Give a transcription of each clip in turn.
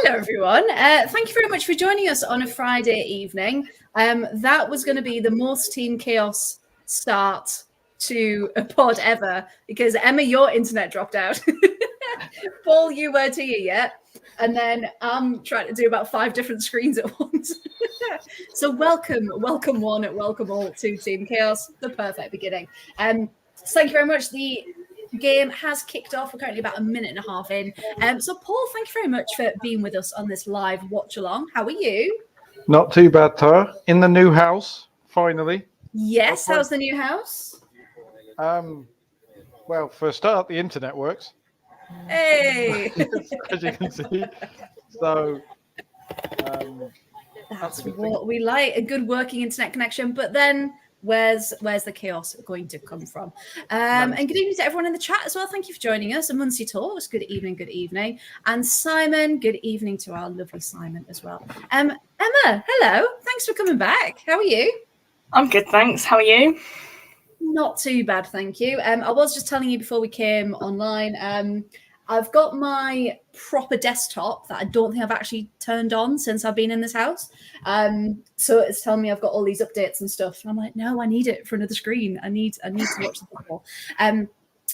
Hello, everyone. Thank you very much for joining us on a Friday evening. That was going to be the most Team Chaos start to a pod ever because Emma, your internet dropped out. Paul, you weren't here yet. And then I'm trying to do about 5 different screens at once. So welcome one, welcome all to Team Chaos, the perfect beginning. Thank you very much. The game has kicked off. We're currently about a minute and a half in. So Paul, thank you very much for being with us on this live watch along. How are you? Not too bad, Tara. In the new house, finally. Yes, how's the new house? Well, for a start, the internet works. Hey! As you can see. So that's what we like, a good working internet connection. But then where's the chaos going to come from? And good evening to everyone in the chat as well. Thank you for joining us. And Muncie Talks, good evening. And Simon, good evening to our lovely Simon as well. Emma, hello. Thanks for coming back. How are you? I'm good, thanks. How are you? Not too bad, thank you. I was just telling you before we came online, I've got my proper desktop that I don't think I've actually turned on since I've been in this house. So it's telling me I've got all these updates and stuff. And I'm like, no, I need it for another screen. I need to watch the football.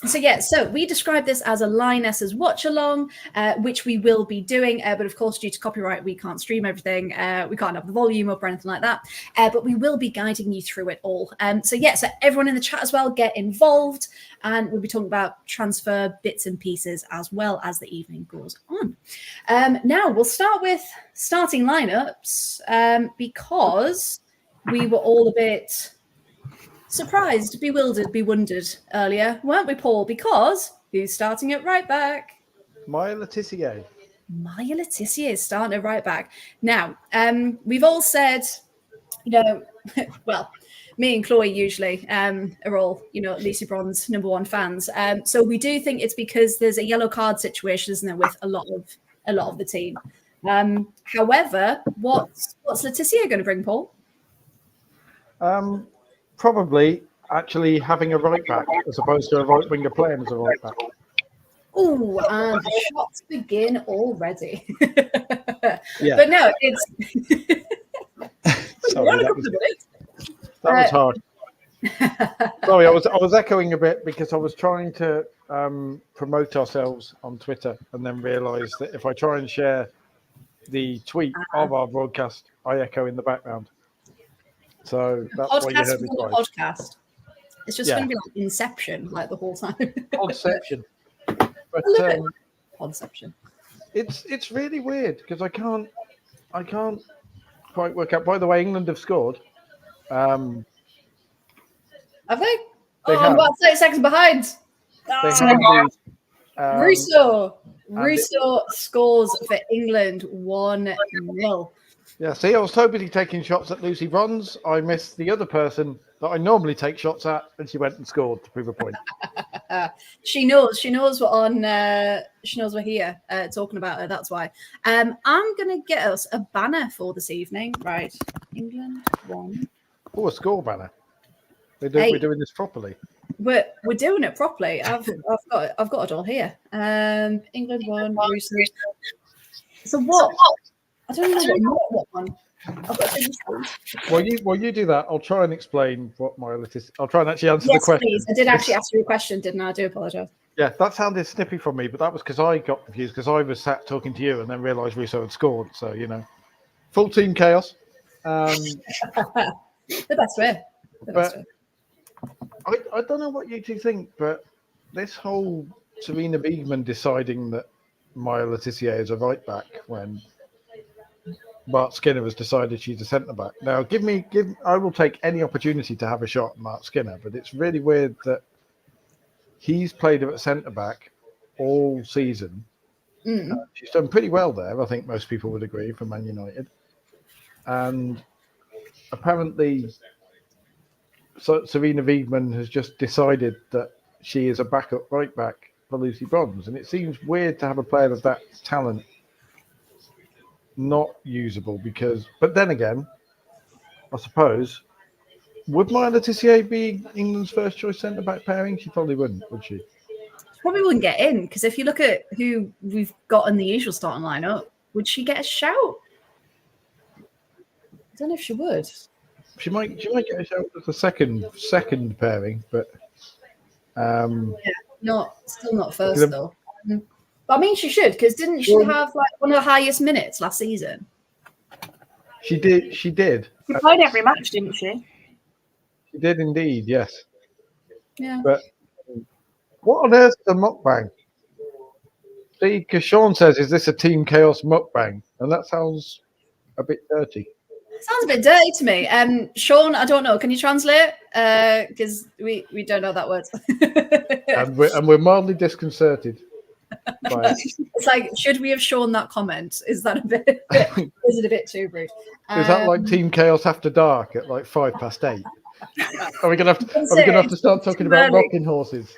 So we describe this as a Lionesses watch along, which we will be doing. But of course, due to copyright, we can't stream everything. We can't have the volume up or anything like that. But we will be guiding you through it all. So everyone in the chat as well, get involved. And we'll be talking about transfer bits and pieces as well as the evening goes on. Now we'll start with starting lineups because we were all a bit surprised, bewildered, bewondered earlier, weren't we, Paul? Because who's starting at right back? Maya Letitia. Maya Letitia is starting at right back. Now, we've all said, well, me and Chloe usually are all, Lucy Bronze #1 fans. So we do think it's because there's a yellow card situation, isn't there, with a lot of the team. However, what's Letitia going to bring, Paul? Probably actually having a right back as opposed to a right winger playing as a right back. Oh, and the shots begin already. Yeah. But no, it's Sorry, that was hard. Sorry, I was echoing a bit because I was trying to promote ourselves on Twitter and then realised that if I try and share the tweet of our broadcast, I echo in the background. So that's why you heard me twice. Podcast. It's just going to be like Inception, like the whole time. Podception. But Podception. It's really weird because I can't quite work out. By the way, England have scored. Have they? They have. I'm about 30 seconds behind. Russo scores for England 1-0. Yeah, see, I was totally taking shots at Lucy Bronze. I missed the other person that I normally take shots at, and she went and scored to prove a point. She knows we're on. She knows we're here talking about her. That's why. I'm gonna get us a banner for this evening. Right, England 1. Oh, a score banner. We're doing this properly. We're doing it properly. I've got it all here. England 1. So what? I don't know what one. I've got to While you do that, I'll try and explain what my is. I'll try and actually answer the question. Please. I did actually ask you a question, didn't I? I do apologise. Yeah, that sounded snippy from me, but that was because I got confused because I was sat talking to you and then realised Russo had scored. So, full team chaos. The best way. I don't know what you two think, but this whole Serena Wiegmann deciding that Maya Letitia is a right back when Mark Skinner has decided she's a centre back. Now, I will take any opportunity to have a shot at Mark Skinner, but it's really weird that he's played her at centre back all season. She's done pretty well there, I think most people would agree, for Man United. And apparently, Serena Wiegmann has just decided that she is a backup right back for Lucy Bronze, and it seems weird to have a player of that talent not usable but then again, I suppose, would Maya Letitia be England's first choice centre back pairing? She probably wouldn't, would she? Probably wouldn't get in because if you look at who we've got in the usual starting lineup, would she get a shout? I don't know if she would. She might get a shout as a second pairing, but still not first though. But I mean, she should, because didn't she have like one of the highest minutes last season? She did. She played every match, didn't she? She did indeed, yes. Yeah. But what on earth is a mukbang? See, because Sean says, "Is this a Team Chaos mukbang?" And that sounds a bit dirty. Sounds a bit dirty to me. Sean, I don't know. Can you translate? Because we don't know that word. and we're mildly disconcerted by it. It's like, should we have shown that comment? Is that a bit? Is it a bit too rude? Is that like Team Chaos After Dark at like 8:05? Are we gonna have to start talking about rocking horses?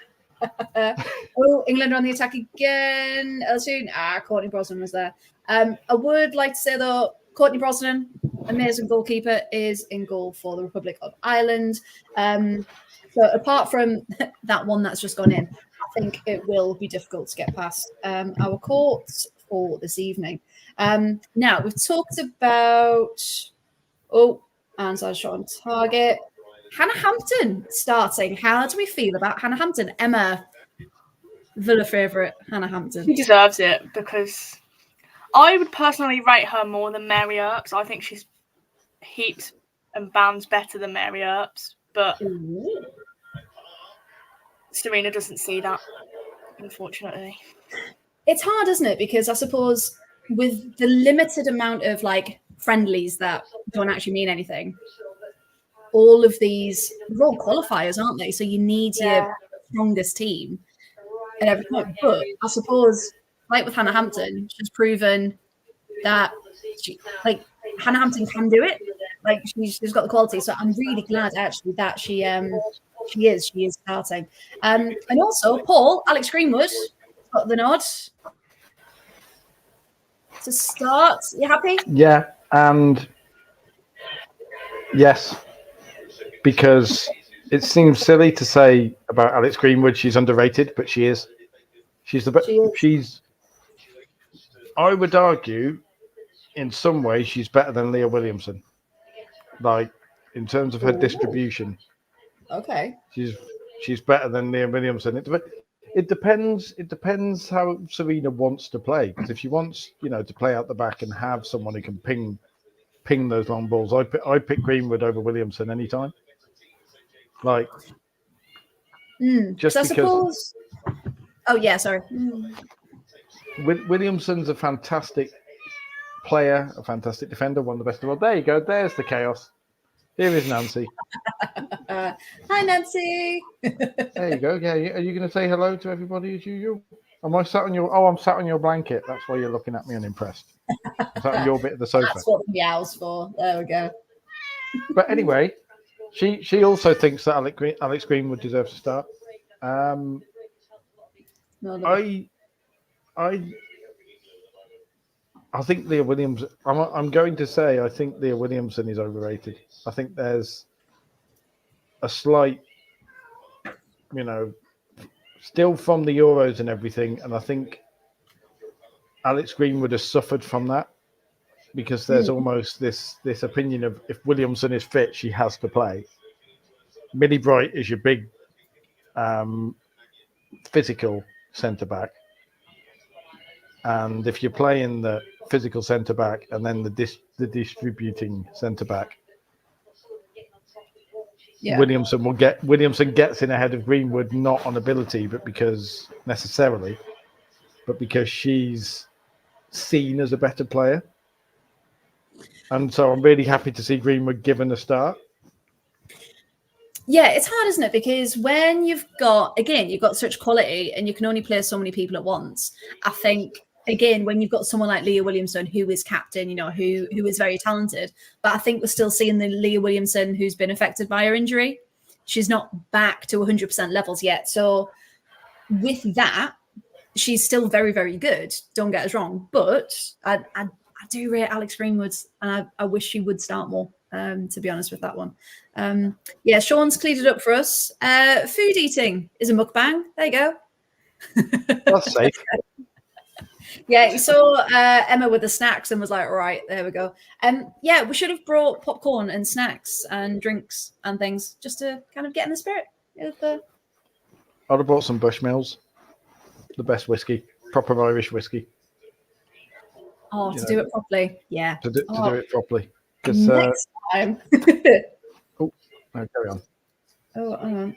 England are on the attack again. Soon. Courtney Brosnan was there. I would like to say though, Courtney Brosnan, amazing goalkeeper, is in goal for the Republic of Ireland. So apart from that one that's just gone in, I think it will be difficult to get past our courts for this evening. Now we've talked about Ansar shot on target. Hannah Hampton starting. How do we feel about Hannah Hampton? Emma, Villa favourite, Hannah Hampton. She deserves it because I would personally rate her more than Mary Earps. I think she's heaps and bounds better than Mary Earps, but Serena doesn't see that, unfortunately. It's hard, isn't it? Because I suppose with the limited amount of like friendlies that don't actually mean anything, all of these are all qualifiers, aren't they? So you need your strongest team at every point. But I suppose, like with Hannah Hampton, she's proven that Hannah Hampton can do it. Like she's got the quality. So I'm really glad actually that she is starting. And also Paul, Alex Greenwood got the nod to start. You happy? Yeah, and yes, because it seems silly to say about Alex Greenwood she's underrated, but she is. She's the best. She's. I would argue, in some ways, she's better than Leah Williamson. Like in terms of her distribution. Okay. She's better than Leah Williamson. It depends how Serena wants to play. Because if she wants, to play out the back and have someone who can ping those long balls, I pick Greenwood over Williamson anytime. Like, just so I because. Suppose... Oh yeah, sorry. Williamson's a fantastic player, a fantastic defender, one of the best in the world. There you go. There's the chaos. Here is Nancy. Hi, Nancy. There you go. Yeah, are you going to say hello to everybody as usual? Am I sat on your? Oh, I'm sat on your blanket. That's why you're looking at me unimpressed. I'm sat on your bit of the sofa. That's what the meow's for. There we go. But anyway, she also thinks that Alex Greenwood deserves to start. I think Leah Williams. I'm going to say I think Leah Williamson is overrated. I think there's a slight, still from the Euros and everything, and I think Alex Greenwood has suffered from that because there's almost this opinion of if Williamson is fit, she has to play. Millie Bright is your big physical centre back. And if you're playing the physical centre back and then the distributing centre back, Williamson gets in ahead of Greenwood, not on ability, but because she's seen as a better player. And so I'm really happy to see Greenwood given a start. Yeah, it's hard, isn't it? Because when you've got such quality and you can only play so many people at once, I think, again, when you've got someone like Leah Williamson, who is captain, who is very talented, but I think we're still seeing the Leah Williamson who's been affected by her injury. She's not back to 100% levels yet. So with that, she's still very, very good. Don't get us wrong. But I do rate Alex Greenwood, and I wish she would start more, to be honest with that one. Sean's cleared it up for us. Food eating is a mukbang. There you go. That's safe. Yeah, he saw Emma with the snacks and was like, right, there we go. Yeah, we should have brought popcorn and snacks and drinks and things just to kind of get in the spirit of the. I'd have bought some Bushmills, the best whiskey, proper Irish whiskey. Oh, You to know, do it properly. Yeah. to do it properly. Because Next time. oh, no, carry on. Oh,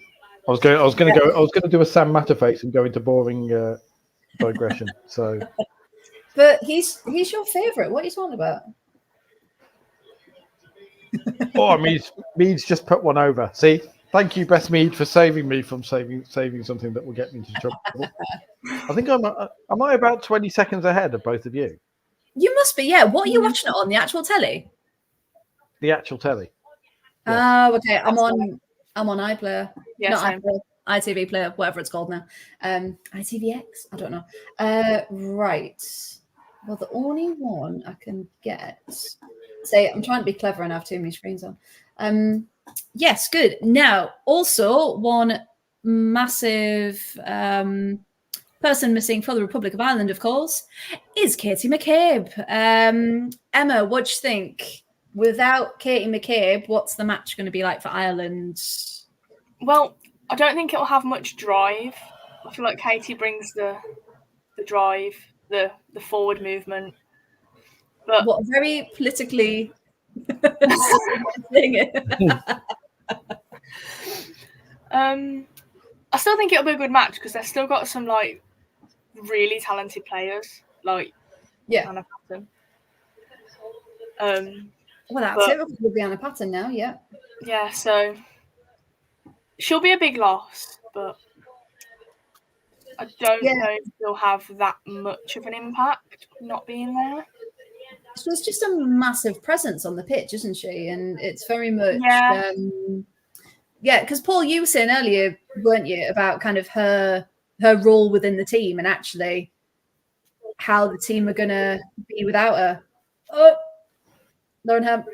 I was going to do a Sam Matter face and go into boring digression. So, but he's your favourite. What are you talking about? oh, Mead's just put one over. See, thank you, Beth Mead, for saving me from saving something that will get me into trouble. I think am I about 20 seconds ahead of both of you? You must be, yeah. What are you watching it on? The actual telly? The actual telly. Yes. Oh, okay. I'm on iPlayer. Yeah, not same. iPlayer, ITV Player, whatever it's called now. ITVX? I don't know. Right. Well, the only one I can get. Say, I'm trying to be clever and have too many screens on. Yes, good. Now, also one massive person missing for the Republic of Ireland, of course, is Katie McCabe. Emma, what do you think? Without Katie McCabe, what's the match going to be like for Ireland? Well, I don't think it'll have much drive. I feel like Katie brings the drive, the forward movement. But what very politically saying it. I still think it'll be a good match because they've still got some like really talented players, like Anna Patton. Well, that's it. We'll be on a pattern now, yeah. Yeah, so she'll be a big loss, but I don't know if she'll have that much of an impact not being there. She's just a massive presence on the pitch, isn't she? And it's very much, because Paul, you were saying earlier, weren't you, about kind of her role within the team and actually how the team are going to be without her. Oh, Lauren Hemp.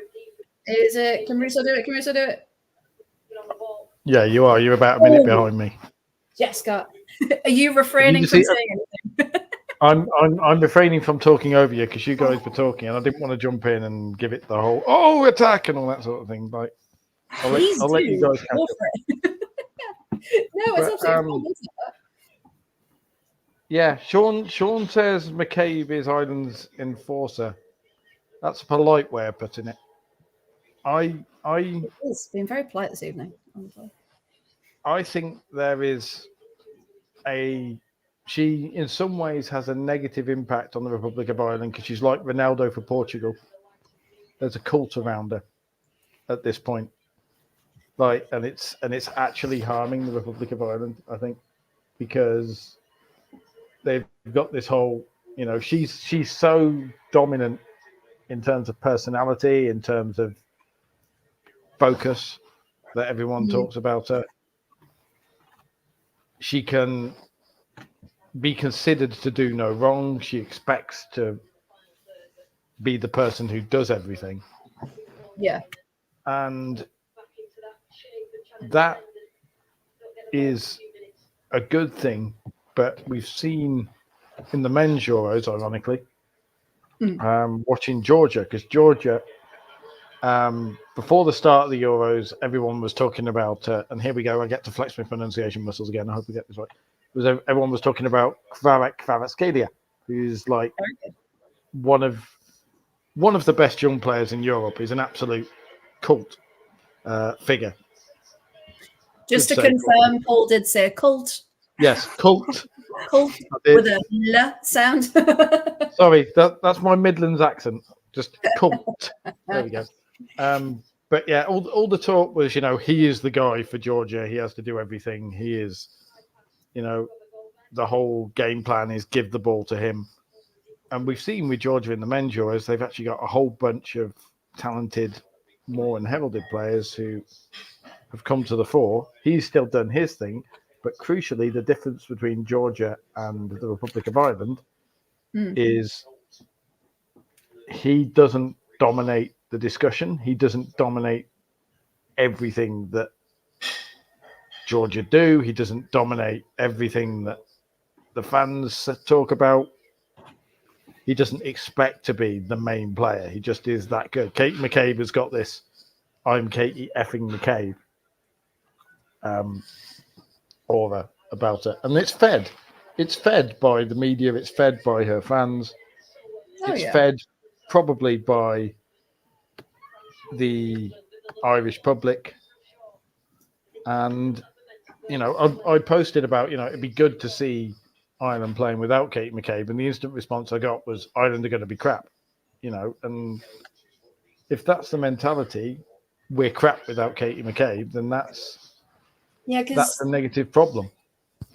Is it? Can Russo do it? Can Russo do it? Yeah, you are. You're about a minute behind me. Jessica, are you refraining from saying anything? I'm refraining from talking over you because you guys were talking, and I didn't want to jump in and give it the whole attack and all that sort of thing. Like, I'll let you guys catch up. No, it's absolutely fine. Yeah, Sean says McCabe is Ireland's enforcer. That's a polite way of putting it. It's been very polite this evening. I think there is she in some ways has a negative impact on the Republic of Ireland because she's like Ronaldo for Portugal. There's a cult around her at this point. Like, and it's actually harming the Republic of Ireland, I think, because they've got this whole, she's so dominant in terms of personality, in terms of focus, that everyone talks about her. She can be considered to do no wrong. She expects to be the person who does everything. Yeah. And that is a good thing, but we've seen in the men's Euros, ironically, watching Georgia, because Georgia, before the start of the Euros, everyone was talking about, and here we go, I get to flex my pronunciation muscles again, I hope we get this right. Everyone was talking about Kvaratskhelia, who's like one of the best young players in Europe. He's an absolute cult figure. Just to confirm, Paul did say cult. Yes, cult. Cult with a L sound. Sorry, that's my Midlands accent. Just cult. There we go. But yeah, all the talk was, he is the guy for Georgia. He has to do everything. He is, the whole game plan is give the ball to him. And we've seen with Georgia in the men's Euros, they've actually got a whole bunch of talented, more unheralded players who have come to the fore. He's still done his thing, but crucially, the difference between Georgia and the Republic of Ireland is he doesn't dominate the discussion. He doesn't dominate everything that Georgia do. He doesn't dominate everything that the fans talk about. he doesn't expect to be the main player. He just is that good. Katie McCabe has got this "I'm Katie effing McCabe" aura about it, and it's fed. It's fed by the media. It's fed by her fans. It's fed probably by the Irish public. And, you know, I posted about, you know, it'd be good to see Ireland playing without Kate McCabe. And the instant response I got was, Ireland are going to be crap, you know. And if that's the mentality, we're crap without Katie McCabe, then that's a negative problem.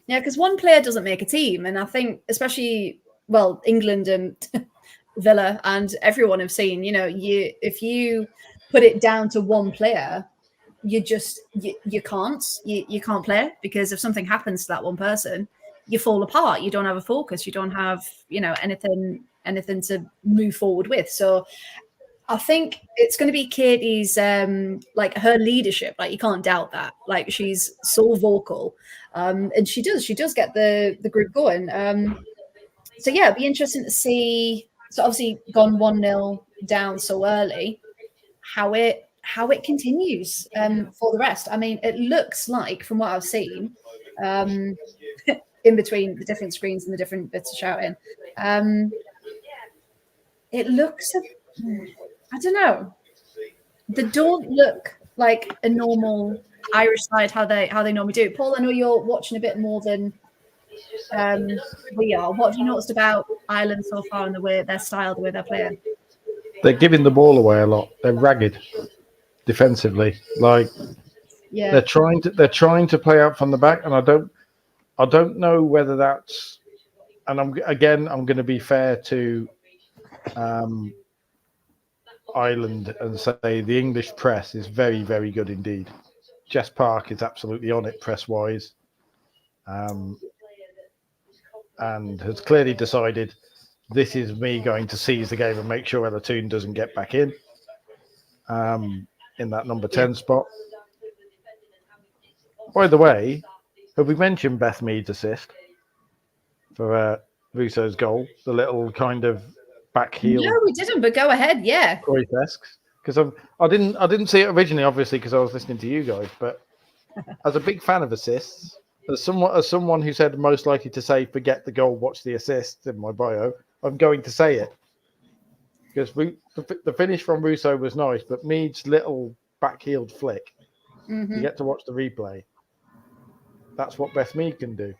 Yeah, because one player doesn't make a team. And I think especially, well, England and Villa and everyone have seen, you know, if you put it down to one player, you can't play, because if something happens to that one person, you fall apart. You don't have a focus. You don't have, you know, anything to move forward with. So I think it's going to be Katie's, like her leadership. Like you can't doubt that. Like she's so vocal, and she does get the group going. So yeah, it'd be interesting to see. So obviously gone 1-0 down so early, how it continues for the rest. I mean, it looks like, from what I've seen, in between the different screens and the different bits of shouting, it looks, I don't know, they don't look like a normal Irish side how they normally do. Paul, I know you're watching a bit more than we are. What have you noticed about Ireland so far and the way their style, the way they're playing? They're giving the ball away a lot. They're ragged defensively. Like they're trying to play out from the back, and I don't know whether that's. And I'm going to be fair to Ireland and say the English press is very, very good indeed. Jess Park is absolutely on it press wise, and has clearly decided, this is me going to seize the game and make sure Ella Toone doesn't get back in that number 10 spot. By the way, have we mentioned Beth Mead's assist for Russo's goal? The little kind of back heel. No, we didn't, but go ahead. Yeah. Because I didn't see it originally, obviously, because I was listening to you guys. But as a big fan of assists, as someone who said most likely to say forget the goal, watch the assist in my bio, I'm going to say it, because the finish from Russo was nice, but Mead's little back-heeled flick, you get to watch the replay. That's what Beth Mead can do.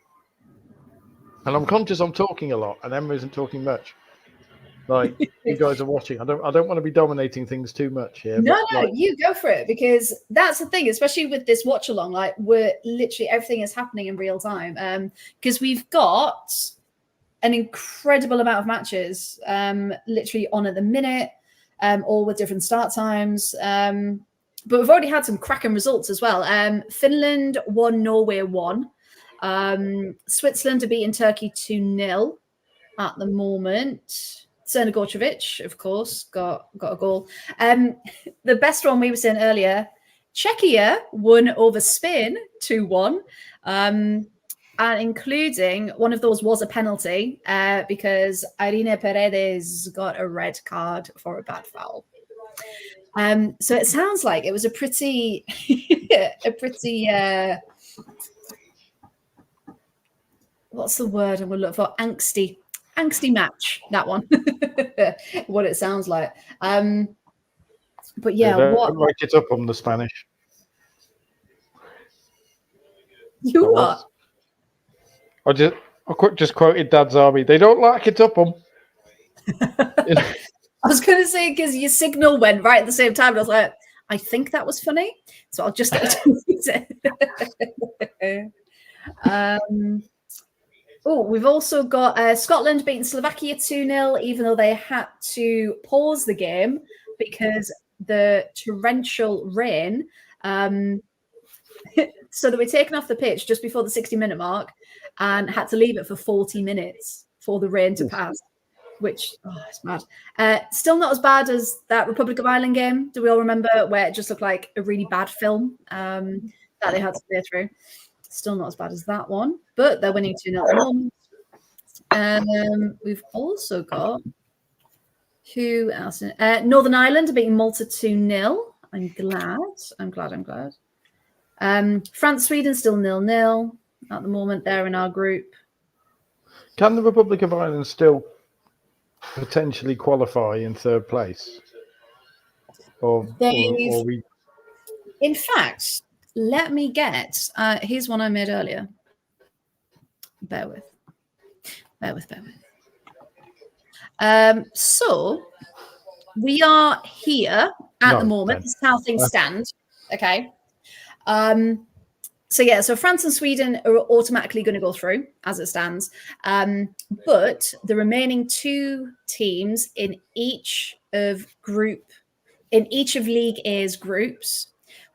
And I'm conscious I'm talking a lot, and Emma isn't talking much. Like you guys are watching, I don't want to be dominating things too much here. No, you go for it, because that's the thing, especially with this watch along. Like we're literally, everything is happening in real time. Because we've got an incredible amount of matches literally on at the minute, all with different start times. But we've already had some cracking results as well. Finland 1, Norway 1. Switzerland are beating Turkey 2-0 at the moment. Serna Gorcevic, of course, got a goal. The best one we were saying earlier, Czechia won over Spain 2-1. And including one of those was a penalty because Irene Paredes got a red card for a bad foul. So it sounds like it was a pretty, what's the word I'm going to look for? Angsty match, that one. What it sounds like. But yeah, what? Write it up on the Spanish. You what? I just quoted Dad's Army. They don't like it up them. I was going to say, because your signal went right at the same time. And I was like, I think that was funny. So I'll just we've also got Scotland beating Slovakia 2-0, even though they had to pause the game because the torrential rain. So they were taken off the pitch just before the 60-minute mark and had to leave it for 40 minutes for the rain to pass, which, it's mad. Still not as bad as that Republic of Ireland game. Do we all remember, where it just looked like a really bad film that they had to play through? Still not as bad as that one, but they're winning 2-0 at the moment. We've also got Who else? Northern Ireland are beating Malta 2-0. I'm glad. France, Sweden still 0-0 at the moment. They're in our group. Can the Republic of Ireland still potentially qualify in third place? Or we? In fact, let me get. Here's one I made earlier. Bear with. So we are here at the moment. This is how things stand. Okay. So France and Sweden are automatically going to go through as it stands. But the remaining two teams in each of League A's groups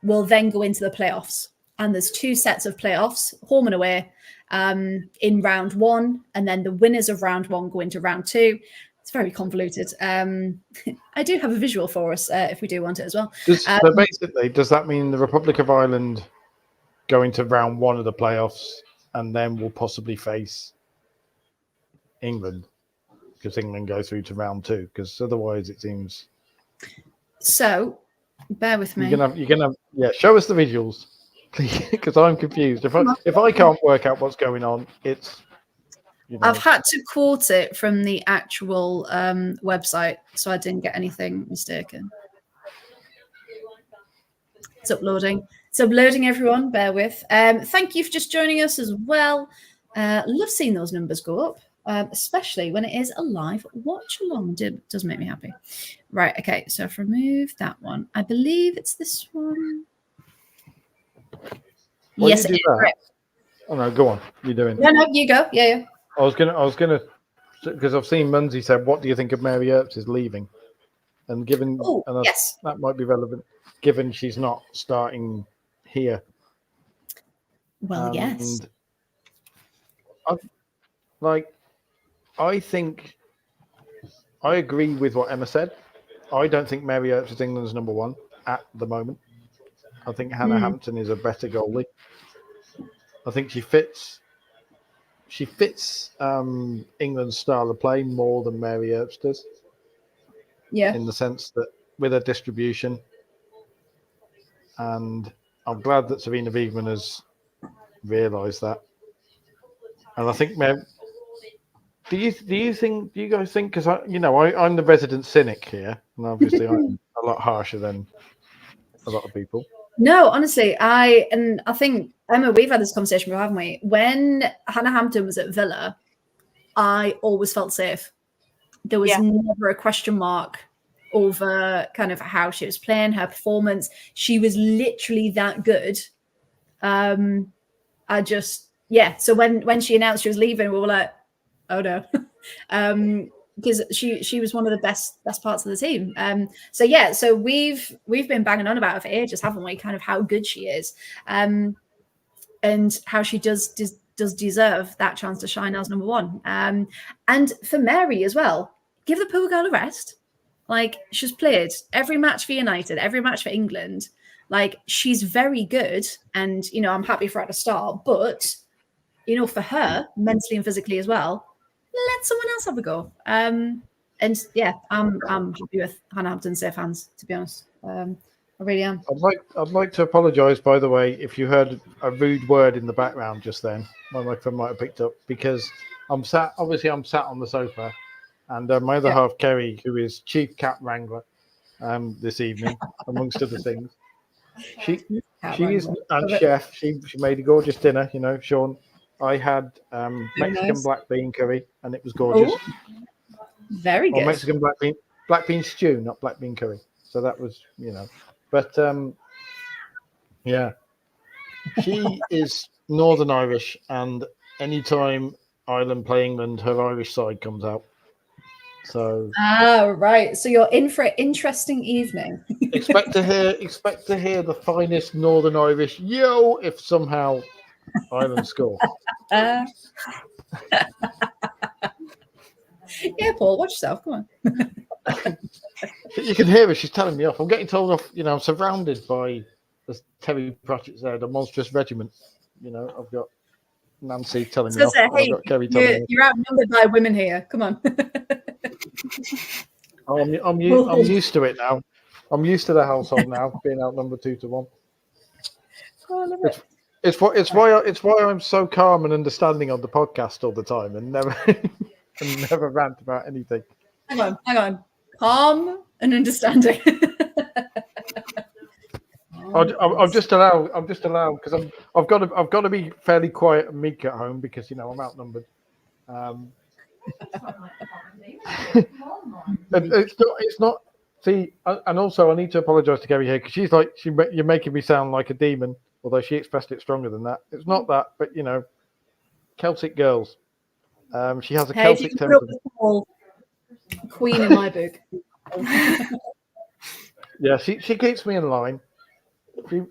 will then go into the playoffs. And there's two sets of playoffs, home and away, in round one. And then the winners of round one go into round two. It's very convoluted. I do have a visual for us if we do want it as well. So basically, does that mean the Republic of Ireland go into round one of the playoffs and then we'll possibly face England? Because England go through to round two. Because otherwise it seems... So, bear with me. You're gonna show us the visuals, please, because I'm confused. If I can't work out what's going on, it's... I've had to quote it from the actual website, so I didn't get anything mistaken. It's uploading. It's uploading, everyone. Bear with. Thank you for just joining us as well. Love seeing those numbers go up, especially when it is a live watch along. Does make me happy. Right. Okay. So I've removed that one. I believe it's this one. Yes, it is. Right. Oh no, go on. You're doing. No, you go. Yeah. I was gonna, because I've seen Munsey said, "What do you think of Mary Earps is leaving?" And given, yes, that might be relevant, given she's not starting here. Well, yes. I think I agree with what Emma said. I don't think Mary Earps is England's number one at the moment. I think Hannah Hampton is a better goalie. I think she fits England's style of play more than Mary Earps does. Yeah. In the sense that with her distribution, and I'm glad that Sarina Wiegman has realised that. And I think, do you guys think? Because I'm the resident cynic here, and obviously I'm a lot harsher than a lot of people. No, honestly, I think, Emma, we've had this conversation before, haven't we? When Hannah Hampton was at Villa, I always felt safe. There was never a question mark over kind of how she was playing, her performance. She was literally that good. So when she announced she was leaving, we were like, oh no. Because she was one of the best parts of the team. So we've been banging on about her for ages, haven't we? Kind of how good she is, and how she does deserve that chance to shine as number one. And for Mary as well, give the poor girl a rest. Like, she's played every match for United, every match for England. Like, she's very good, and I'm happy for her to start. But for her, mentally and physically as well, let someone else have a go. I'm happy with Hannah Hampton's safe hands, to be honest. I really am. I'd like to apologise, by the way, if you heard a rude word in the background just then. My microphone might have picked up, because I'm sat on the sofa, and my other half, Kerry, who is chief cat wrangler this evening, amongst other things. She is and chef. She made a gorgeous dinner. Sean. I had Mexican black bean curry, and it was gorgeous. Oh, very good. Mexican black bean stew, not black bean curry. So that was, But she is Northern Irish, and anytime Ireland play England, her Irish side comes out. So right. So you're in for an interesting evening. expect to hear the finest Northern Irish yo if somehow Ireland score. Yeah, Paul, watch yourself. Come on. You can hear her. She's telling me off. I'm getting told off. I'm surrounded by, as Terry Pratchett said, a monstrous regiment. I've got Nancy telling me off. Hey, I've got Kerry telling me. You're outnumbered by women here. Come on. I'm used to it now. I'm used to the household now being outnumbered 2-1. Oh, I love it. It's why I'm so calm and understanding on the podcast all the time and never and never rant about anything. Hang on. Calm and understanding. I'm just allowed because I've got to be fairly quiet and meek at home because I'm outnumbered. And it's not. See, and also I need to apologise to Gary here because she's like you're making me sound like a demon, although she expressed it stronger than that. It's not that, but Celtic girls. She has a Celtic temper. Queen in my book. Yeah, she keeps me in line.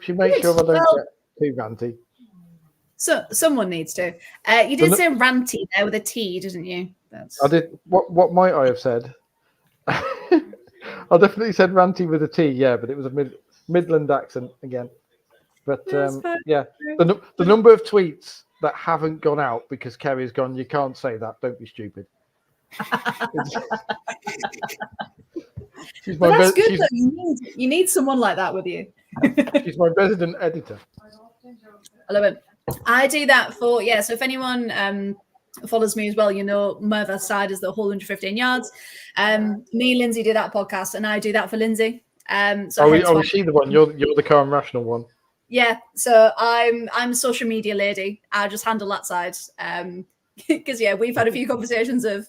She makes sure I don't get too ranty. So someone needs to. You did say ranty there with a T, didn't you? I did. What might I have said? I definitely said ranty with a T. Yeah, but it was a Midland accent again. But yeah, the number of tweets that haven't gone out because Kerry's gone. You can't say that. Don't be stupid. But that's good. You need someone like that with you. She's my resident editor. I love it. I do that for So if anyone follows me as well, my other side is the whole 115 yards. Me, Lindsay do that podcast, and I do that for Lindsay. Is she the one? You're the calm, rational one. Yeah. So I'm a social media lady. I just handle that side. Because we've had a few conversations of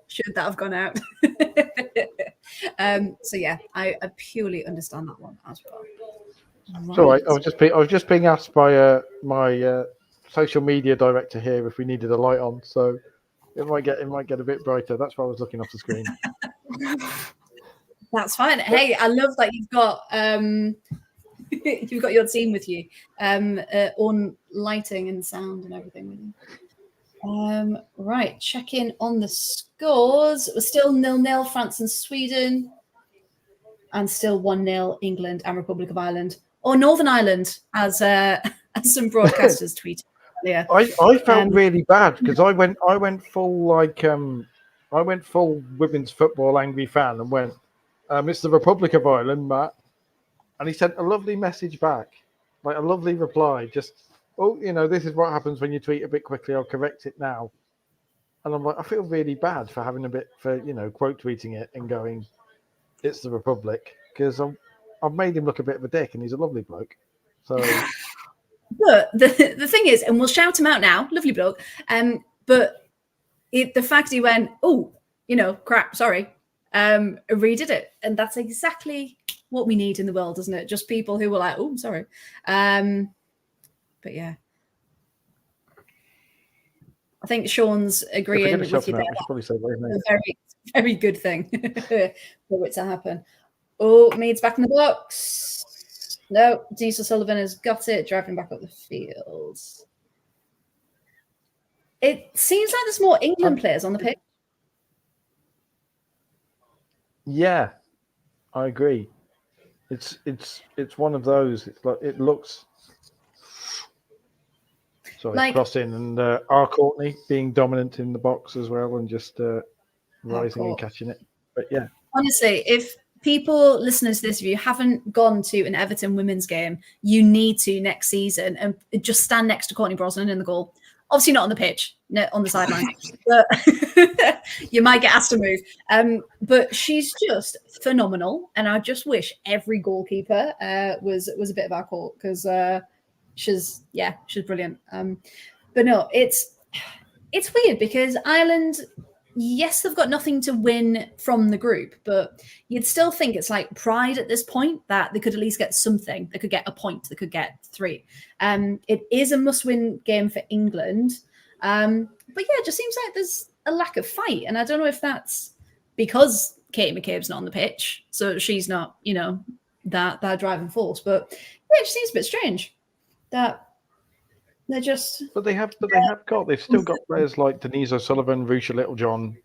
should that have gone out. So yeah, I purely understand that one as well. Right. It's all right. I was just being asked by my social media director here if we needed a light on, so it might get a bit brighter. That's why I was looking off the screen. That's fine. Hey, I love that you've got your team with you, on lighting and sound and everything with you. Right, check in on the scores. We're still 0-0 France and Sweden, and still 1-0 England and Republic of Ireland, or Northern Ireland, as some broadcasters tweeted earlier. I felt really bad because I went full women's football angry fan and went, it's the Republic of Ireland, Matt, and he sent a lovely message back, like a lovely reply, just. Oh, this is what happens when you tweet a bit quickly. I'll correct it now. And I'm like, I feel really bad for having quote tweeting it and going, it's the Republic, because I've made him look a bit of a dick and he's a lovely bloke. So, but the thing is, and we'll shout him out now, lovely bloke. But the fact he went, crap, sorry, redid it, and that's exactly what we need in the world, isn't it? Just people who were like, oh, sorry. But yeah, I think Sean's agreeing with you there. That's a very, very good thing for it to happen. Oh, Mead's back in the box. No, Diesel Sullivan has got it, driving back up the field. It seems like there's more England players on the pitch. Yeah, I agree. It's one of those. It's like it looks. Sorry, crossing and R. Courtney being dominant in the box as well and just rising and catching it. But yeah. Honestly, if people listening to this, if you haven't gone to an Everton women's game, you need to next season and just stand next to Courtney Brosnan in the goal. Obviously not on the pitch, on the sideline, but you might get asked to move. But she's just phenomenal, and I just wish every goalkeeper was a bit of our court because she's brilliant. But no, it's weird because Ireland, yes, they've got nothing to win from the group, but you'd still think it's like pride at this point that they could at least get something. They could get a point. They could get 3. It is a must-win game for England. But yeah, it just seems like there's a lack of fight. And I don't know if that's because Katie McCabe's not on the pitch, so she's not, that driving force. But yeah, it just seems a bit strange that they're just. But they've still got players like Denise O'Sullivan, Rusha Littlejohn,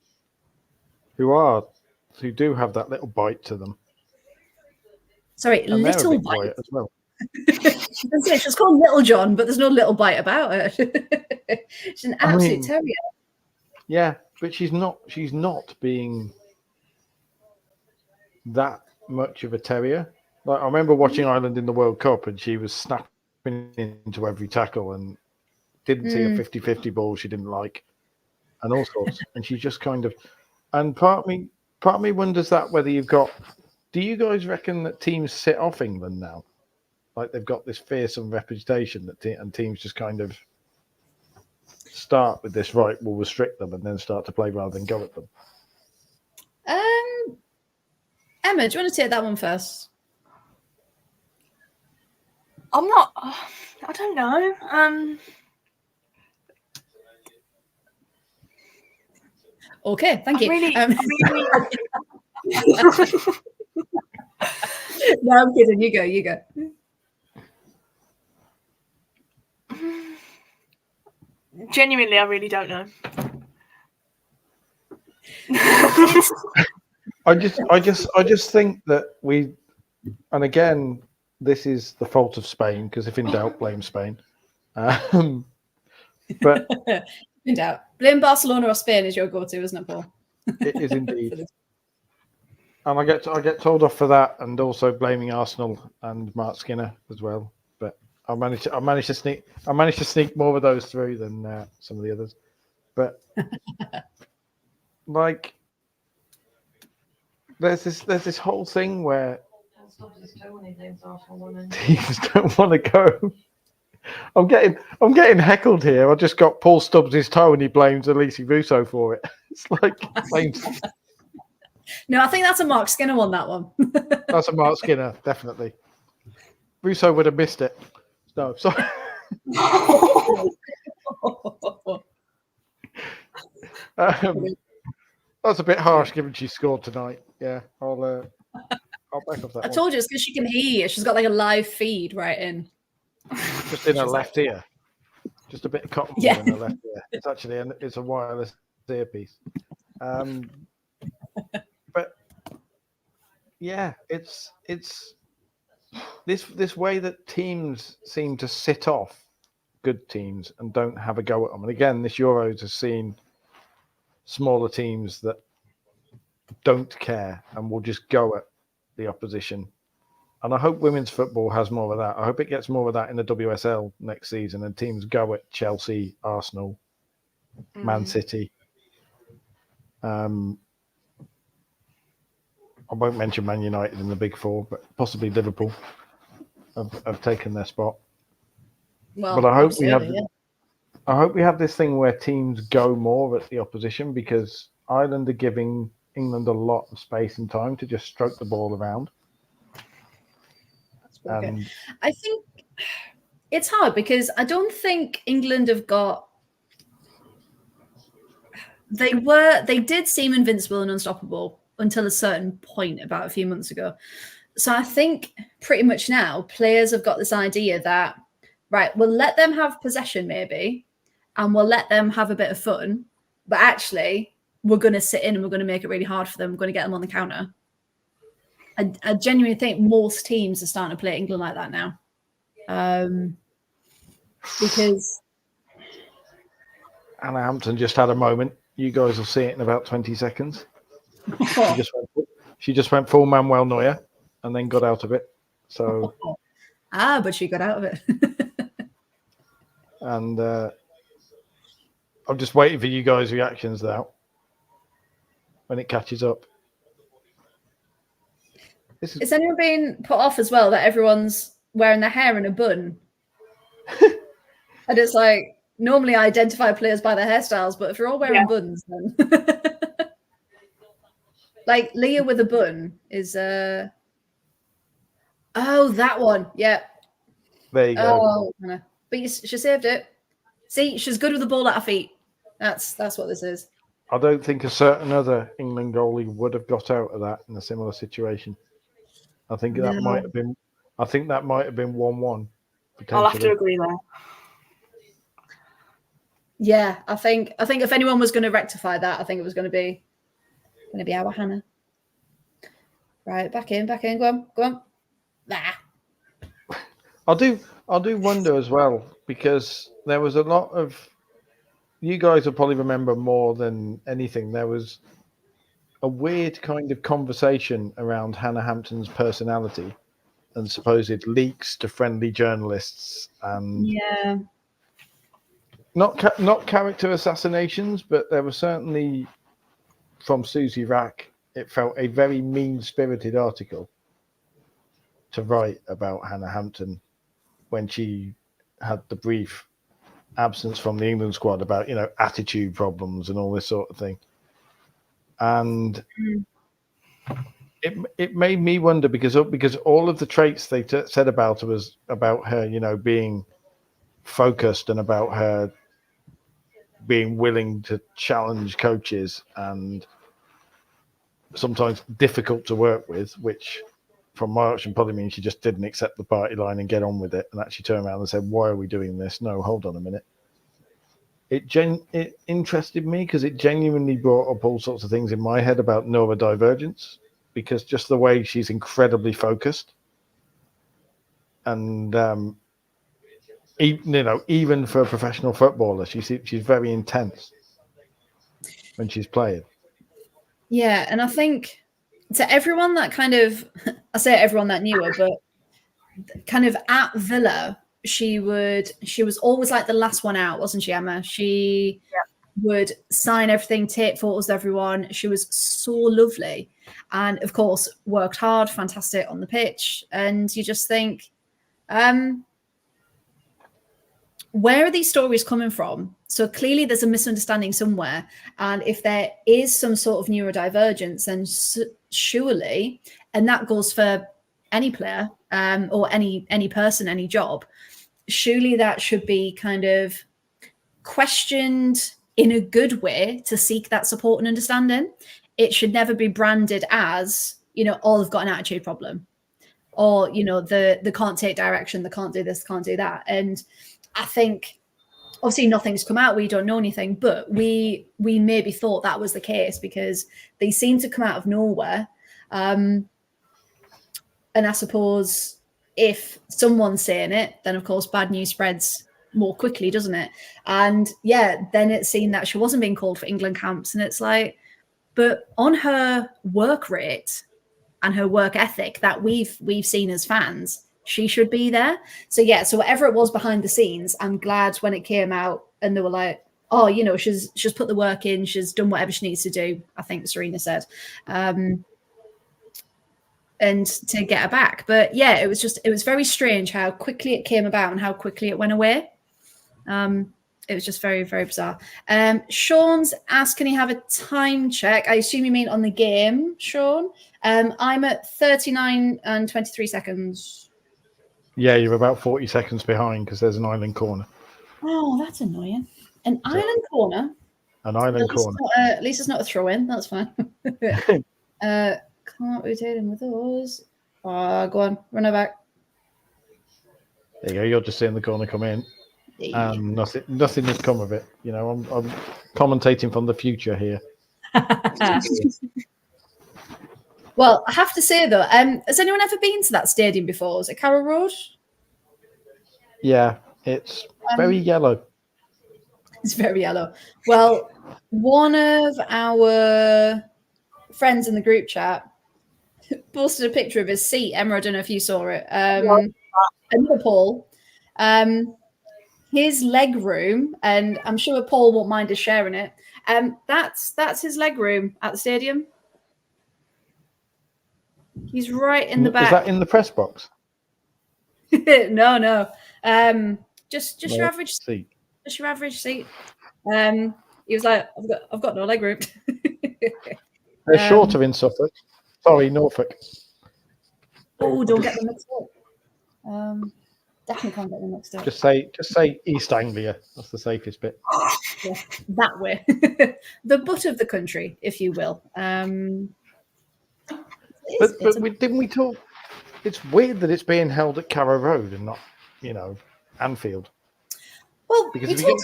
who do have that little bite to them. Sorry, and little bite as well. She's called Littlejohn, but there's no little bite about her. She's an absolute terrier. Yeah, but she's not being that much of a terrier. Like I remember watching Ireland in the World Cup, and she was snapping into every tackle and didn't see a 50-50 ball she didn't like, and all sorts. And she just kind of, and part of me wonders that whether you've got. Do you guys reckon that teams sit off England now? Like they've got this fearsome reputation that and teams just kind of start with this, right, we'll restrict them and then start to play rather than go at them. Emma, do you want to take that one first? I'm not. I don't know. Okay, thank you. No, I'm kidding. You go. Genuinely, I really don't know. I just think that we, and again, this is the fault of Spain, because if in doubt, blame Spain. But in doubt, blame Barcelona or Spain is your go-to, isn't it, Paul? It is indeed. And I get told off for that, and also blaming Arsenal and Mark Skinner as well. But I managed to sneak more of those through than some of the others. But like, there's this whole thing where teams don't want to go. I'm getting heckled here. I just got Paul stubs his toe and he blames Elise Russo for it. It's like No, I think that's a Mark Skinner one. That one. That's a Mark Skinner, definitely. Russo would have missed it. No, sorry. That's a bit harsh, given she scored tonight. Yeah, I'll back off that. I told you it's because she can hear. She's got like a live feed right in. Just in her left ear. Just a bit of cotton wool in her left ear. It's actually it's a wireless earpiece. But yeah, it's this way that teams seem to sit off good teams and don't have a go at them. And again, this Euros has seen smaller teams that don't care and will just go at the opposition. And I hope women's football has more of that. I hope it gets more of that in the WSL next season, and teams go at Chelsea, Arsenal, Man City. I won't mention Man United in the Big Four, but possibly Liverpool have taken their spot. Well, but I hope I hope we have this thing where teams go more at the opposition, because Ireland are giving England a lot of space and time to just stroke the ball around. I think it's hard because I don't think England have got. They did seem invincible and unstoppable until a certain point about a few months ago. So I think pretty much now players have got this idea that, right, we'll let them have possession maybe, and we'll let them have a bit of fun, but actually we're going to sit in and we're going to make it really hard for them. We're going to get them on the counter. I genuinely think most teams are starting to play England like that now. Because Anna Hampton just had a moment. You guys will see it in about 20 seconds. She just went full Manuel Neuer and then got out of it. So but she got out of it. And I'm just waiting for you guys' reactions now when it catches up. Is anyone being put off as well that everyone's wearing their hair in a bun? And it's like, normally I identify players by their hairstyles, but if you're all wearing buns, then like Leah with a bun is oh, that one. Yeah. There you go. But she saved it. See, she's good with the ball at her feet. That's what this is. I don't think a certain other England goalie would have got out of that in a similar situation. I think that might have been 1-1. I'll have to agree there. Yeah, I think if anyone was going to rectify that, I think it was going to be our Hannah. Right, back in. Go on. Nah. I do wonder as well, because there was a lot of, you guys will probably remember more than anything. There was a weird kind of conversation around Hannah Hampton's personality and supposed leaks to friendly journalists, and not character assassinations, but there were certainly, from Susie Rack, it felt a very mean-spirited article to write about Hannah Hampton when she had the brief absence from the England squad about, attitude problems and all this sort of thing. And it made me wonder, because all of the traits they said about her was about her, being focused and about her being willing to challenge coaches and sometimes difficult to work with, which from my option probably means she just didn't accept the party line and get on with it, and actually turned around and said, why are we doing this? No, hold on a minute. It interested me because it genuinely brought up all sorts of things in my head about neurodivergence, because just the way she's incredibly focused, and even for a professional footballer, she's very intense when she's playing. Yeah, and I think to everyone that kind of, I say everyone that knew her, but kind of at Villa, she was always like the last one out, wasn't she, Emma? She would sign everything, take photos with everyone. She was so lovely, and of course worked hard, fantastic on the pitch. And you just think, where are these stories coming from? So clearly there's a misunderstanding somewhere, and if there is some sort of neurodivergence, then surely, and that goes for any player or any person, any job, surely that should be kind of questioned in a good way to seek that support and understanding. It should never be branded as, oh, they've got an attitude problem, or, they can't take direction, they can't do this, can't do that. And I think obviously nothing's come out, we don't know anything, but we maybe thought that was the case because they seem to come out of nowhere. And I suppose if someone's saying it, then of course bad news spreads more quickly, doesn't it? And then it's seen that she wasn't being called for England camps, and it's like, but on her work rate and her work ethic that we've seen as fans, she should be there. So whatever it was behind the scenes, I'm glad when it came out and they were like, oh, she's put the work in, she's done whatever she needs to do, I think Serena said. And to get her back. But it was very strange how quickly it came about and how quickly it went away. It was just very, very bizarre. Sean's asked, can he have a time check? I assume you mean on the game, Sean. I'm at 39 and 23 seconds. Yeah, you're about 40 seconds behind because there's an island corner. Oh, that's annoying. Island corner? An island corner. At least it's not a throw-in. That's fine. Can't rotate him with us. Go on, run her back. There you go. You're just seeing the corner come in. Nothing has come of it. I'm commentating from the future here. Well, I have to say though, has anyone ever been to that stadium before? Is it Carrow Road? Yeah, it's very yellow. It's very yellow. Well, one of our friends in the group chat posted a picture of his seat. Emma, I don't know if you saw it. Another Paul. His leg room, and I'm sure Paul won't mind us sharing it. That's his leg room at the stadium. He's right in the back. Is that in the press box? No. Just your average seat. Just your average seat. He was like, I've got no leg room. They're shorter in Suffolk. Sorry, Norfolk. Oh, don't get them mixed up. Definitely can't get them mixed up. Just say East Anglia. That's the safest bit. Yeah, that way. The butt of the country, if you will. Didn't we talk? It's weird that it's being held at Carrow Road and not, Anfield. Well, because if you're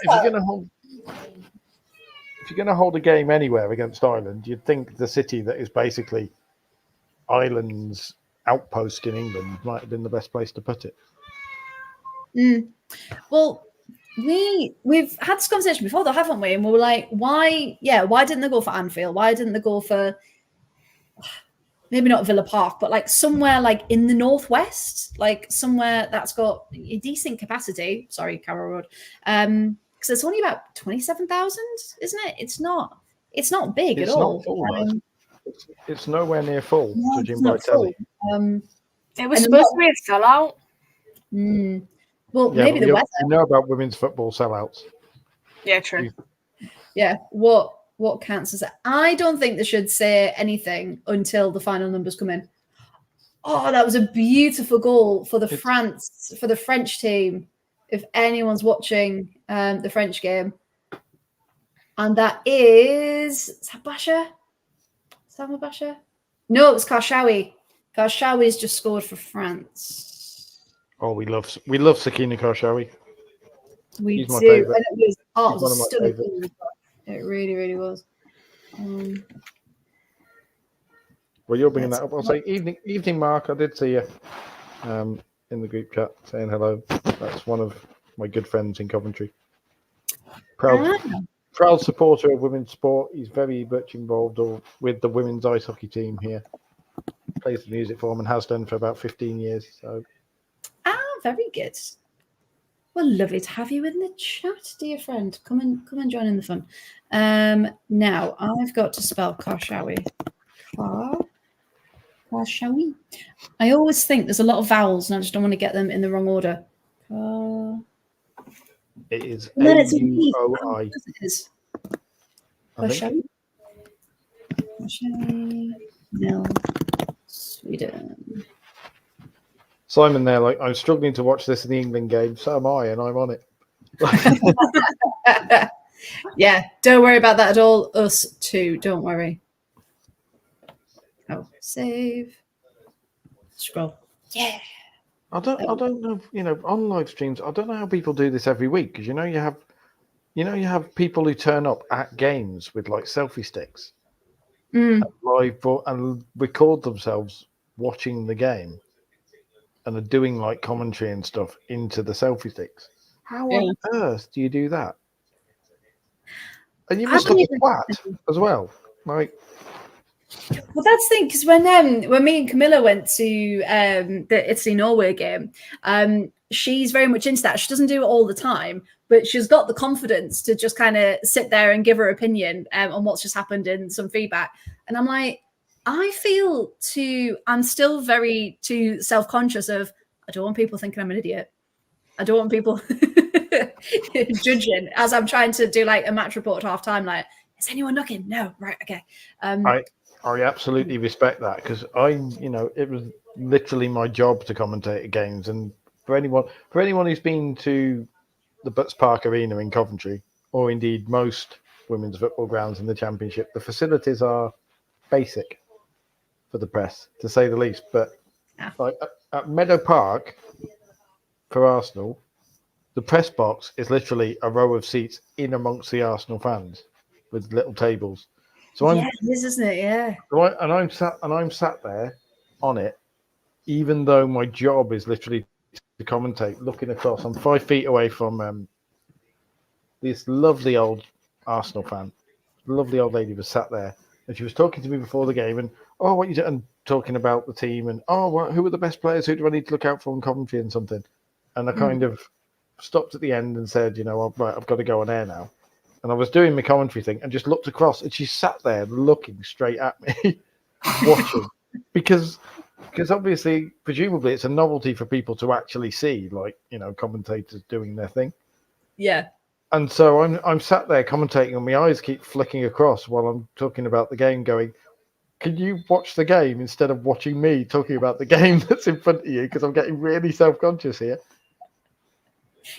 going to hold a game anywhere against Ireland, you'd think the city that is basically Ireland's outpost in England might have been the best place to put it. Well, we've had this conversation before though, haven't we? And we were like, why didn't they go for Anfield? Why didn't they go for maybe not Villa Park, but like somewhere like in the northwest, like somewhere that's got a decent capacity. Sorry, Carroll Road. Because it's only about 27,000, isn't it? It's not big at It's not all. full, though. It's nowhere near full, No, judging it's by not full. telly. It was And supposed to be a sellout. Well, Yeah, maybe but the weather. you know about women's football sellouts. Yeah, true. Yeah. What counts as that? I don't think they should say anything until the final numbers come in. Oh, that was a beautiful goal for the French team. If anyone's watching the French game, and that is that Basha? Sama Basha? No, it was Karshawi. Karshawi's just scored for France. Oh, we love Sakina Karshawi. We He's my do, favourite. and it was He's one of my stunning. favourites. It really, really was. Well, you're bringing that up. I'll say evening, Mark. I did see you in the group chat saying hello. That's one of my good friends in Coventry. Proud supporter of women's sport. He's very much involved with the women's ice hockey team here. Plays the music for them and has done for about 15 years. So. Very good. Well, lovely to have you in the chat, dear friend. Come and join in the fun. Now I've got to spell Karshawi. Karshawi. I always think there's a lot of vowels, and I just don't want to get them in the wrong order. It is A-U-O-I. It is. Karshawi. Karshawi. No. Sweden. Simon there, like, I'm struggling to watch this in the England game. So am I, and I'm on it. Yeah, don't worry about that at all. Us too, don't worry. Oh, save. Scroll. Yeah. I don't know, on live streams, I don't know how people do this every week, because you have people who turn up at games with like selfie sticks and record themselves watching the game and are doing like commentary and stuff into the selfie sticks. How on earth do you do that? And you must look flat as well. Like, well, that's the thing, because when me and Camilla went to the Italy-Norway game, she's very much into that. She doesn't do it all the time, but she's got the confidence to just kind of sit there and give her opinion on what's just happened and some feedback. And I'm like, I'm still very too self-conscious of, I don't want people thinking I'm an idiot. I don't want people judging as I'm trying to do like a match report at half time. Like, is anyone looking? No. Right. Okay. I absolutely respect that, because it was literally my job to commentate at games. And for anyone who's been to the Butts Park Arena in Coventry, or indeed most women's football grounds in the Championship, the facilities are basic for the press, to say the least. But like at Meadow Park for Arsenal, the press box is literally a row of seats in amongst the Arsenal fans with little tables. So it is, isn't it? Yeah. Right, and I'm sat there on it, even though my job is literally to commentate, looking across. I'm 5 feet away from this lovely old Arsenal fan. Lovely old lady was sat there, and she was talking to me before the game, and what you doing? And talking about the team, and who are the best players? Who do I need to look out for in Coventry and something? And I kind of stopped at the end and said, right, I've got to go on air now. And I was doing my commentary thing and just looked across, and she sat there looking straight at me, watching, because obviously, presumably, it's a novelty for people to actually see, like, commentators doing their thing. Yeah. And so I'm sat there commentating, and my eyes keep flicking across while I'm talking about the game, going, can you watch the game instead of watching me talking about the game that's in front of you? Because I'm getting really self-conscious here.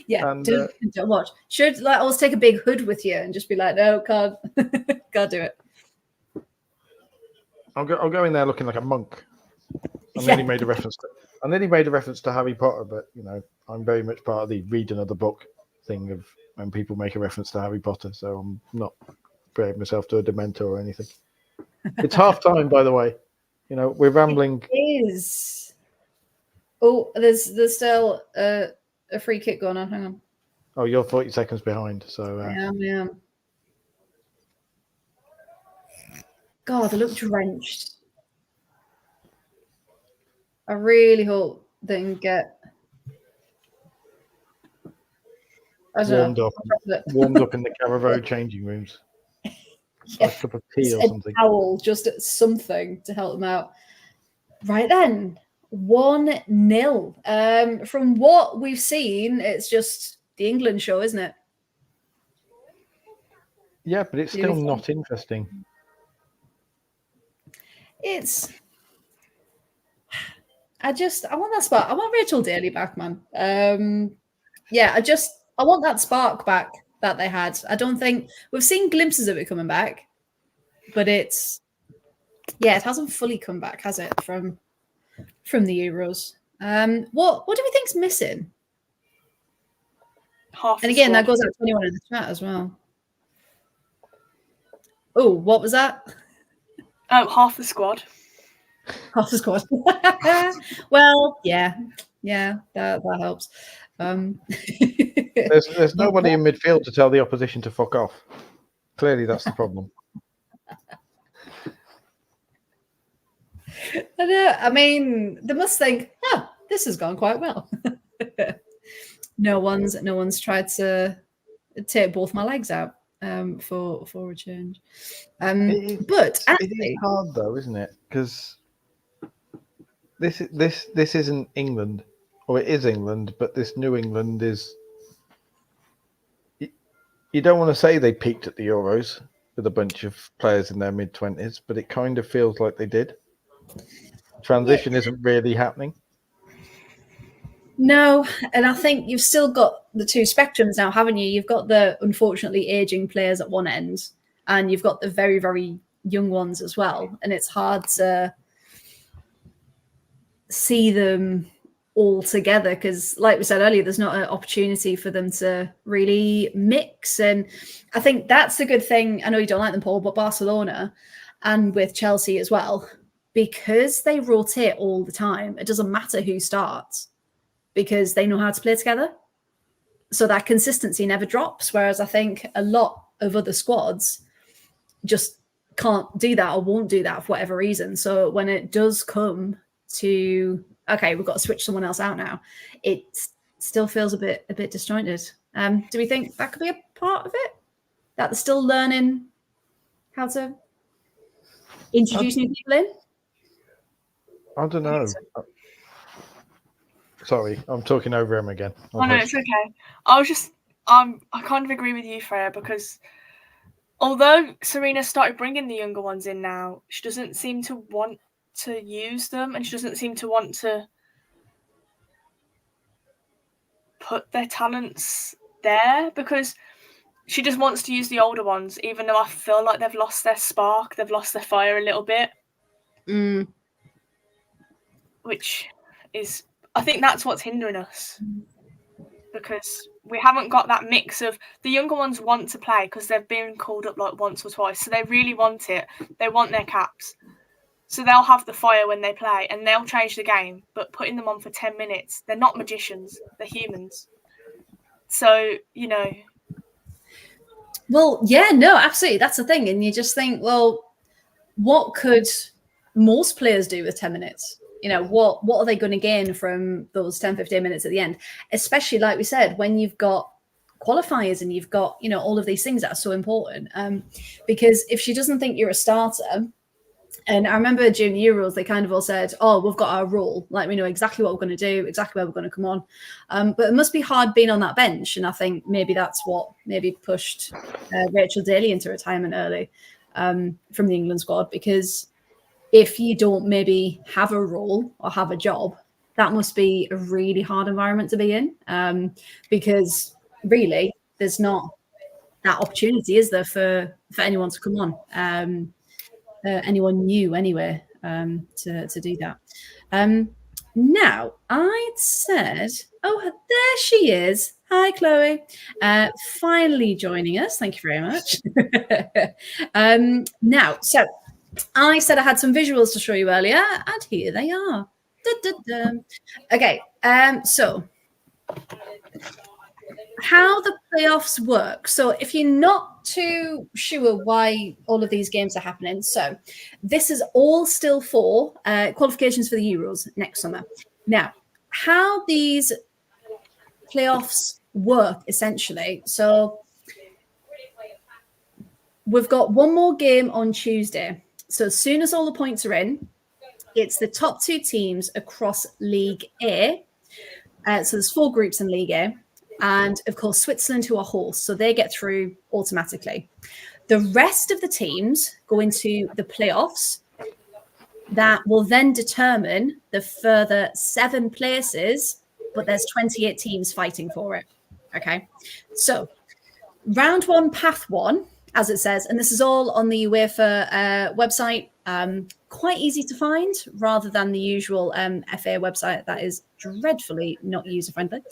Yeah, and, don't watch. Should like always take a big hood with you and just be like, no, can't do it. I'll go in there looking like a monk. I nearly made a reference to Harry Potter, but I'm very much part of the read another book thing of when people make a reference to Harry Potter. So I'm not comparing myself to a Dementor or anything. It's half time, by the way. We're rambling. It is. Oh, there's still a free kick going on. Hang on. Oh, you're 40 seconds behind. So I am. God, they look drenched. I really hope they can get. I don't know. Warmed up in the Caravo changing rooms. Yeah. A cup of tea or A something. towel, just something to help them out. Right then, 1-0. From what we've seen, it's just the England show, isn't it? Yeah, but it's still not interesting. I want that spark. I want Rachel Daly back, man. Yeah, I want that spark back that they had. I don't think we've seen glimpses of it coming back, but it hasn't fully come back, has it, from the Euros? What do we think's missing? And again, that goes out to anyone in the chat as well. Oh, what was that? Oh, half the squad. Half the squad. Well, yeah, that helps. There's nobody in midfield to tell the opposition to fuck off. Clearly, that's the problem. I mean, they must think, this has gone quite well. No one's tried to take both my legs out for a change. But it is hard though, isn't it? Because this isn't England, or it is England, but this New England is. You don't want to say they peaked at the Euros with a bunch of players in their mid-20s, but it kind of feels like they did. Transition isn't really happening. No, and I think you've still got the two spectrums now, haven't you? You've got the unfortunately aging players at one end, and you've got the very, very young ones as well. And it's hard to see them all together because, like we said earlier, there's not an opportunity for them to really mix. And I think that's the good thing. I know you don't like them, Paul, but Barcelona and with Chelsea as well, because they rotate all the time, it doesn't matter who starts, because they know how to play together. So that consistency never drops. Whereas I think a lot of other squads just can't do that or won't do that for whatever reason. So when it does come to, okay, we've got to switch someone else out now, it still feels a bit disjointed. Do we think that could be a part of it? That they're still learning how to introduce new people in? I don't know. Sorry, I'm talking over him again. Oh no, it's okay. I kind of agree with you, Freya, because although Serena started bringing the younger ones in now, she doesn't seem to want to use them, and she doesn't seem to want to put their talents there, because she just wants to use the older ones, even though I feel like they've lost their spark, they've lost their fire a little bit. Which is, I think that's what's hindering us, because we haven't got that mix of the younger ones want to play because they've been called up like once or twice, so they really want it. They want their caps, so they'll have the fire when they play and they'll change the game. But putting them on for 10 minutes, they're not magicians, they're humans. So, you know. Well, yeah, no, absolutely. That's the thing. And you just think, well, what could most players do with 10 minutes? You know, what are they going to gain from those 10, 15 minutes at the end? Especially, like we said, when you've got qualifiers and you've got, you know, all of these things that are so important. Because if she doesn't think you're a starter, and I remember during the Euros, they kind of all said, oh, we've got our role. Like, we know exactly what we're going to do, exactly where we're going to come on. But it must be hard being on that bench. And I think maybe that's what maybe pushed Rachel Daly into retirement early from the England squad, because if you don't maybe have a role or have a job, that must be a really hard environment to be in, because really there's not that opportunity, is there, for anyone to come on, anyone new anyway, to do that. Now, I'd said, oh, there she is. Hi, Chloe. Finally joining us. Thank you very much. Now, so I said I had some visuals to show you earlier, and here they are. Okay, so how the playoffs work. So if you're not too sure why all of these games are happening. So this is all still for qualifications for the Euros next summer. Now, how these playoffs work, essentially. So we've got one more game on Tuesday. So as soon as all the points are in, it's the top 2 teams across League A. So there's 4 groups in League A. And of course, Switzerland, who are hosts, so they get through automatically. The rest of the teams go into the playoffs that will then determine the further 7 places, but there's 28 teams fighting for it. Okay, so round 1, path 1, as it says, and this is all on the UEFA website, quite easy to find rather than the usual FA website that is dreadfully not user-friendly.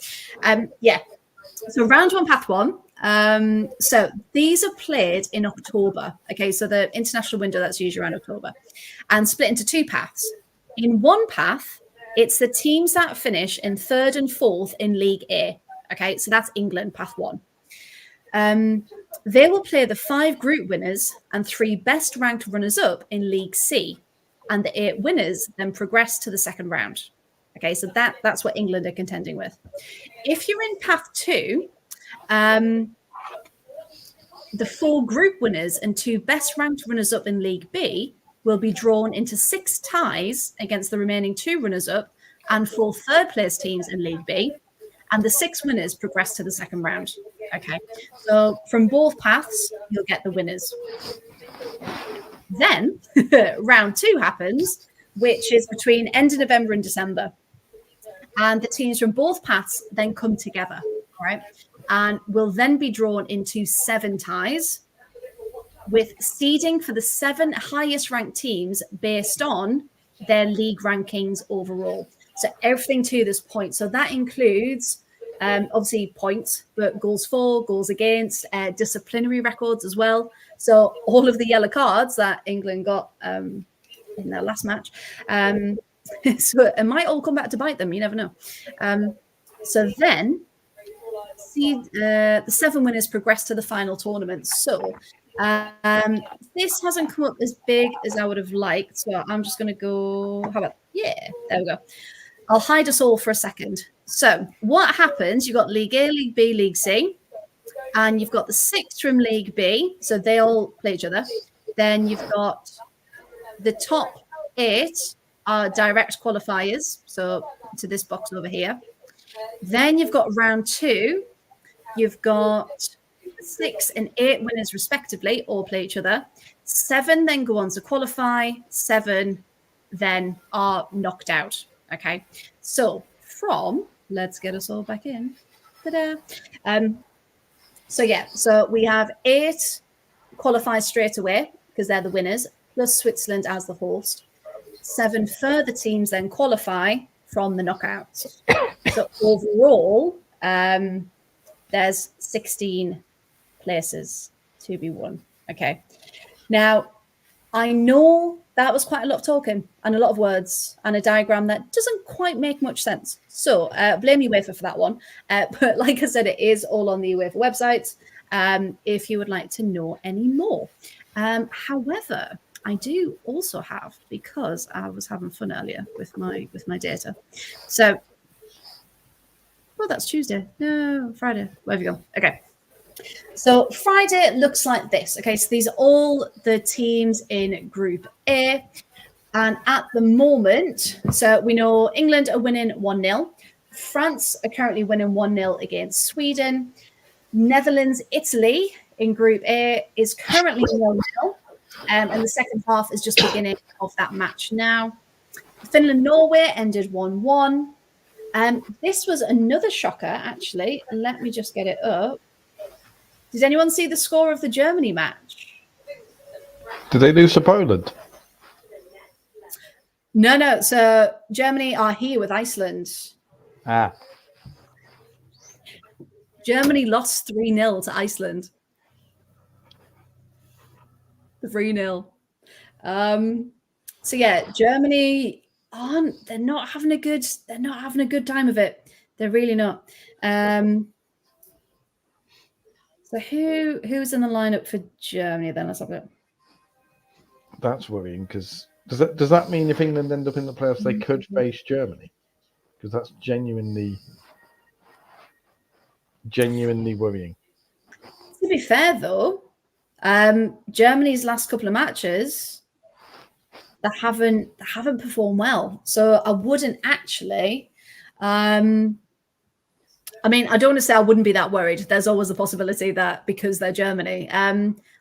So round 1, path 1. So these are played in October. Okay, so the international window, that's usually around October, and split into 2 paths. In one path, it's the teams that finish in 3rd and 4th in League A. Okay, so that's England, path 1. They will play the 5 group winners and 3 best ranked runners-up in League C, and the 8 winners then progress to the second round. Okay, so that's what England are contending with. If you're in path 2, the 4 group winners and 2 best ranked runners-up in League B will be drawn into 6 ties against the remaining 2 runners-up and 4 third-place teams in League B, and the 6 winners progress to the second round. Okay, so from both paths, you'll get the winners. Then round 2 happens, which is between end of November and December. And the teams from both paths then come together, right? And will then be drawn into 7 ties with seeding for the 7 highest ranked teams based on their league rankings overall. So everything to this point. So that includes obviously points, but goals for, goals against, disciplinary records as well. So all of the yellow cards that England got in their last match. So it might all come back to bite them. You never know. So then the 7 winners progress to the final tournament. So this hasn't come up as big as I would have liked. So I'm just going to go. How about, yeah, there we go. I'll hide us all for a second. So what happens? You've got League A, League B, League C, and you've got the 6 from League B. So they all play each other. Then you've got the top 8 are direct qualifiers. So to this box over here. Then you've got round 2. You've got 6 and 8 winners respectively, all play each other. 7 then go on to qualify. 7 then are knocked out. Okay. So let's get us all back in. Ta-da. So we have 8 qualify straight away because they're the winners, plus Switzerland as the host. 7 further teams then qualify from the knockouts. So overall, there's 16 places to be won. Okay. Now, I know that was quite a lot of talking and a lot of words and a diagram that doesn't quite make much sense. So blame UEFA for that one. But like I said, it is all on the UEFA website if you would like to know any more. However, I do also have, because I was having fun earlier with my data. So, well, that's Tuesday. No, Friday. Wherever you go. Okay. So Friday looks like this. Okay, so these are all the teams in Group A. And at the moment, so we know England are winning 1-0. France are currently winning 1-0 against Sweden. Netherlands, Italy in Group A is currently 1-0. And the second half is just beginning of that match now. Finland, Norway ended 1-1. This was another shocker, actually. Let me just get it up. Did anyone see the score of the Germany match? Did they lose to Poland? No. So Germany are here with Iceland. Germany lost 3-0 to Iceland. 3-0. So yeah, Germany they're not having a good time of it. They're really not. So who's in the lineup for Germany then? Let's have a look. That's worrying because does that mean if England end up in the playoffs, they could face Germany? Because that's genuinely worrying. To be fair, though, Germany's last couple of matches they haven't performed well, so I wouldn't actually. I mean, I don't want to say I wouldn't be that worried. There's always the possibility that because they're Germany.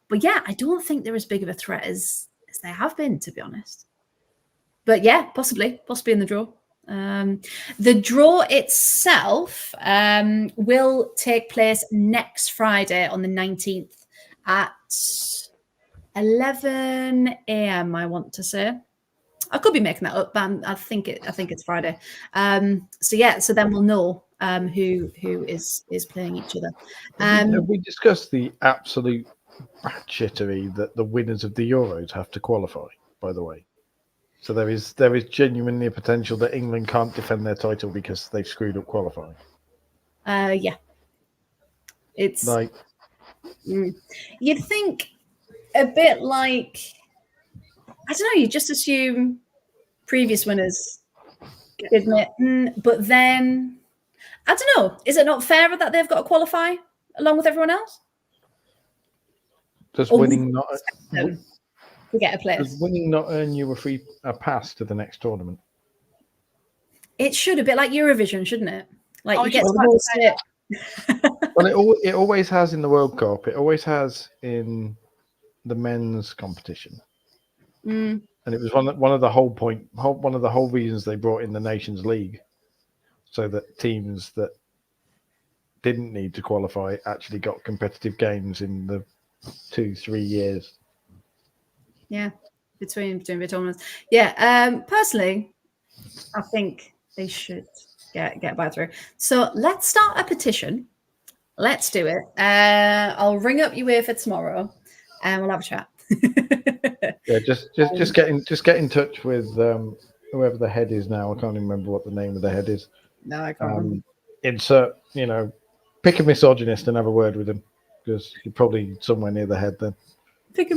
But yeah, I don't think they're as big of a threat as they have been, to be honest. But yeah, possibly in the draw. The draw itself will take place next Friday on the 19th at 11 a.m. I want to say. I could be making that up, but I think it's Friday. So then we'll know who is playing each other. Have we discussed the absolute batshittery that the winners of the Euros have to qualify? By the way, so there is genuinely a potential that England can't defend their title because they've screwed up qualifying. Yeah, it's like you'd think a bit like. I don't know, you just assume previous winners, isn't it? But then, I don't know, is it not fairer that they've got to qualify along with everyone else? Does winning not to get a place? Does winning not earn you a pass to the next tournament? It should, a bit like Eurovision, shouldn't it? Like you get Well, it always has in the World Cup. It always has in the men's competition. And it was one of the whole reasons they brought in the Nations League, so that teams that didn't need to qualify actually got competitive games in the 2-3 years. Yeah, between the tournaments. Yeah, personally, I think they should get by through. So let's start a petition. Let's do it. I'll ring up UEFA tomorrow, and we'll have a chat. Yeah, just get in touch with whoever the head is now. I can't even remember what the name of the head is. No, I can't remember. Insert, pick a misogynist and have a word with him, because you're probably somewhere near the head then. Pick a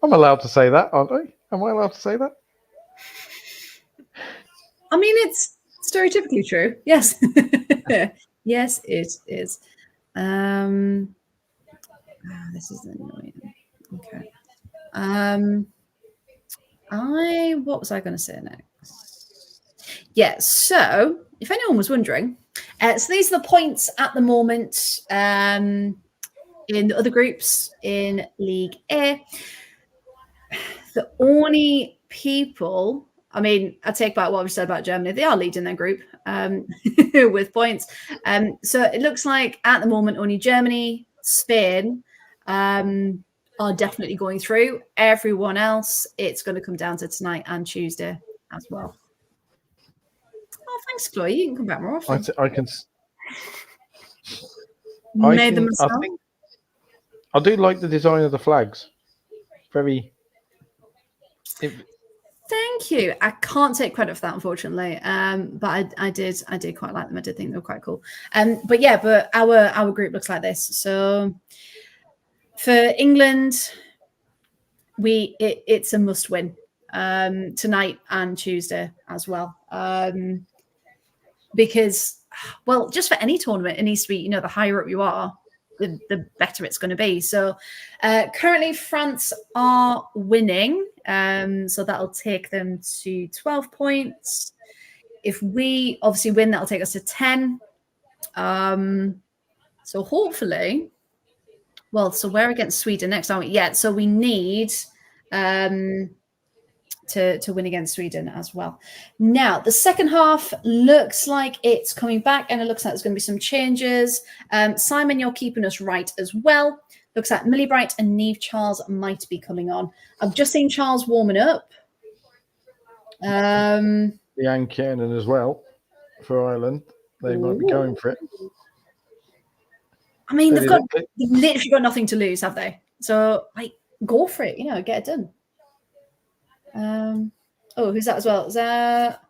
I'm allowed to say that, aren't I? Am I allowed to say that? I mean, it's stereotypically true. Yes. Yes, it is. This is annoying. Okay. What was I going to say next? Yeah, so if anyone was wondering, so these are the points at the moment in the other groups in League A. The only people, I mean, I take back what we said about Germany. They are leading their group with points. So it looks like at the moment only Germany, Spain are definitely going through. Everyone else, it's going to come down to tonight and Tuesday as well. Oh, thanks, Chloe. You can come back more often. I do like the design of the flags. Very. Thank you. I can't take credit for that, unfortunately. But I did quite like them. I did think they were quite cool. But our group looks like this. So for England, it's a must win tonight and Tuesday as well. Because, well, just for any tournament, it needs to be, the higher up you are, the better it's going to be. So currently France are winning. So that'll take them to 12 points. If we obviously win, that'll take us to 10. So hopefully, so we're against Sweden next, aren't we? Yeah, so we need to win against Sweden as well. Now, the second half looks like it's coming back, and it looks like there's going to be some changes. Simon, you're keeping us right as well. Looks like Millie Bright and Niamh Charles might be coming on. I've just seen Charles warming up. Leanne Kiernan as well for Ireland. They might be going for it. I mean, they've literally got nothing to lose, have they? So, go for it. Get it done. Who's that as well? Is that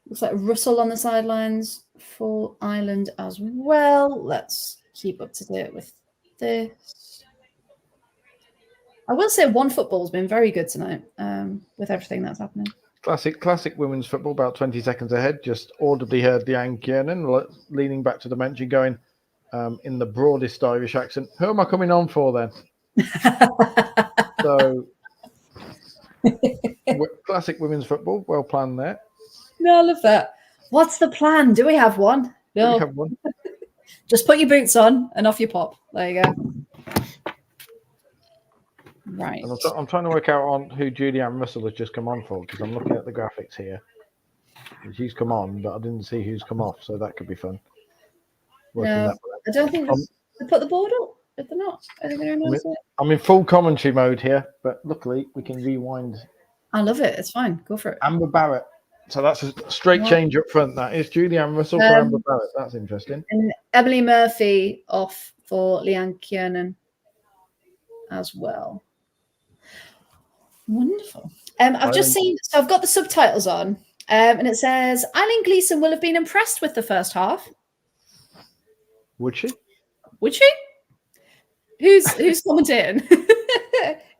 looks like Russell on the sidelines for Ireland as well. Let's keep up to date with this. I will say one football's been very good tonight with everything that's happening. Classic women's football, about 20 seconds ahead. Just audibly heard Leanne Kiernan leaning back to the bench and going in the broadest Irish accent, "Who am I coming on for then?" So, classic women's football, well planned there. No, I love that. What's the plan? Do we have one? No. Do we have one? Just put your boots on and off you pop. There you go. Right. And I'm trying to work out on who Julianne Russell has just come on for, because I'm looking at the graphics here. And she's come on, but I didn't see who's come off, so that could be fun. No, I don't think they put the board up. If they're not, are they going to announce it? I'm in full commentary mode here, but luckily we can rewind. I love it. It's fine. Go for it. Amber Barrett. So that's a straight change up front. That is Julianne Russell for Amber Barrett. That's interesting. And Emily Murphy off for Leanne Kiernan as well. Wonderful. I've just seen, so I've got the subtitles on, and it says Eileen Gleeson will have been impressed with the first half. Would she? Would she? Who's commentating?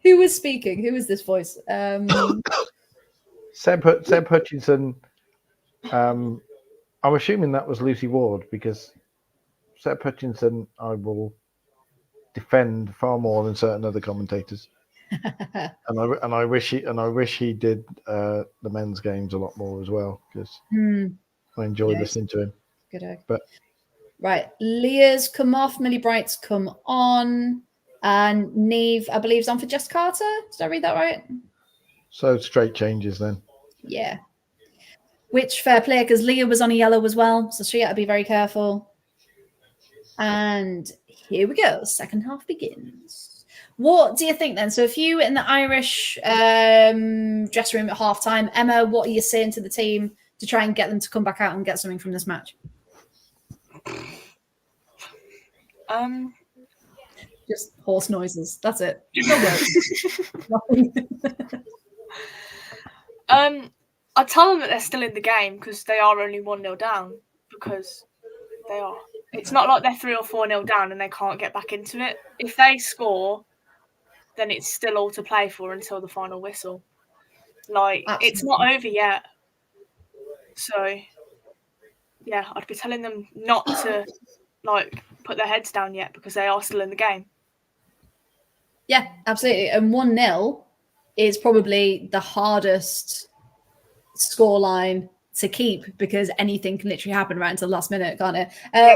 Who was speaking? Who was this voice? Seb Hutchinson. I'm assuming that was Lucy Ward, because Seb Hutchinson I will defend far more than certain other commentators. and I wish he did the men's games a lot more as well, because I enjoy listening to him. Good egg. But right, Leah's come off, Millie Bright's come on, and Neve, I believe, is on for Jess Carter. Did I read that right? So straight changes then. Yeah. Which fair play, because Leah was on a yellow as well, so she had to be very careful. And here we go. Second half begins. What do you think then? So if you were in the Irish dressing room at halftime, Emma, what are you saying to the team to try and get them to come back out and get something from this match? Just horse noises. That's it. I tell them that they're still in the game because they are only 1-0 down, because they are. It's not like they're 3 or 4-0 down and they can't get back into it. If they score, then it's still all to play for until the final whistle. Like, absolutely. It's not over yet. So, yeah, I'd be telling them not to, like, put their heads down yet, because they are still in the game. Yeah, absolutely. And 1-0 is probably the hardest scoreline to keep, because anything can literally happen right until the last minute, can't it?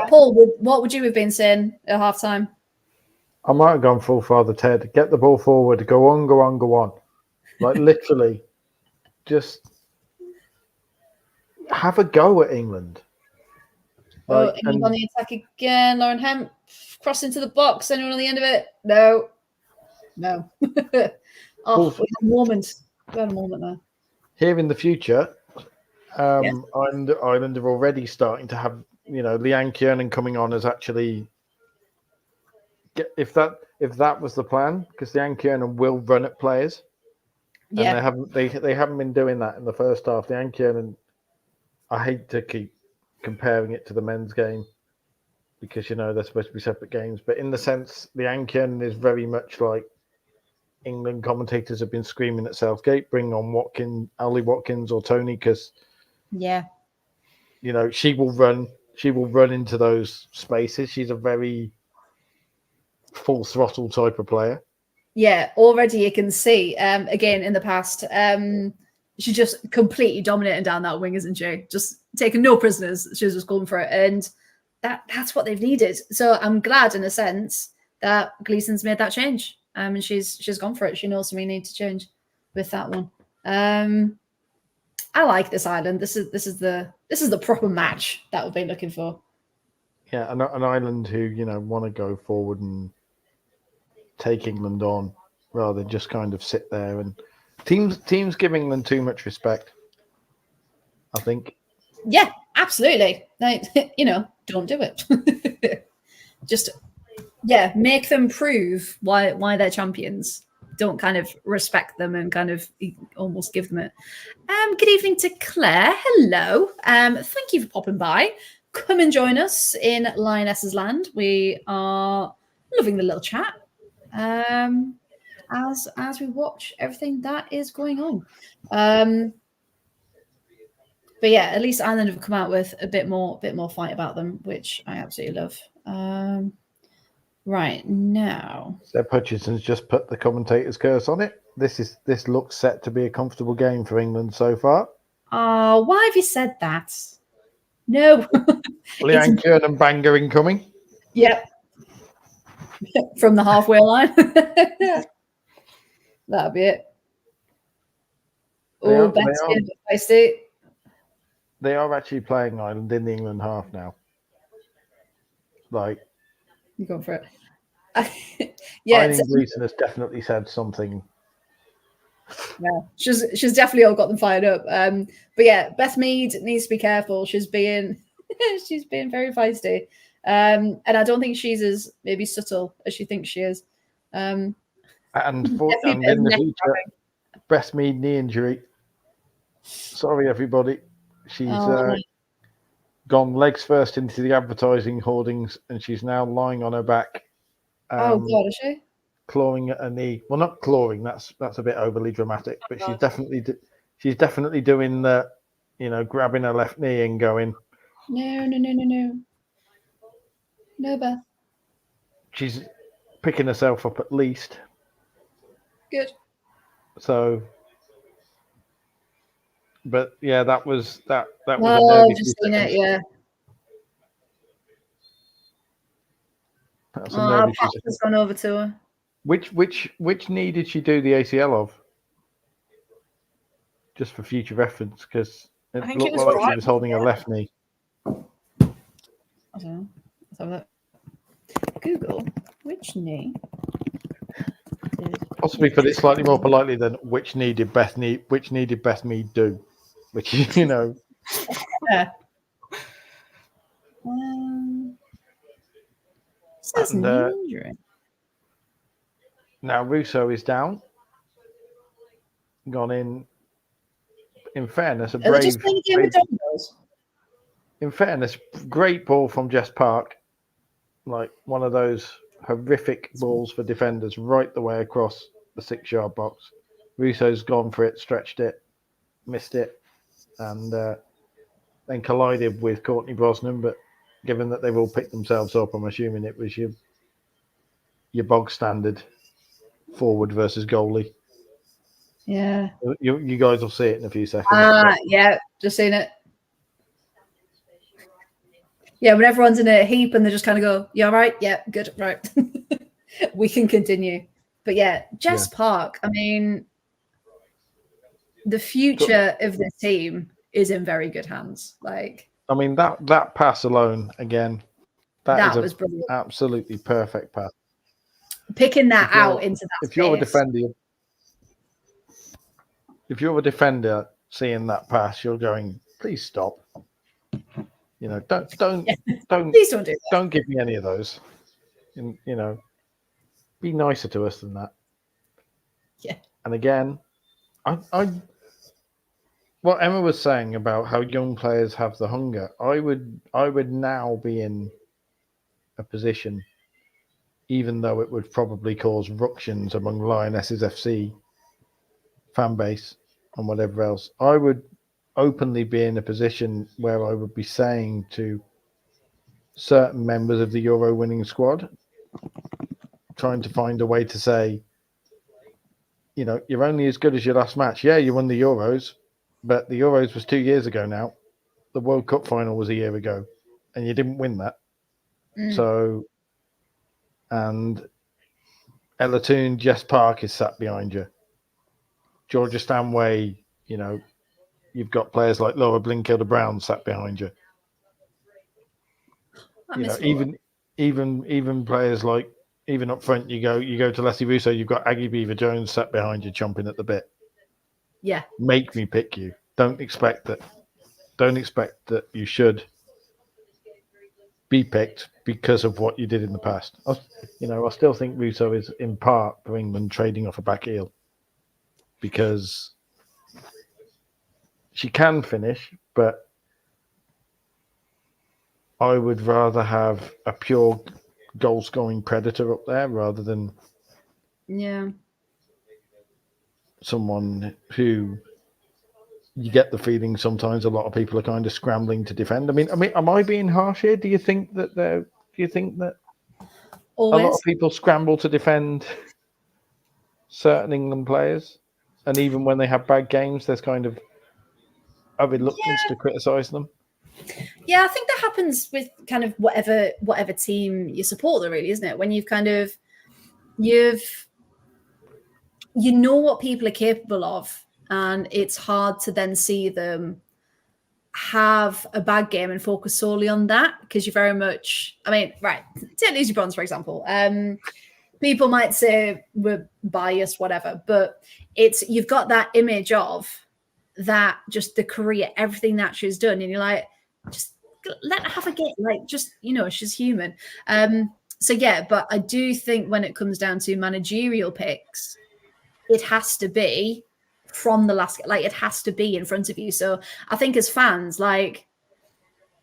Paul, what would you have been saying at halftime? I might have gone full Father Ted. Get the ball forward. Go on, go on, go on. Like, literally, just have a go at England. Like, England on the attack again. Lauren Hemp cross into the box. Anyone on the end of it? No. We had a moment. We had a moment there. Here in the future, Ireland are already starting to have, Leanne Kiernan coming on as actually. If that was the plan, because Leanne Kiernan will run at players, and they haven't been doing that in the first half. Leanne Kiernan, I hate to keep comparing it to the men's game, because they're supposed to be separate games, but in the sense, Leanne Kiernan is very much like England commentators have been screaming at Southgate, bring on Ali Watkins or Tony, because she will run into those spaces. She's a very full throttle type of player. Yeah, already you can see again in the past, she's just completely dominating down that wing, isn't she? Just taking no prisoners. She was just going for it, and that's what they've needed. So I'm glad, in a sense, that Gleeson's made that change, and she's gone for it. She knows we need to change with that one. I like this Ireland. This is the proper match that we've been looking for. Yeah, an Ireland who want to go forward and take England on, rather than just kind of sit there. And teams give England too much respect, I think. Yeah, absolutely. Like, don't do it. Just make them prove why they're champions. Don't kind of respect them and kind of almost give them it. Good evening to Claire. Hello. Thank you for popping by. come and join us in Lioness's Land. We are loving the little chat as we watch everything that is going on. But yeah, at least Ireland have come out with a bit more fight about them, which I absolutely love. Right now, Seb Hutchinson's just put the commentator's curse on it. This looks set to be a comfortable game for England so far. oh, why have you said that? No. Leanne Kiernan banger incoming. Yep. From the halfway line. That'll be it. Oh, feisty. They are actually playing Ireland in the England half now. Like, you're going for it. Yeah, I think Gleeson has definitely said something. Yeah, she's definitely all got them fired up. But yeah, Beth Mead needs to be careful. She's being very feisty. And I don't think she's as maybe subtle as she thinks she is. And in the future, Beth Mead knee injury. Sorry, everybody. She's gone legs first into the advertising hoardings, and she's now lying on her back. Oh God, is she? Clawing at her knee. Well, not clawing. That's a bit overly dramatic. But she's definitely doing the, grabbing her left knee and going. No, Beth. She's picking herself up at least. Good. So. But yeah, that was that was. Oh, I've just seen it. Yeah. Pat has gone over to her. Which knee did she do the ACL of? Just for future reference, because it looked like she was holding her left knee. I don't know. Let's have a look. Google which knee. Possibly put it slightly more politely than which knee did Beth Mead do? Which Yeah. Says knee injury. Now Russo is down. Gone in. In fairness, great ball from Jess Park. Like one of those horrific balls for defenders right the way across the 6-yard box. Russo's gone for it, stretched it, missed it, and then collided with Courtney Brosnan. But given that they've all picked themselves up, I'm assuming it was your bog standard forward versus goalie. Yeah. You guys will see it in a few seconds. Yeah, just seen it. Yeah, when everyone's in a heap and they just kind of go, "You all right? Yeah, good, right." We can continue. But yeah, Jess Park. I mean, the future of this team is in very good hands. Like, I mean, that pass alone again. That was brilliant. Absolutely perfect pass. Picking that out into that. If you're a defender seeing that pass, you're going, please stop. Don't please don't do that. Don't give me any of those. And, be nicer to us than that. Yeah. And again, what Emma was saying about how young players have the hunger, I would now be in a position, even though it would probably cause ructions among Lionesses FC fan base and whatever else, I would openly be in a position where I would be saying to certain members of the Euro winning squad, trying to find a way to say, you're only as good as your last match. Yeah, you won the Euros, but the Euros was 2 years ago now. The World Cup final was a year ago, and you didn't win that. So, and Ella Toon, Jess Park is sat behind you. Georgia Stanway, you've got players like Laura Blinkilder-Brown sat behind you. Even players like, even up front, you go to Leslie Russo, you've got Aggie Beaver-Jones sat behind you, chomping at the bit. Yeah. Make me pick you. Don't expect that you should be picked because of what you did in the past. I still think Russo is in part for England trading off a back heel because she can finish, but I would rather have a pure goal-scoring predator up there rather than Yeah. someone who you get the feeling sometimes a lot of people are kind of scrambling to defend. I mean, am I being harsh here? Do you think that a lot of Always. people scramble to defend certain England players, and even when they have bad games, there's kind of a reluctance to criticise them? Yeah, I think that happens with kind of whatever team you support, though, really, isn't it? When you know what people are capable of, and it's hard to then see them have a bad game and focus solely on that, because you're very much, I mean, right, take Lucy Bronze, for example. People might say we're biased, whatever, but you've got that image of that, just the career, everything that she's done, and you're like, just let her have a game, like, just, she's human. So yeah, but I do think when it comes down to managerial picks, it has to be from the last, like, it has to be in front of you. So I think as fans, like,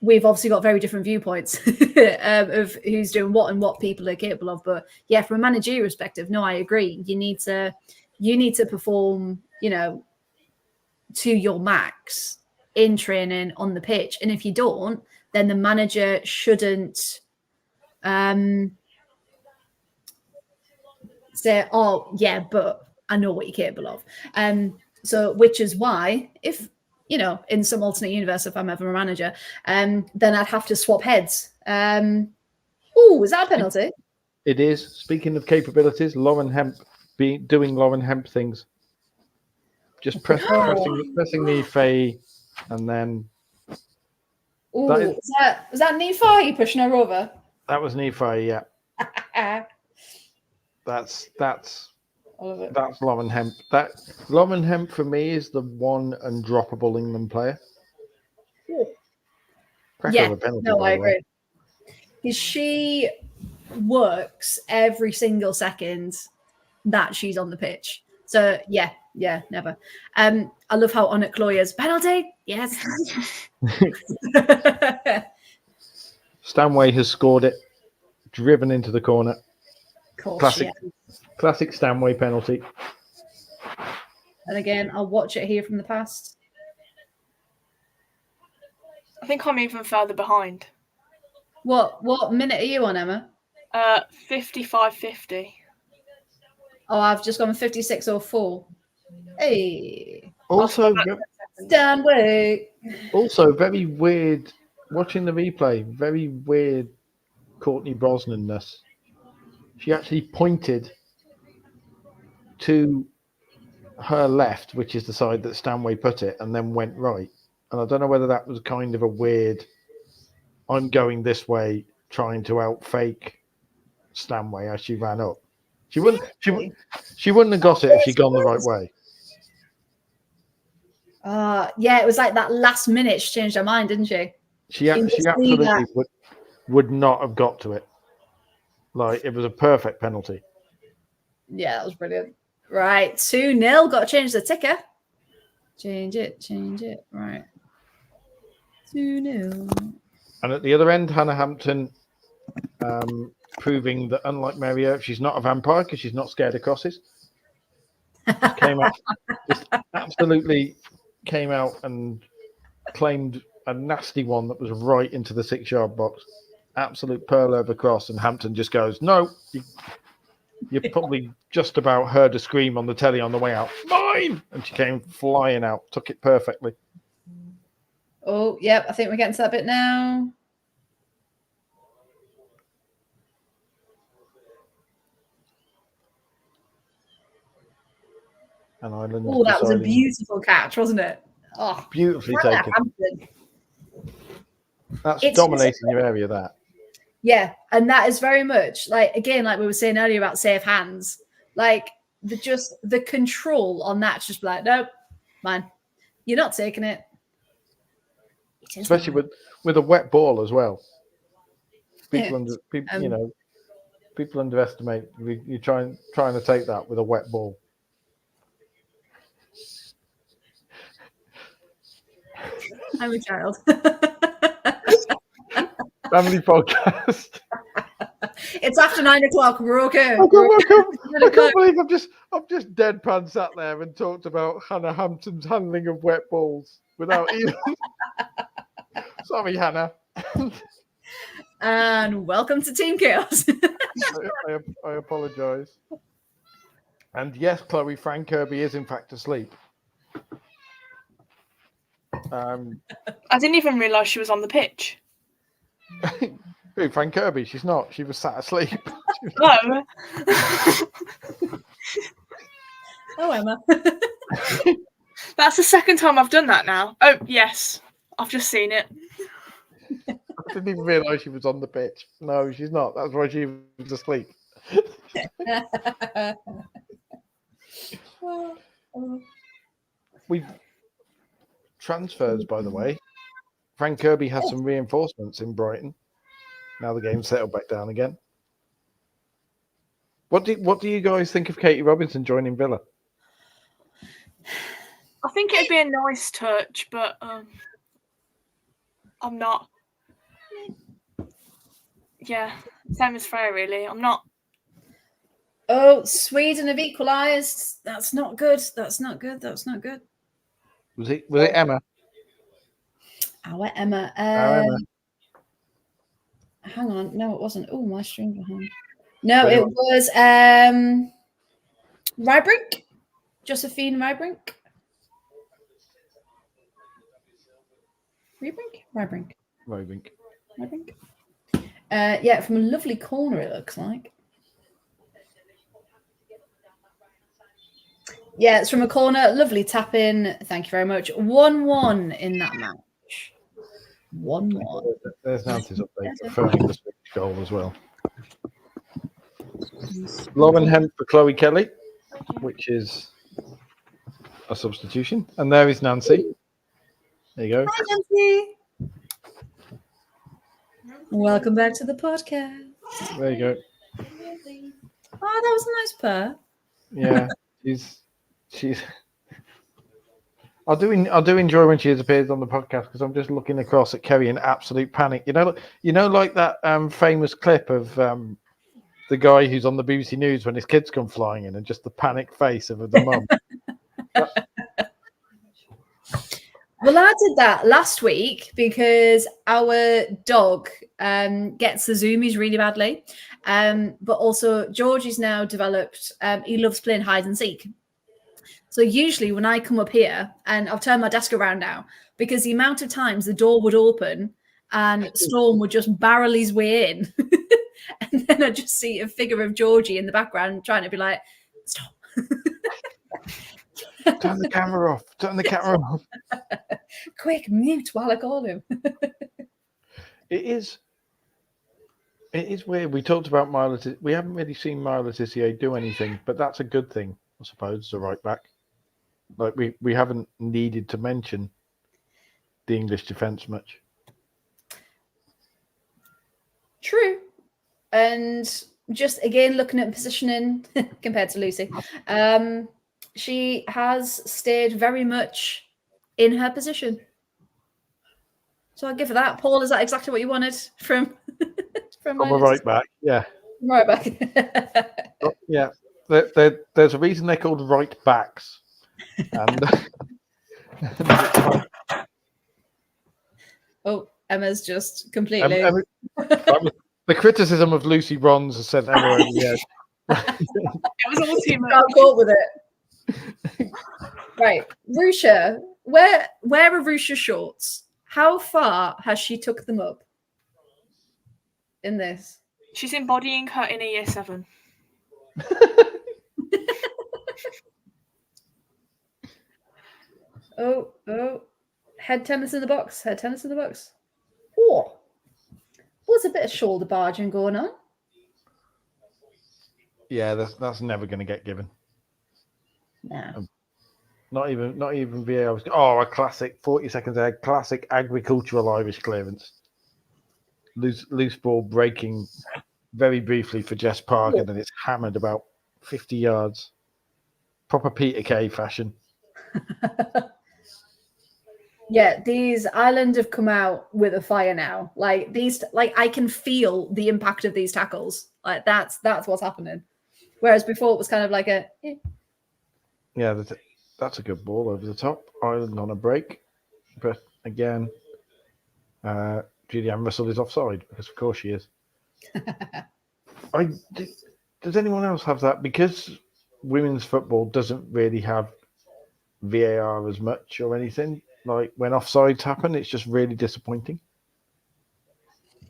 we've obviously got very different viewpoints of who's doing what and what people are capable of. But yeah, from a managerial perspective, no, I agree. You need to perform, to your max in training on the pitch. And if you don't, then the manager shouldn't say, oh yeah, but I know what you're capable of. So which is why, if in some alternate universe, if I'm ever a manager, then I'd have to swap heads. Oh, is that a penalty? It is. Speaking of capabilities, Lauren Hemp doing Lauren Hemp things. Just pressing the Faye, and then. Oh, was that Nephi? You pushing her over? That was Nephi, yeah. That's Lauren Hemp. That Lauren Hemp for me is the one undroppable England player. Yeah, no, I agree. Because she works every single second that she's on the pitch. So yeah, never. I love how on it Chloe's penalty. Yes. Stanway has scored it, driven into the corner. Classic Stanway penalty. And again, I'll watch it here from the past. I think I'm even further behind. What minute are you on, Emma? 55:50. Oh, I've just gone 56:04. Hey. Also, Stanway. Also, very weird watching the replay. Very weird, Courtney Brosnan-ness. She actually pointed to her left, which is the side that Stanway put it, and then went right. And I don't know whether that was kind of a weird, I'm going this way, trying to outfake Stanway as she ran up. She wouldn't have got it if she'd gone the right way. Yeah, it was like that last minute she changed her mind, didn't she? She absolutely would not have got to it. Like, it was a perfect penalty. Yeah, that was brilliant. Right, 2-0. Got to change the ticker. Change it. Right. 2-0. And at the other end, Hannah Hampton proving that, unlike Mary Earp, she's not a vampire because she's not scared of crosses. Absolutely came out and claimed a nasty one that was right into the 6-yard box. Absolute pearl over cross, and Hampton just goes, no, you probably just about heard a scream on the telly on the way out. Mine! And she came flying out, took it perfectly. Oh, yep, I think we're getting to that bit now. And Ireland. Oh, that was a beautiful catch, wasn't it? Oh, beautifully taken. Hampton. That's dominating your area, that. Yeah, and that is very much like, again, like we were saying earlier about safe hands, like the control on that's just like, nope, man, you're not taking it. Especially with a wet ball as well. People underestimate. You're trying to take that with a wet ball. I'm a child. family podcast. It's after 9 o'clock. We're okay. I can't believe I've just deadpan sat there and talked about Hannah Hampton's handling of wet balls without even. Sorry, Hannah. And welcome to Team Chaos. I apologise. And yes, Chloe, Frank Kirby is in fact asleep. I didn't even realise she was on the pitch. Who, Frank Kirby? She's not. She was sat asleep. No. Oh, Emma. That's the second time I've done that now. Oh, yes. I've just seen it. I didn't even realise she was on the pitch. No, she's not. That's why she was asleep. We've transfers, by the way. Frank Kirby has some reinforcements in Brighton. Now the game's settled back down again. What do you guys think of Katie Robinson joining Villa? I think it'd be a nice touch, but I'm not. Yeah, same as Freya, really. I'm not. Oh, Sweden have equalised. That's not good. That's not good. That's not good. Was it Emma? Our Emma. Emma. Hang on. No, it wasn't. Oh, my stream's behind. No, it was Rybrink. Josephine Rybrink. Rybrink. Yeah, from a lovely corner, it looks like. Yeah, it's from a corner. Lovely tap in. Thank you very much. 1-1 in that match. 1-1. There's Nancy's update confirming the Swedish goal as well. Lauren Hemp for Chloe Kelly, which is a substitution. And there is Nancy. There you go. Hi, Nancy. Welcome back to the podcast. There you go. Oh, that was a nice purr. Yeah, she's. I do enjoy when she appears on the podcast because I'm just looking across at Kerry in absolute panic. You know, like that famous clip of the guy who's on the BBC News when his kids come flying in and just the panic face of the mum. Well, I did that last week because our dog gets the zoomies really badly. But also Georgie's now developed, he loves playing hide and seek. So usually when I come up here, and I've turned my desk around now, because the amount of times the door would open and Storm would just barrel his way in. And then I just see a figure of Georgie in the background trying to be like, stop. Turn the camera off. Turn the camera off. Quick, mute while I call him. It is weird. We talked about Maya Letitia. We haven't really seen Maya Letitia do anything, but that's a good thing, I suppose, as a right back. Like we haven't needed to mention the English defence much. True. And just again looking at positioning compared to Lucy, she has stayed very much in her position. So I'll give her that. Paul, is that exactly what you wanted from from a right back? Yeah. Right back. Yeah. There's a reason they're called right backs. And oh, Emma's just completely. The criticism of Lucy Bronze has sent Emma over the edge. It was all too much. I'll go with it. Right, Rusha. Where are Rusha's shorts? How far has she took them up in this? She's embodying her inner year 7. Oh. Head tennis in the box. Oh. There's a bit of shoulder barging going on. Yeah, that's never going to get given. No. Not even VAR. Oh, a classic 40 seconds ahead, classic agricultural Irish clearance. Loose ball breaking very briefly for Jess Park, and then it's hammered about 50 yards. Proper Peter Kay fashion. Yeah, these Ireland have come out with a fire now. Like these, like I can feel the impact of these tackles. Like that's what's happening. Whereas before it was kind of like a. Eh. Yeah, that's a good ball over the top. Ireland on a break, but again, Julianne Russell is offside because of course she is. Does anyone else have that? Because women's football doesn't really have VAR as much or anything. Like when offsides happen, it's just really disappointing.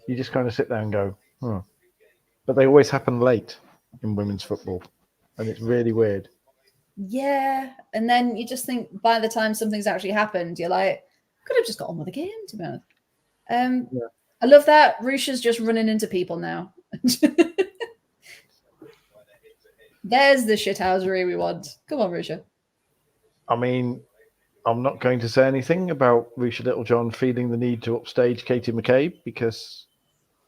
You just kind of sit there and go, huh. But they always happen late in women's football, and it's really weird. Yeah, and then you just think by the time something's actually happened, you're like, could have just got on with the game, to be honest. Yeah. I love that Rusha's just running into people now. There's the shithousery we want. Come on, Rusha. I mean, I'm not going to say anything about Rusha Littlejohn feeling the need to upstage Katie McCabe because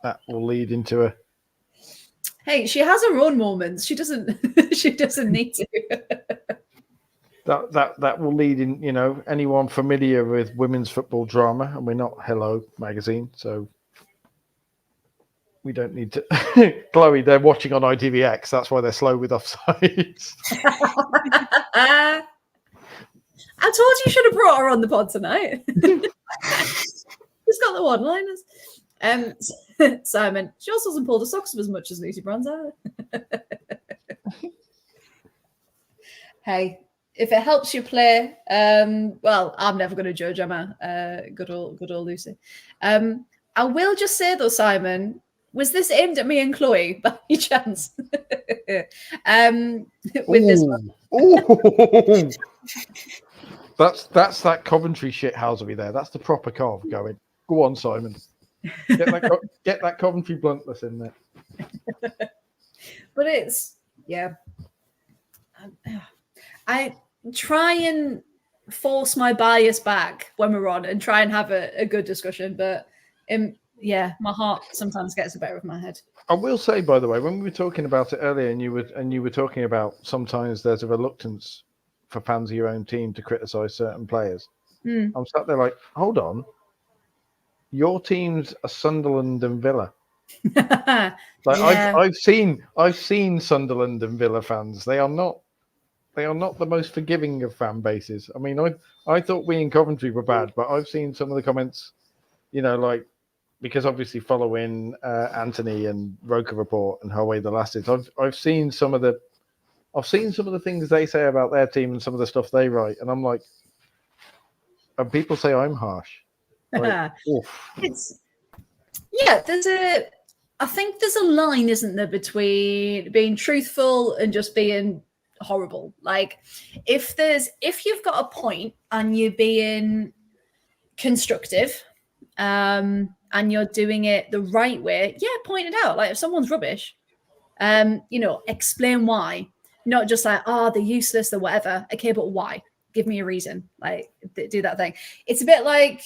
that will lead into a. Hey, she has her own moments. She doesn't. She doesn't need to. That will lead in. You know, anyone familiar with women's football drama, and we're not Hello magazine, so we don't need to. Chloe, they're watching on ITVX. That's why they're slow with offsides. I told you should have brought her on the pod tonight. She's got the one-liners. Simon, she also doesn't pull the socks up as much as Lucy Bronze either. Hey, if it helps you play, well, I'm never going to judge, am I? Good old Lucy. I will just say though, Simon, was this aimed at me and Chloe by any chance? With this one. That's that Coventry shithousery there. That's the proper Cov going. Go on, Simon. Get that Coventry bluntless in there. But it's I try and force my bias back when we're on and try and have a good discussion, but my heart sometimes gets the better of my head. I will say, by the way, when we were talking about it earlier, and you were talking about sometimes there's a reluctance for fans of your own team to criticise certain players. I'm sat there like, hold on, your teams are Sunderland and Villa. I've seen Sunderland and Villa fans. They are not the most forgiving of fan bases. I mean, I thought we in Coventry were bad, but I've seen some of the comments, you know, like because obviously following Anthony and Roker Report and How Way the Lasses, I've seen some of the things they say about their team and some of the stuff they write, and I'm like, and people say I'm harsh. Like, I think there's a line, isn't there, between being truthful and just being horrible. Like if you've got a point and you're being constructive, and you're doing it the right way, point it out. Like if someone's rubbish, explain why. Not just like, they're useless or whatever. Okay, but why? Give me a reason. Like, do that thing. It's a bit like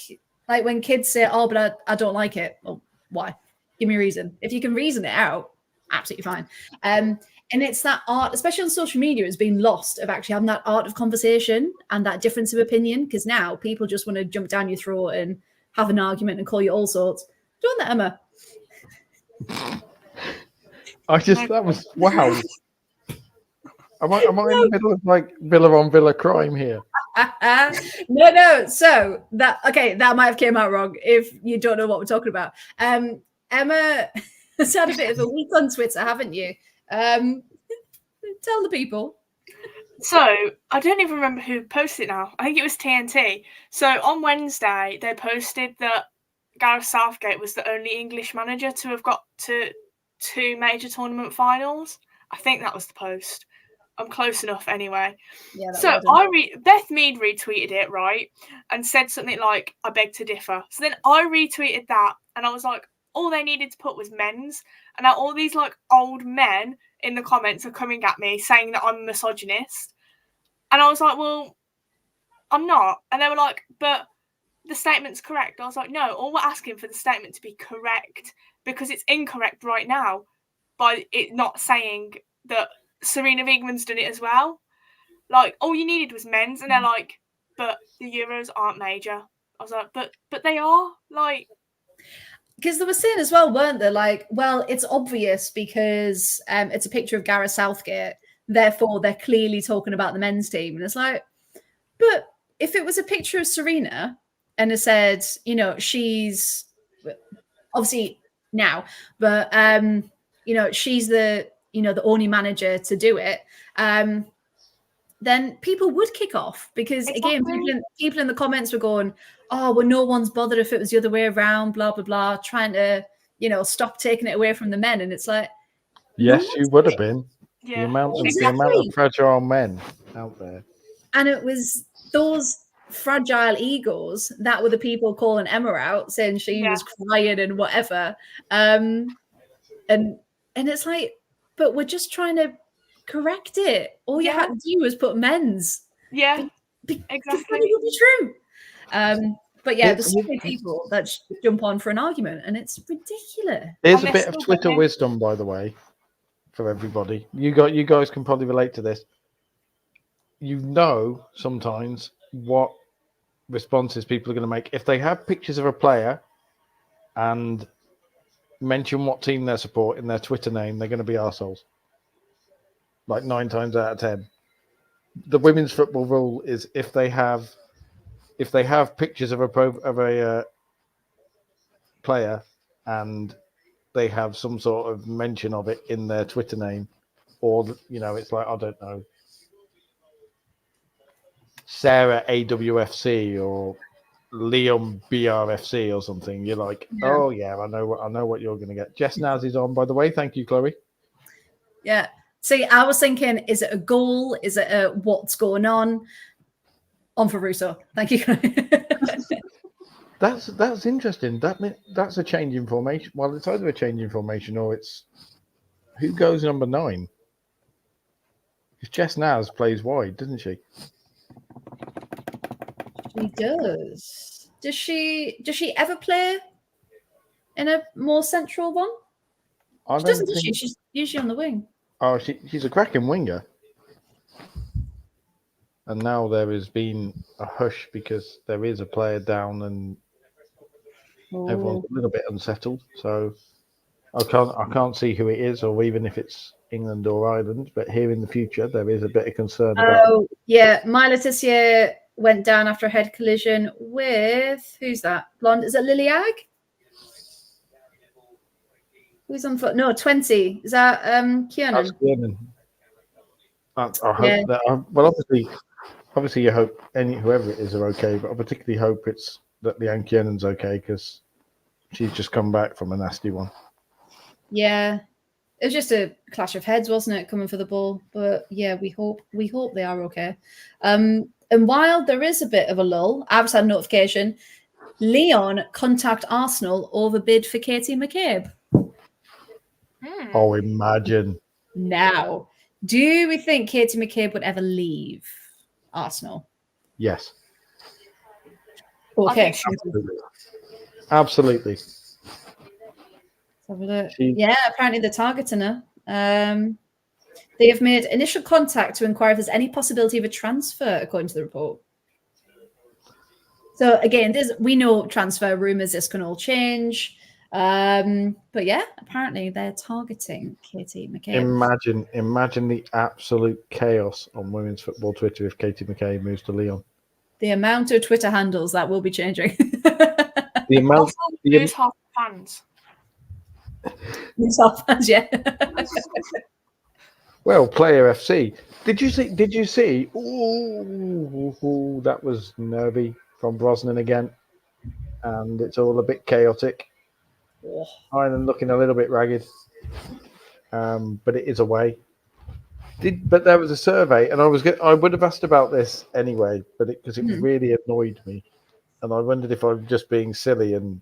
when kids say, but I don't like it. Well, why? Give me a reason. If you can reason it out, absolutely fine. And it's that art, especially on social media, has been lost of actually having that art of conversation and that difference of opinion. Because now people just want to jump down your throat and have an argument and call you all sorts. Doing that, Emma. That was wow. Am I in the middle of like Villa on Villa crime here? No. So that might have came out wrong if you don't know what we're talking about. Emma has had a bit of a week on Twitter, haven't you? Tell the people. So I don't even remember who posted it now. I think it was TNT. So on Wednesday they posted that Gareth Southgate was the only English manager to have got to 2 major tournament finals. I think that was the post. I'm close enough anyway. Yeah, so Beth Mead retweeted it, right? And said something like, I beg to differ. So then I retweeted that and I was like, all they needed to put was men's. And now all these like old men in the comments are coming at me saying that I'm a misogynist. And I was like, well, I'm not. And they were like, but the statement's correct. I was like, no, all we're asking for the statement to be correct because it's incorrect right now by it not saying that Serena Wiegman's done it as well. Like, all you needed was men's, and they're like, but the Euros aren't major. I was like, but they are like. Because they were saying as well, weren't they? Like, well, it's obvious because it's a picture of Gareth Southgate. Therefore, they're clearly talking about the men's team. And it's like, but if it was a picture of Serena and it said, you know, she's obviously now, but, you know, she's the only manager to do it, then people would kick off because, again, people in the comments were going, oh, well, no one's bothered if it was the other way around, blah, blah, blah, trying to, you know, stop taking it away from the men. And it's like, yes, you would have been. Yeah. The amount of fragile men out there. And it was those fragile egos that were the people calling Emma out, saying she was crying and whatever. And it's like, but we're just trying to correct it. All you had to do was put men's. Yeah, exactly. It would be true. But yeah, there's so many people that jump on for an argument, and it's ridiculous. Here's a bit of Twitter wisdom, by the way, for everybody. You guys can probably relate to this. You know sometimes what responses people are going to make if they have pictures of a player and mention what team they support in their Twitter name. They're going to be arseholes. Like 9 times out of 10. The women's football rule is if they have pictures of a player and they have some sort of mention of it in their Twitter name, or you know, it's like, I don't know, Sarah AWFC or Liam BRFC or something. You're like, oh yeah, I know what you're going to get. Jess Naz is on, by the way. Thank you, Chloe. Yeah. See, I was thinking, is it a goal? Is it a what's going on? On for Russo. Thank you. That's interesting. That's a change in formation. Well, it's either a change in formation or it's who goes number 9. Because Jess Naz plays wide, doesn't she? She does. Does she ever play in a more central one? She doesn't, does she? She's usually on the wing. Oh, she's a cracking winger. And now there has been a hush because there is a player down and everyone's a little bit unsettled. So I can't see who it is, or even if it's England or Ireland. But here in the future, there is a bit of concern about. Oh yeah, My Letitia went down after a head collision with who's that? Blonde? Is it Lily Ag? Who's on foot? No, 20. Is that Kiernan? That's Kiernan. I hope that. Well, obviously, you hope whoever it is are okay, but I particularly hope it's that Leanne Kiernan's okay because she's just come back from a nasty one. Yeah, it was just a clash of heads, wasn't it, coming for the ball? But yeah, we hope they are okay. And while there is a bit of a lull, I've just had a notification: Leon contact Arsenal over bid for Katie McCabe. Oh, imagine. Now, do we think Katie McCabe would ever leave Arsenal? Yes. Okay. Absolutely. Yeah, apparently they're targeting her. They have made initial contact to inquire if there's any possibility of a transfer, according to the report. So again, we know transfer rumours, this can all change. But yeah, apparently they're targeting Katie McCabe. Imagine the absolute chaos on women's football Twitter if Katie McCabe moves to Lyon. The amount of Twitter handles that will be changing. The amount lose half fans. Lose half fans, yeah. Well, Player FC. Did you see? Ooh, that was nervy from Brosnan again, and it's all a bit chaotic. Ireland looking a little bit ragged, but it is away. But there was a survey, and I would have asked about this anyway, but because it really annoyed me, and I wondered if I was just being silly and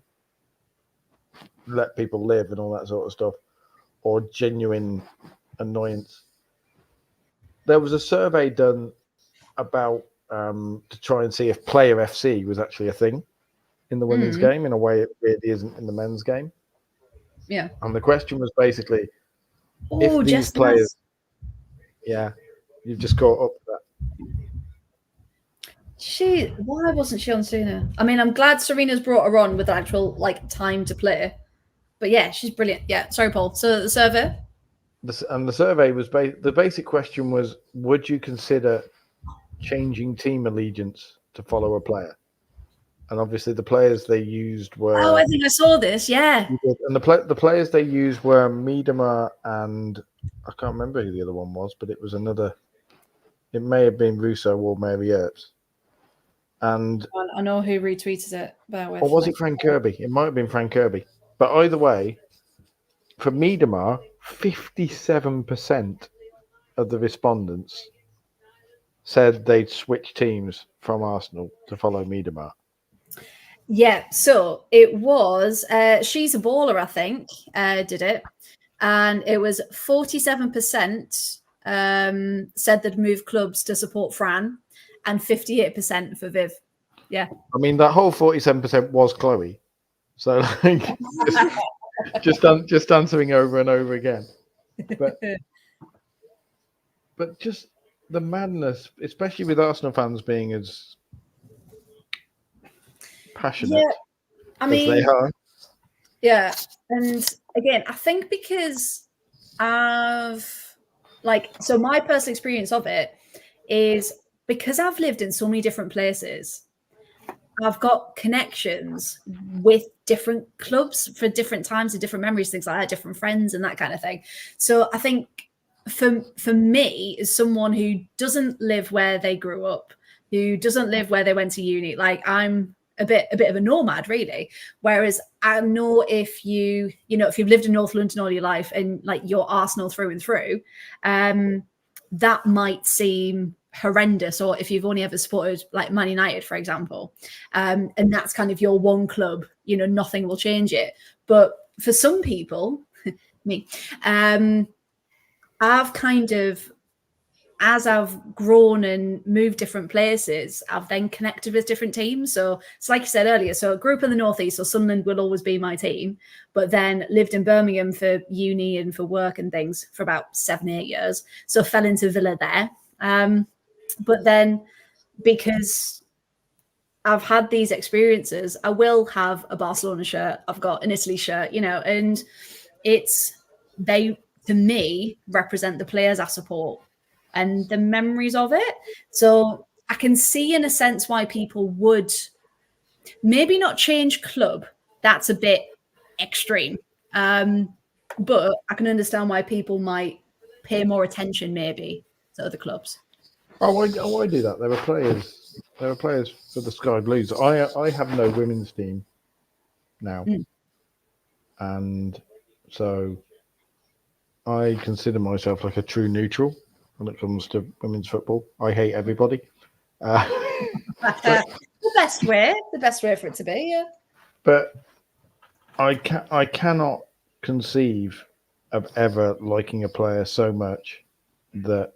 let people live and all that sort of stuff, or genuine annoyance. There was a survey done about to try and see if Player FC was actually a thing in the women's game in a way it really isn't in the men's game. Yeah. And the question was basically, if these players, yeah, you've just caught up with that. Why wasn't she on sooner? I mean, I'm glad Serena's brought her on with actual like time to play. But yeah, she's brilliant. Yeah, sorry, Paul. So the survey. And the survey was the basic question was: would you consider changing team allegiance to follow a player? And obviously, the players they used were. Oh, I think I saw this. Yeah. And the players they used were Miedema and I can't remember who the other one was, but it was another. It may have been Russo or Mary Earps. And I know who retweeted it. Bear with. or was it Frank Kirby? It might have been Frank Kirby. But either way, for Miedema, 57% of the respondents said they'd switch teams from Arsenal to follow Miedema. Yeah, so it was She's a Baller, I think, did it. And it was 47% said they'd move clubs to support Fran and 58% for Viv. Yeah. I mean, that whole 47% was Chloe. So, like, just answering over and over again. But just the madness, especially with Arsenal fans being as passionate I mean, as they are. Yeah. And again, I think because my personal experience of it is because I've lived in so many different places, I've got connections with different clubs for different times and different memories, things like that, different friends and that kind of thing. So I think for me, as someone who doesn't live where they grew up, who doesn't live where they went to uni, like I'm a bit of a nomad, really. Whereas I know if you've lived in North London all your life and like you're Arsenal through and through, that might seem horrendous. Or if you've only ever supported like Man United, for example, and that's kind of your one club, nothing will change it. But for some people, me, I've kind of, as I've grown and moved different places, I've then connected with different teams. So it's like you said earlier, so I grew up in the Northeast, so Sunderland will always be my team, but then lived in Birmingham for uni and for work and things for about 7-8 years. So fell into Villa there. But then because I've had these experiences, I will have a Barcelona shirt, I've got an Italy shirt, and they, to me, represent the players I support and the memories of it. So I can see in a sense why people would maybe not change club. That's a bit extreme. But I can understand why people might pay more attention maybe to other clubs. Oh, I do that. There were players for the Sky Blues. I have no women's team now. And so I consider myself like a true neutral when it comes to women's football. I hate everybody. The best way for it to be, yeah. But I cannot conceive of ever liking a player so much that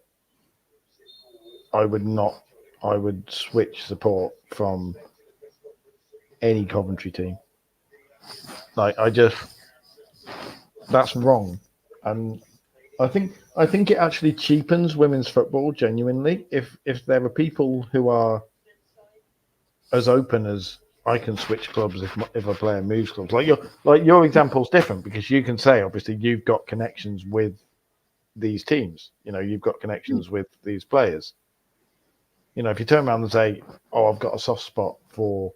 I would switch support from any Coventry team. Like that's wrong. And I think it actually cheapens women's football genuinely if there are people who are as open as I can switch clubs if a player moves clubs. Like your example's different because you can say obviously you've got connections with these teams. You've got connections with these players. If you turn around and say, "Oh, I've got a soft spot for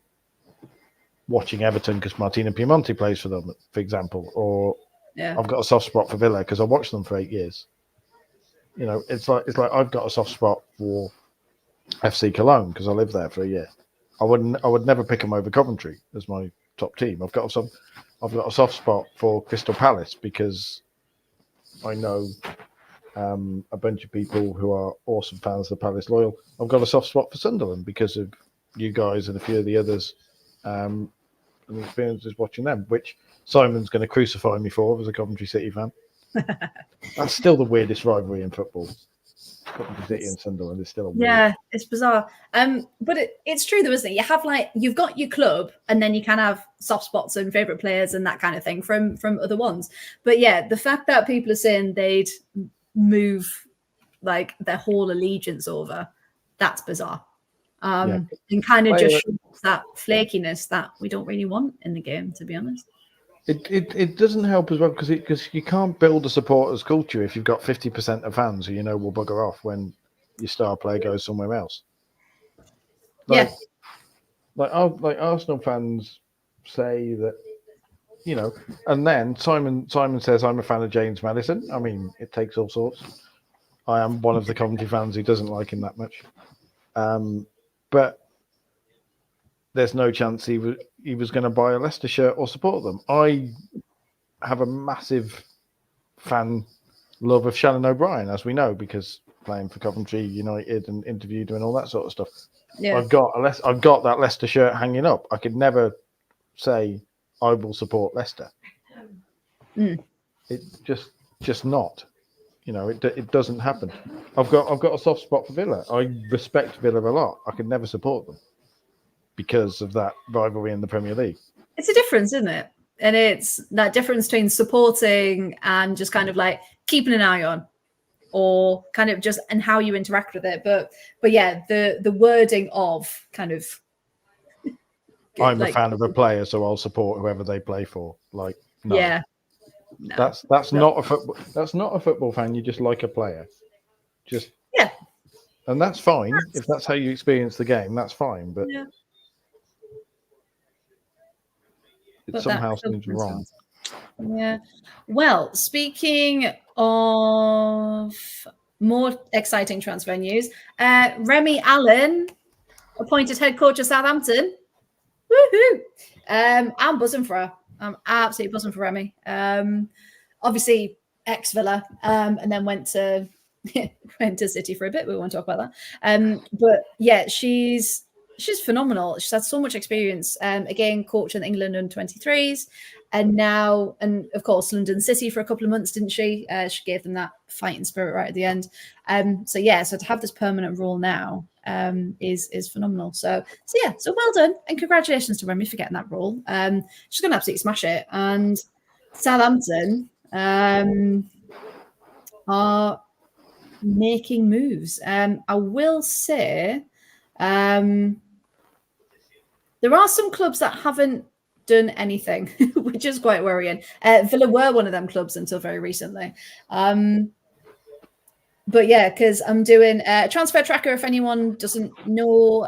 watching Everton because Martina Piemonte plays for them," for example, or I've got a soft spot for Villa because I watched them for 8 years. It's like I've got a soft spot for FC Cologne because I lived there for a year. I would never pick them over Coventry as my top team. I've got a soft spot for Crystal Palace because I know a bunch of people who are awesome fans of Palace loyal. I've got a soft spot for Sunderland because of you guys and a few of the others and the experiences watching them, which Simon's going to crucify me for as a Coventry City fan. That's still the weirdest rivalry in football. Coventry City and Sunderland is still a weird. Yeah, it's bizarre. But it's true though, isn't it? You've got your club, and then you can have soft spots and favorite players and that kind of thing from other ones. But yeah, the fact that people are saying they'd move like their whole allegiance over, that's bizarre. and kind of just shows that flakiness that we don't really want in the game, to be honest. It doesn't help as well because you can't build a supporters culture if you've got 50% of fans who will bugger off when your star player goes somewhere else. Like Arsenal fans say that, and then Simon says, I'm a fan of James Maddison. I mean, it takes all sorts. I am one of the Coventry fans who doesn't like him that much. But there's no chance he was going to buy a Leicester shirt or support them. I have a massive fan love of Shannon O'Brien, as we know, because playing for Coventry United and interviewed him and all that sort of stuff. Yeah. I've got that Leicester shirt hanging up. I could never say I will support Leicester. It just not. It doesn't happen. I've got a soft spot for Villa. I respect Villa a lot. I could never support them because of that rivalry in the Premier League. It's a difference, isn't it? And it's that difference between supporting and just kind of like keeping an eye on, or kind of just and how you interact with it. But yeah, the wording of kind of I'm a fan of a player, so I'll support whoever they play for. Like, no. Yeah. No. That's not a football. That's not a football fan. You just like a player, and that's fine if that's how you experience the game. That's fine, but it somehow seems wrong. Yeah. Well, speaking of more exciting transfer news, Remy Allen appointed head coach of Southampton. Woohoo! I'm buzzing for her. I'm absolutely buzzing for Remy. Obviously, ex-Villa, and then went to City for a bit. We won't talk about that. But yeah, she's phenomenal. She's had so much experience. Again, coaching England under-23s, and of course London City for a couple of months, didn't she? She gave them that fighting spirit right at the end. So to have this permanent role now is phenomenal. So well done, and congratulations to Remy for getting that role. She's going to absolutely smash it, and Southampton are making moves. I will say there are some clubs that haven't done anything, which is quite worrying. Villa were one of them clubs until very recently. But yeah, because I'm doing a transfer tracker, if anyone doesn't know,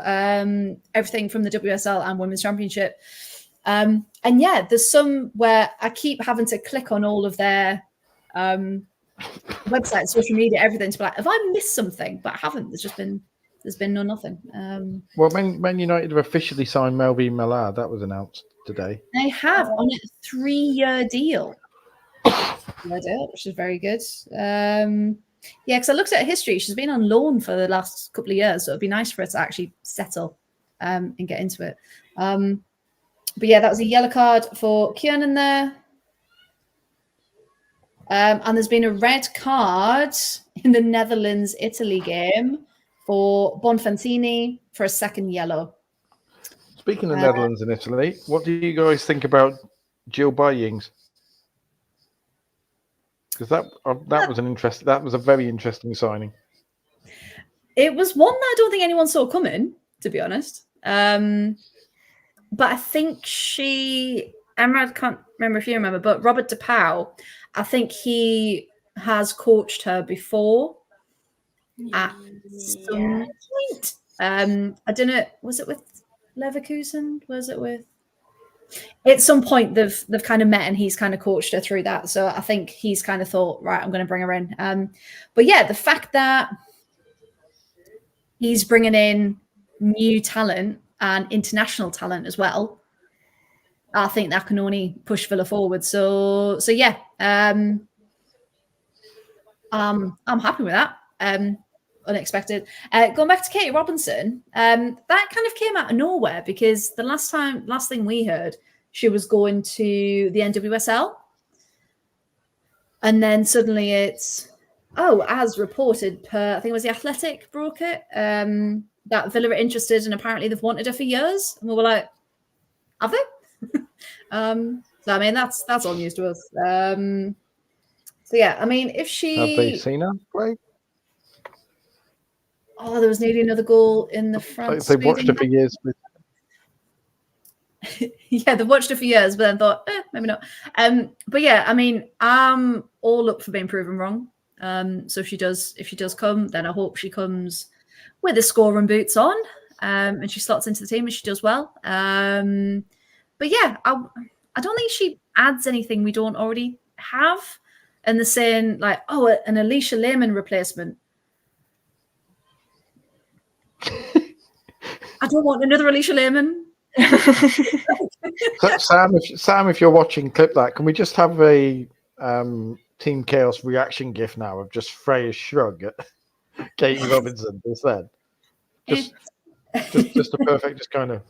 everything from the WSL and Women's Championship. And yeah, there's some where I keep having to click on all of their websites, social media, everything to be like, have I missed something? But I haven't. There's been nothing. Well, Man United have officially signed Melvin Millard. That was announced today. They have on a 3-year deal, which is very good. Because I looked at her history. She's been on loan for the last couple of years, so it'd be nice for her to actually settle and get into it. But yeah, that was a yellow card for Kiernan there. And there's been a red card in the Netherlands-Italy game for Bonfantini for a second yellow. Speaking of Netherlands and Italy, what do you guys think about Jill Byings? Because that was a very interesting signing. It was one that I don't think anyone saw coming, to be honest. But I think Emma, I can't remember if you remember, but Robert DePau, I think he has coached her before at some point. I don't know, was it with Leverkusen? Was it with? At some point they've kind of met and he's kind of coached her through that. So I think he's kind of thought, right, I'm going to bring her in. But yeah, the fact that he's bringing in new talent and international talent as well, I think that can only push Villa forward. So yeah, I'm happy with that. Unexpected. Going back to Katie Robinson, that kind of came out of nowhere because the last thing we heard, she was going to the NWSL, and then suddenly it's as reported per, I think it was The Athletic broke it, that Villa are interested, and apparently they've wanted her for years, and we were like, have they? So I mean that's all news to us. So yeah, I mean if she have they seen her play? Oh, there was nearly another goal in the France. They've watched it for years. Yeah, they've watched it for years, but then thought, maybe not. But yeah, I mean, I'm all up for being proven wrong. So if she does come, then I hope she comes with the scoring boots on, and she slots into the team and she does well. But yeah, I don't think she adds anything we don't already have. And they're saying like, oh, an Alicia Lehman replacement. I don't want another Alicia Lehman. Sam, if you're watching, clip that. Can we just have a Team Chaos reaction gif now of just Freya's shrug at Katie Robinson instead? Just a perfect, just kind of.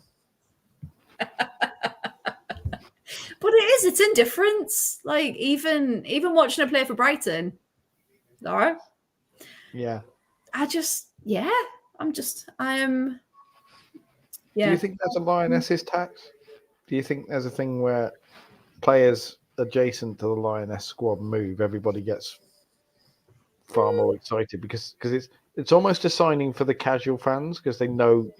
But it's indifference. Like even watching her play for Brighton, Laura. Yeah. I am. Yeah. Do you think there's a Lioness's tax? Do you think there's a thing where players adjacent to the Lioness squad move, everybody gets far more excited because it's almost a signing for the casual fans because they know,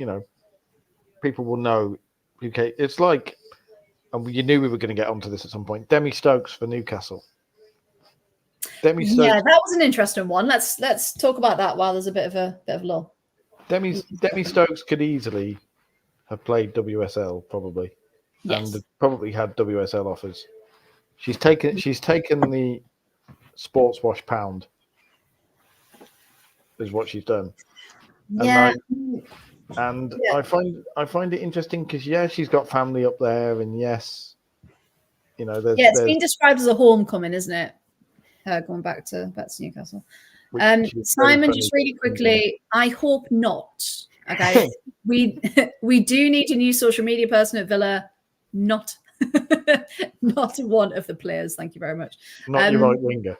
people will know. Okay, it's like, and you knew we were going to get onto this at some point. Demi Stokes for Newcastle. Demi Stokes. Yeah, that was an interesting one. Let's talk about that while there's a bit of lull. Demi Stokes could easily have played WSL probably, yes. and probably had WSL offers. She's taken the sports wash pound, is what she's done. Yeah. And I find it interesting because she's got family up there, and there's it's been described as a homecoming, isn't it? Going back to Newcastle. Simon, just really quickly, I hope not. Okay, we do need a new social media person at Villa, not one of the players. Thank you very much. Not your right winger.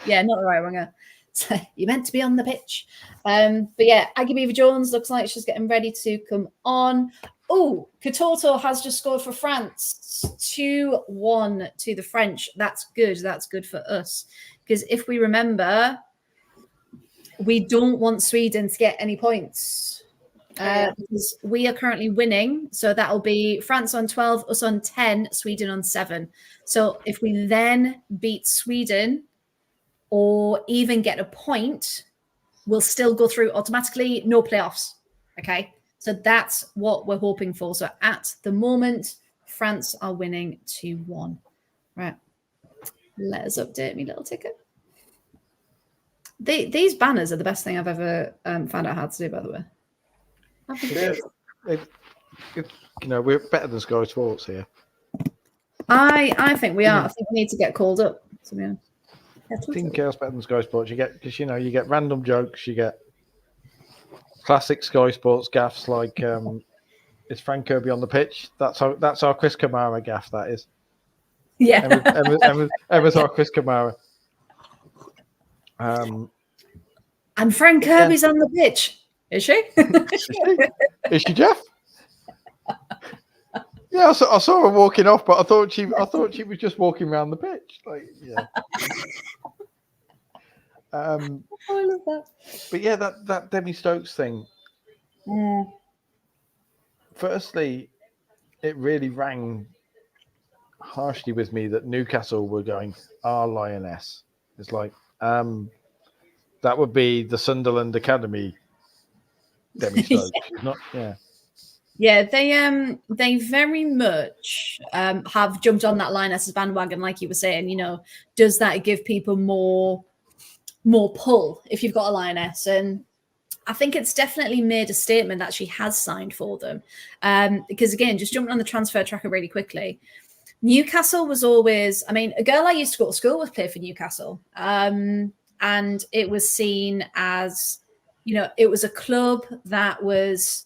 Yeah, not the right winger. So you're meant to be on the pitch. But yeah, Aggie Beaver-Jones looks like she's getting ready to come on. Oh, Katoto has just scored for France. 2-1 to the French. That's good. That's good for us. Because if we remember, we don't want Sweden to get any points. Because we are currently winning. So that'll be France on 12, us on 10, Sweden on 7. So if we then beat Sweden or even get a point, we'll still go through automatically, no playoffs. Okay. So that's what we're hoping for. So at the moment, France are winning 2-1. Right. Let us update me little ticket. These banners are the best thing I've ever found out how to do, by the way. We're better than Sky Sports here. I think we are. I think we need to get called up, to be honest. Team Chaos better than Sky Sports. You get random jokes, you get classic Sky Sports gaffs like is Frank Kirby on the pitch? That's our Chris Kamara gaff, that is. Yeah. Emma's our Chris Kamara. And Frank Kirby's on the pitch. Is she? Is she, Jeff? Yeah, I saw her walking off, but I thought she was just walking around the pitch. Like, yeah. I love that. But yeah, that Demi Stokes thing. Firstly, it really rang harshly with me that Newcastle were going, our Lioness. It's like, that would be the Sunderland Academy Demi Stokes. Yeah, they very much have jumped on that Lioness's bandwagon, like you were saying. Does that give people more pull if you've got a Lioness? And I think it's definitely made a statement that she has signed for them. Because again, just jumping on the transfer tracker really quickly, Newcastle was always, a girl I used to go to school with played for Newcastle. And it was seen as, it was a club that was,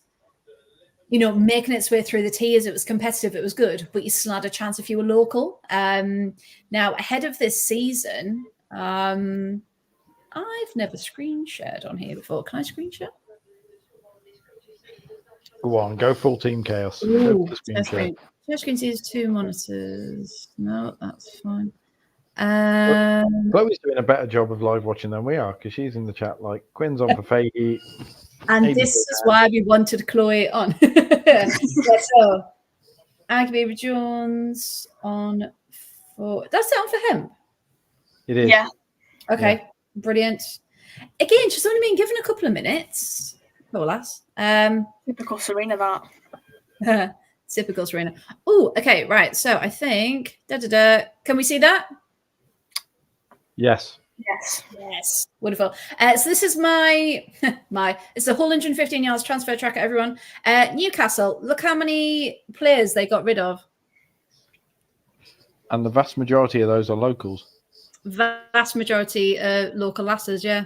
making its way through the tiers. It was competitive. It was good, but you still had a chance if you were local. Now, ahead of this season, I've never screen shared on here before. Can I screen share? Go on, go full Team Chaos. Screen sees 2 monitors. No, that's fine. Chloe's doing a better job of live watching than we are because she's in the chat like Quinn's on for Fahey. And Maybe this they is why we wanted Chloe on. Yeah, so Aggie Jones on for that's it on for him. It is. Yeah. Okay, brilliant. Again, she's only been given a couple of minutes. Poor lass. Typical Serena, that. Typical Serena. Oh, okay, right. So I think can we see that? Yes. Yes. Yes, wonderful. So this is my it's the whole 115 yards transfer tracker, everyone. Newcastle, look how many players they got rid of. And the vast majority of those are locals. Vast majority local lasses, yeah.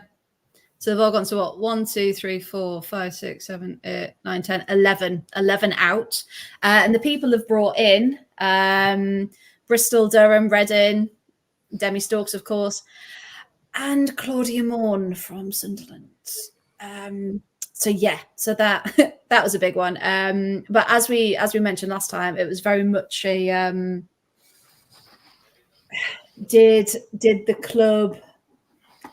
So they've all gone to what? 1, 2, 3, 4, 5, 6, 7, 8, 9, 10, 11. 11 out. And the people have brought in Bristol, Durham, Reading, Demi Stokes, of course, and Claudia Morn from Sunderland. So yeah, so that that was a big one. But as we mentioned last time, it was very much a did the club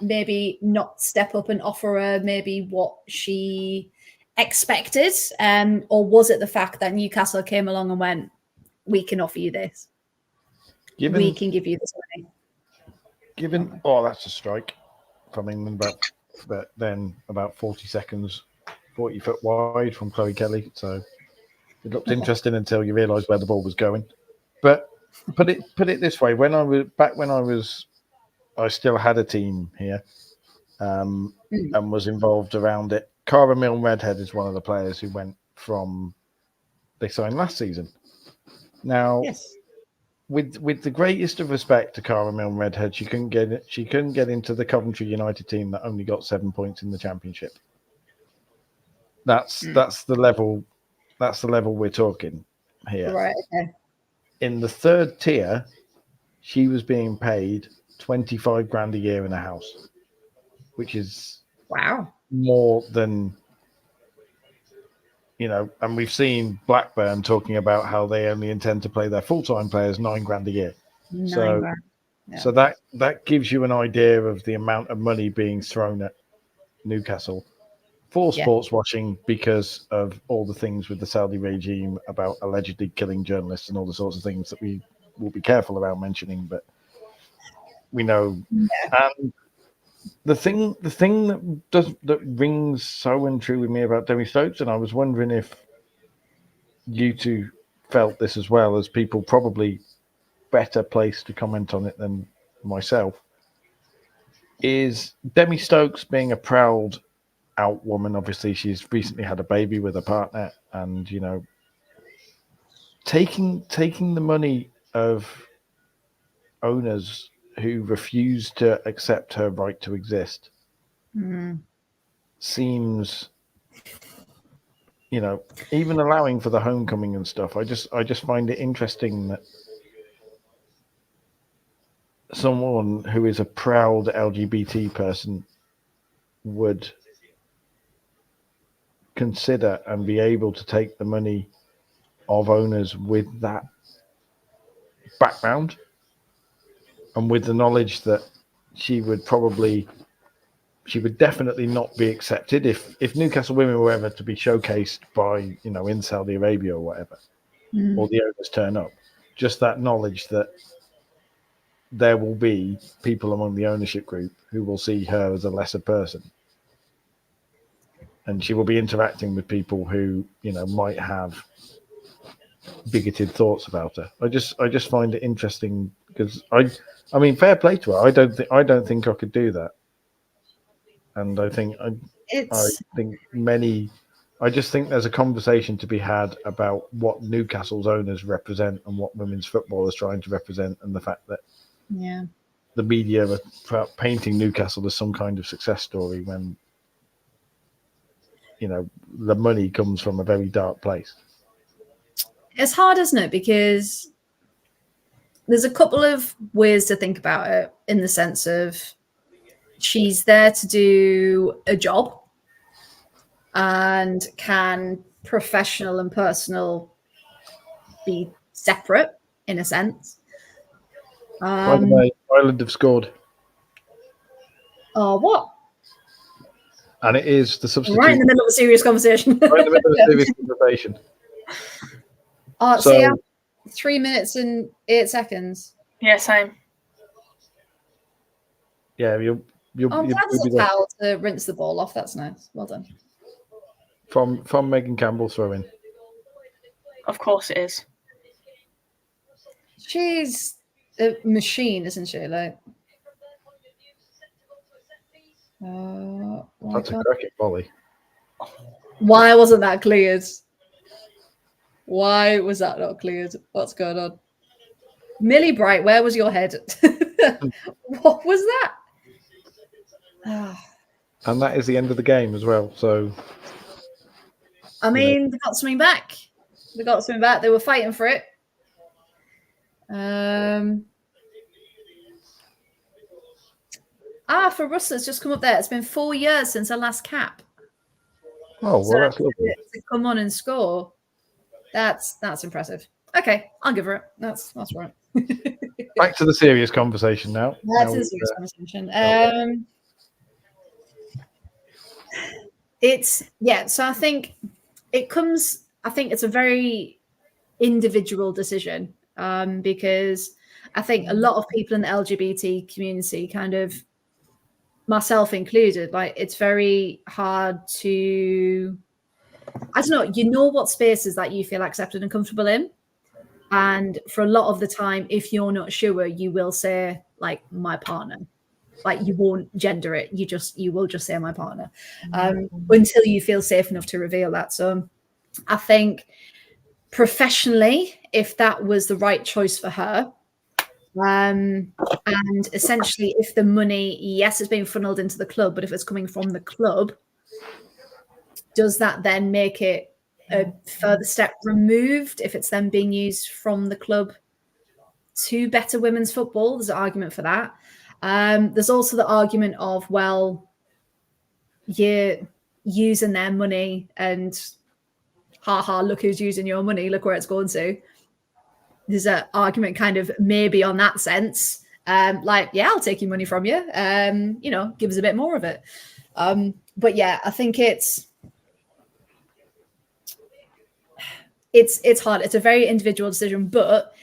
maybe not step up and offer her maybe what she expected, or was it the fact that Newcastle came along and went, we can offer you this, we can give you this money? That's a strike from England, but then about 40 seconds, 40 foot wide from Chloe Kelly. So it looked interesting until you realised where the ball was going. But put it this way: I still had a team here, and was involved around it. Cara Milne Redhead is one of the players who went from they signed last season. Now, Yes. With the greatest of respect to Cara Milne Redhead, she couldn't get into the Coventry United team that only got 7 points in the Championship. That's the level we're talking here. Right. Okay. In the third tier, she was being paid 25 grand a year in a house, which is Wow. more than, and we've seen Blackburn talking about how they only intend to pay their full-time players 9 grand a year. 9 grand. Yeah. So that gives you an idea of the amount of money being thrown at Newcastle for sports washing because of all the things with the Saudi regime about allegedly killing journalists and all the sorts of things that we will be careful about mentioning, but we know. Yeah. And the thing that rings so untrue with me about Demi Stokes, and I was wondering if you two felt this as well, as people probably better placed to comment on it than myself, is Demi Stokes being a proud out woman. Obviously, she's recently had a baby with a partner, and taking the money of owners who refuse to accept her right to exist seems, even allowing for the homecoming and stuff. I just find it interesting that someone who is a proud LGBT person would consider and be able to take the money of owners with that background and with the knowledge that she would definitely not be accepted if Newcastle women were ever to be showcased by, in Saudi Arabia or whatever, or the owners turn up. Just that knowledge that there will be people among the ownership group who will see her as a lesser person. And she will be interacting with people who, might have bigoted thoughts about her. I just find it interesting because I mean, fair play to her. I don't think I could do that. And I think I just think there's a conversation to be had about what Newcastle's owners represent and what women's football is trying to represent, and the fact that the media are painting Newcastle as some kind of success story when the money comes from a very dark place. It's hard, isn't it? Because there's a couple of ways to think about it, in the sense of she's there to do a job, and can professional and personal be separate in a sense? By the way, Ireland have scored. Oh, what? And it is the substitute. Right in the middle of a serious conversation. Right in the middle of a serious conversation. So yeah, 3 minutes and 8 seconds. Yeah, same. Yeah, you'll I'm glad there's a towel to rinse the ball off. That's nice. Well done. From Megan Campbell throwing. Of course it is. She's a machine, isn't she? Like, That's a cracking volley. Why wasn't that cleared? Why was that not cleared? What's going on? Millie Bright, where was your head? What was that? And that is the end of the game as well. So, I mean, they got something back. They got something back. They were fighting for it. For Russ, it's just come up there. It's been 4 years since her last cap. oh, well, So that's lovely. to come on and score, that's impressive. Okay, I'll give her it. That's right. Back to the serious conversation now. That's a serious conversation. So I think it's a very individual decision, because I think a lot of people in the LGBT community, kind of myself included, like, it's very hard to, I don't know, you know what spaces that you feel accepted and comfortable in. And for a lot of the time, if you're not sure, you will say, like, my partner. Like, you won't gender it. You will just say my partner, until you feel safe enough to reveal that. So I think professionally, if that was the right choice for her, and essentially if the money, yes, it's being funneled into the club, but if it's coming from the club, does that then make it a further step removed if it's then being used from the club to better women's football? There's an argument for that. There's also the argument of, well, you're using their money and look who's using your money, look where it's going to. There's an argument kind of maybe on that sense, like, yeah, I'll take your money from you, give us a bit more of it. But yeah, I think it's hard. It's a very individual decision, but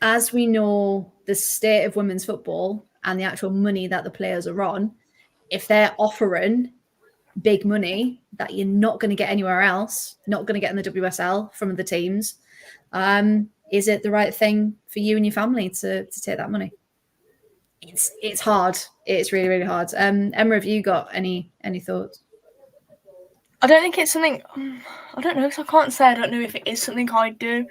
as we know the state of women's football and the actual money that the players are on, if they're offering big money that you're not going to get anywhere else, not going to get in the WSL from other teams, is it the right thing for you and your family to take that money? It's hard. It's really, really hard. Emma, have you got any thoughts? I don't think it's something. I don't know, because I can't say I don't know if it is something I'd do.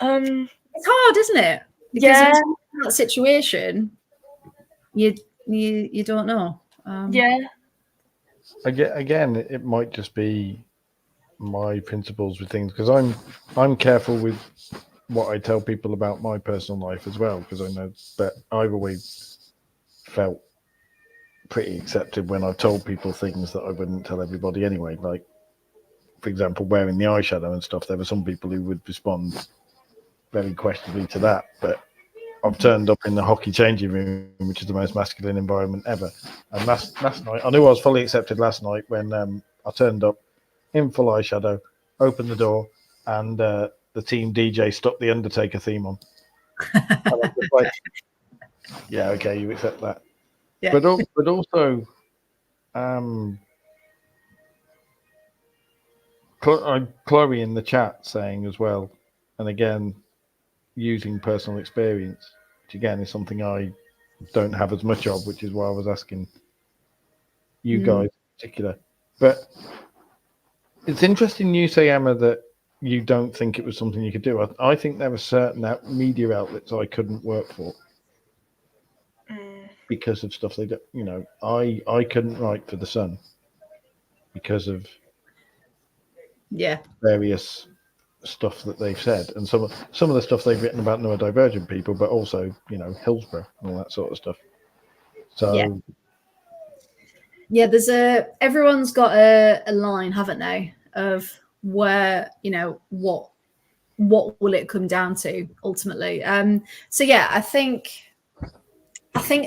It's hard, isn't it? Because if you're in that situation, you don't know. Again, it might just be my principles with things, because I'm careful with what I tell people about my personal life as well, because I know that I've always felt pretty accepted when I've told people things that I wouldn't tell everybody anyway. Like, for example, wearing the eyeshadow and stuff. There were some people who would respond very questionably to that, but I've turned up in the hockey changing room, which is the most masculine environment ever. And last night, I knew I was fully accepted last night when I turned up in full eyeshadow, opened the door, and the team DJ stuck the Undertaker theme on. And I was like, yeah, okay, you accept that. Yeah. But also, Chloe in the chat saying as well, and again, using personal experience, which again is something I don't have as much of, which is why I was asking you guys in particular. But it's interesting you say, Emma, that you don't think it was something you could do. I think there were certain media outlets I couldn't work for because of stuff they do. I couldn't write for The Sun because of various stuff that they've said, and some of the stuff they've written about neurodivergent people, but also Hillsborough and all that sort of stuff. So there's everyone's got a line, haven't they, of where what will it come down to ultimately. I think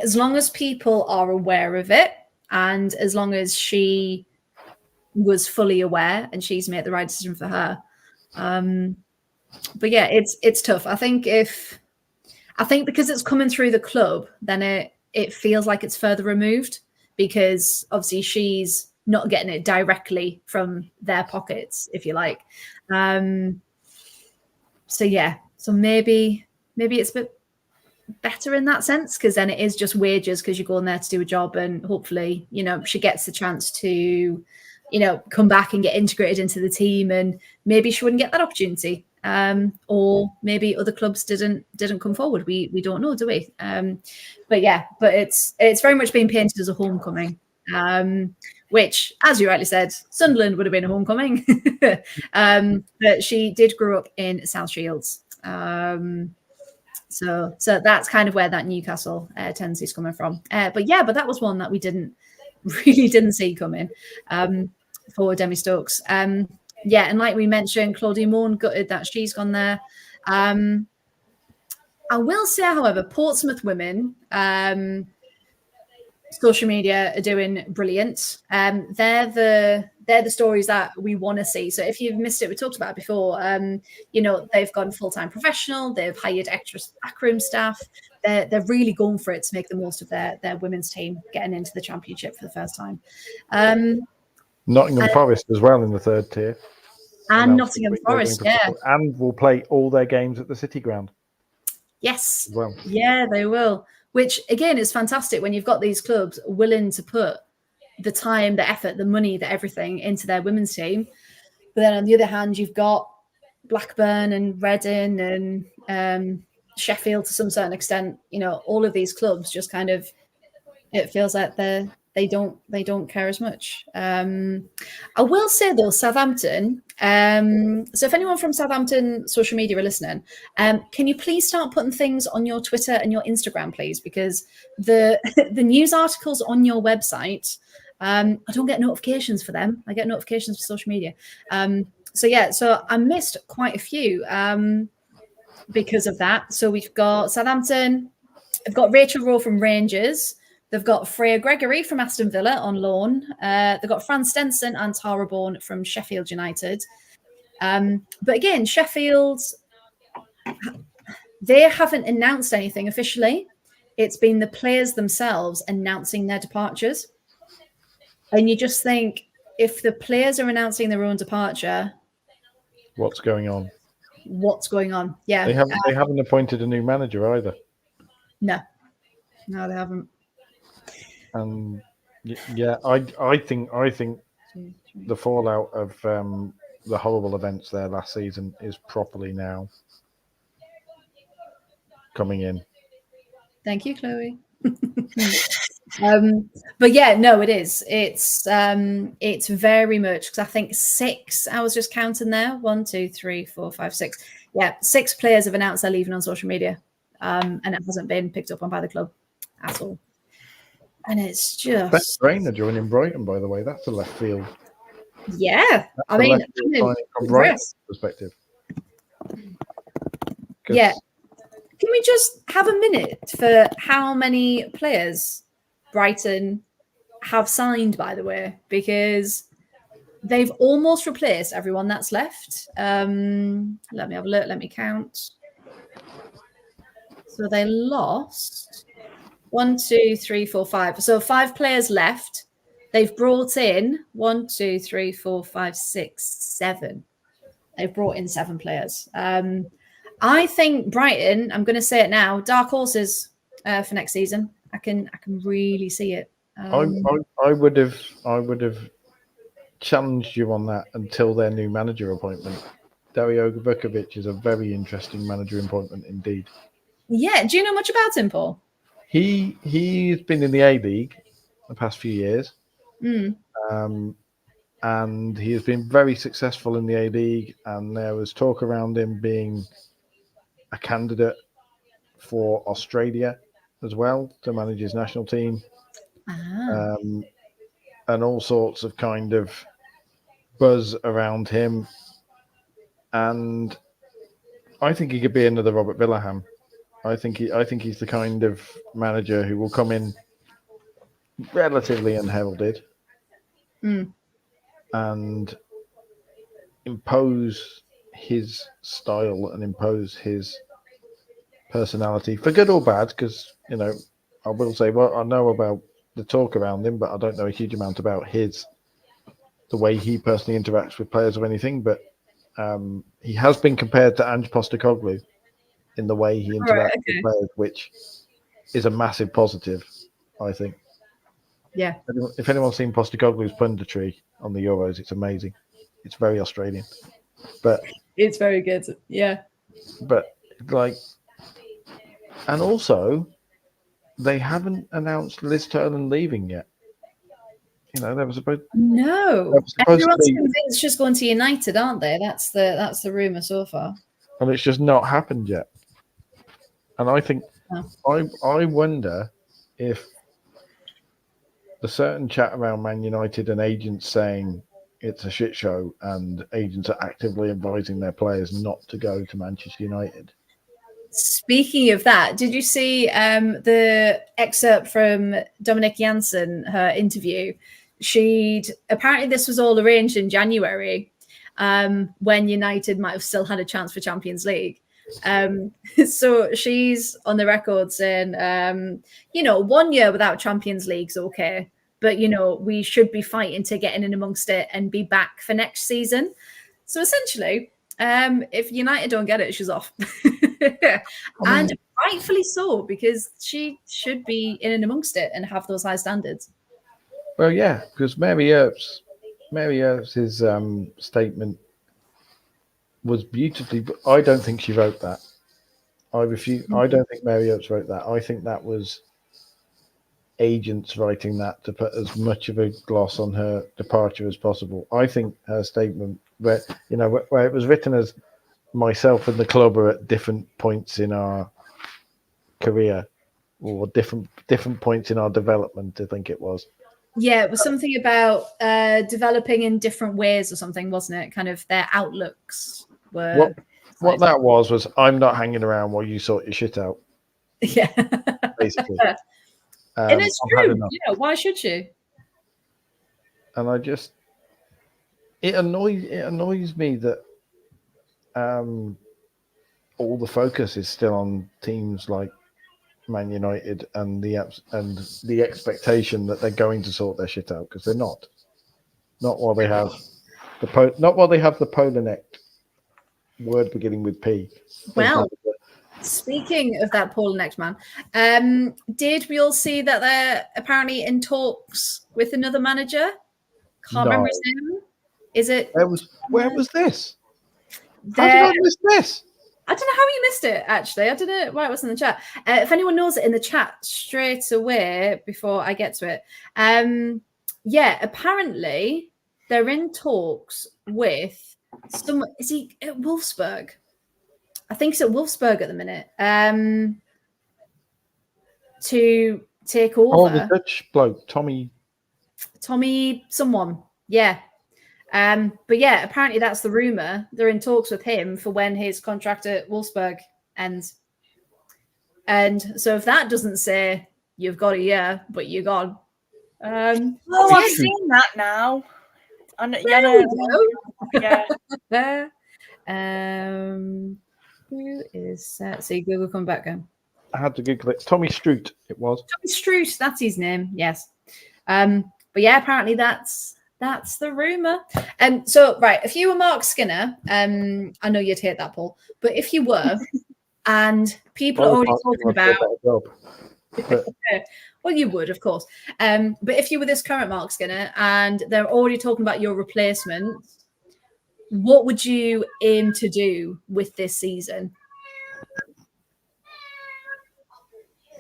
as long as people are aware of it and as long as she was fully aware and she's made the right decision for her. But yeah, it's tough. I think because it's coming through the club, then it feels like it's further removed, because obviously she's not getting it directly from their pockets, if you like. So yeah, so maybe it's a bit better in that sense, because then it is just wages, because you're going there to do a job, and hopefully, she gets the chance to, come back and get integrated into the team, and maybe she wouldn't get that opportunity. Or maybe other clubs didn't come forward. We don't know, do we? But it's very much being painted as a homecoming, which, as you rightly said, Sunderland would have been a homecoming. But she did grow up in South Shields. So that's kind of where that Newcastle tendency is coming from. But that was one that we really didn't see coming for Demi Stokes. And like we mentioned, Claudia Morn gutted that she's gone there. I will say, however, Portsmouth women, social media are doing brilliant. They're the stories that we want to see. So if you've missed it, we talked about it before. They've gone full-time professional. They've hired extra backroom staff. They're really going for it to make the most of their women's team getting into the championship for the first time. Nottingham Forest as well in the third tier. And Nottingham Forest, yeah. And will play all their games at the City Ground. Yes. As well. Yeah, they will. Which, again, is fantastic when you've got these clubs willing to put the time, the effort, the money, the everything into their women's team. But then on the other hand, you've got Blackburn and Reading and Sheffield to some certain extent. All of these clubs just kind of, it feels like they don't care as much. I will say though, Southampton. So if anyone from Southampton social media are listening, can you please start putting things on your Twitter and your Instagram, please? Because the news articles on your website, I don't get notifications for them. I get notifications for social media. So I missed quite a few because of that. So we've got Southampton. I've got Rachel Rowe from Rangers. They've got Freya Gregory from Aston Villa on loan. They've got Fran Stenson and Tara Bourne from Sheffield United. But again, Sheffield, they haven't announced anything officially. It's been the players themselves announcing their departures. And you just think, if the players are announcing their own departure, what's going on? What's going on? Yeah. They haven't appointed a new manager either. No, they haven't. And yeah, I think the fallout of the horrible events there last season is properly now coming in. Thank you, Chloe. But yeah, no, it is. It's very much, because I think 6. I was just counting there. 1, 2, 3, 4, 5, 6. Yeah, 6 players have announced they're leaving on social media, and it hasn't been picked up on by the club at all. And it's just Best Trainer joining Brighton, by the way. That's a left field. Yeah, I mean, from Brighton's perspective. Yeah. Can we just have a minute for how many players Brighton have signed, by the way? Because they've almost replaced everyone that's left. Let me have a look. Let me count. So they lost 1, 2, 3, 4, 5. So 5 players left. They've brought in 1, 2, 3, 4, 5, 6, 7. They've brought in 7 players. I think Brighton, I'm going to say it now, dark horses for next season. I can really see it. I would have challenged you on that until their new manager appointment. Dario Vukovic is a very interesting manager appointment indeed. Yeah. Do you know much about him, Paul? He's been in the A-League the past few years. And he has been very successful in the A-League, and there was talk around him being a candidate for Australia as well to manage his national team. And all sorts of kind of buzz around him. And I think he could be another Robert Villaham. I think he's the kind of manager who will come in relatively unheralded and impose his style and impose his personality for good or bad. Because I will say, well, I know about the talk around him, but I don't know a huge amount about the way he personally interacts with players or anything. But he has been compared to Ange Postecoglou in the way he interacts with players, which is a massive positive, I think. Yeah. If anyone's seen Postecoglou's punditry on the Euros, it's amazing. It's very Australian, but it's very good. Yeah. But and also they haven't announced Liz Turner leaving yet. They were supposed. No, everyone's convinced she's going to United, aren't they? That's the rumor so far. And it's just not happened yet. And I think I wonder if the certain chat around Man United and agents saying it's a shit show and agents are actively advising their players not to go to Manchester United. Speaking of that, did you see the excerpt from Dominic Janssen, her interview? Apparently this was all arranged in January when United might have still had a chance for Champions League. So she's on the record saying, 1 year without Champions League's okay, but we should be fighting to get in amongst it and be back for next season. So essentially, if United don't get it, she's off. And rightfully so, because she should be in and amongst it and have those high standards. Well, yeah, because Mary Earp's statement was beautifully. I don't think she wrote that. I refuse. I don't think Mary Earps wrote that. I think that was agents writing that to put as much of a gloss on her departure as possible. I think her statement, where it was written as myself and the club are at different points in our career or different points in our development, I think it was. Yeah, it was something about developing in different ways or something, wasn't it? Kind of their outlooks were. What that was I'm not hanging around while you sort your shit out. Yeah. Basically. And it's true. Why should you? And it annoys me that all the focus is still on teams like Man United and the expectation that they're going to sort their shit out, because they're not. Not while they have the polar necked word beginning with P. Well, speaking of that polar necked man, did we all see that they're apparently in talks with another manager? Can't remember his name. Is it? Where was this? How did I miss this? I don't know how you missed it, actually. I don't know why it wasn't in the chat. If anyone knows it in the chat straight away before I get to it. Apparently they're in talks with someone. Is he at Wolfsburg? I think it's at Wolfsburg at the minute. To take over. Oh, the Dutch bloke, Tommy someone. Yeah. But yeah, apparently that's the rumor. They're in talks with him for when his contract at Wolfsburg ends. And so if that doesn't say you've got a year, but you're gone. I've seen that now. Yeah. Who is that? See, Google come back in. I had to Google it. Tommy Stroot, it was. Tommy Stroot, that's his name. Yes. But yeah, apparently that's the rumor. So right, if you were Mark Skinner, I know you'd hate that, Paul, but if you were, and people are already talking about, well, you would, of course. But if you were this current Mark Skinner and they're already talking about your replacement, what would you aim to do with this season?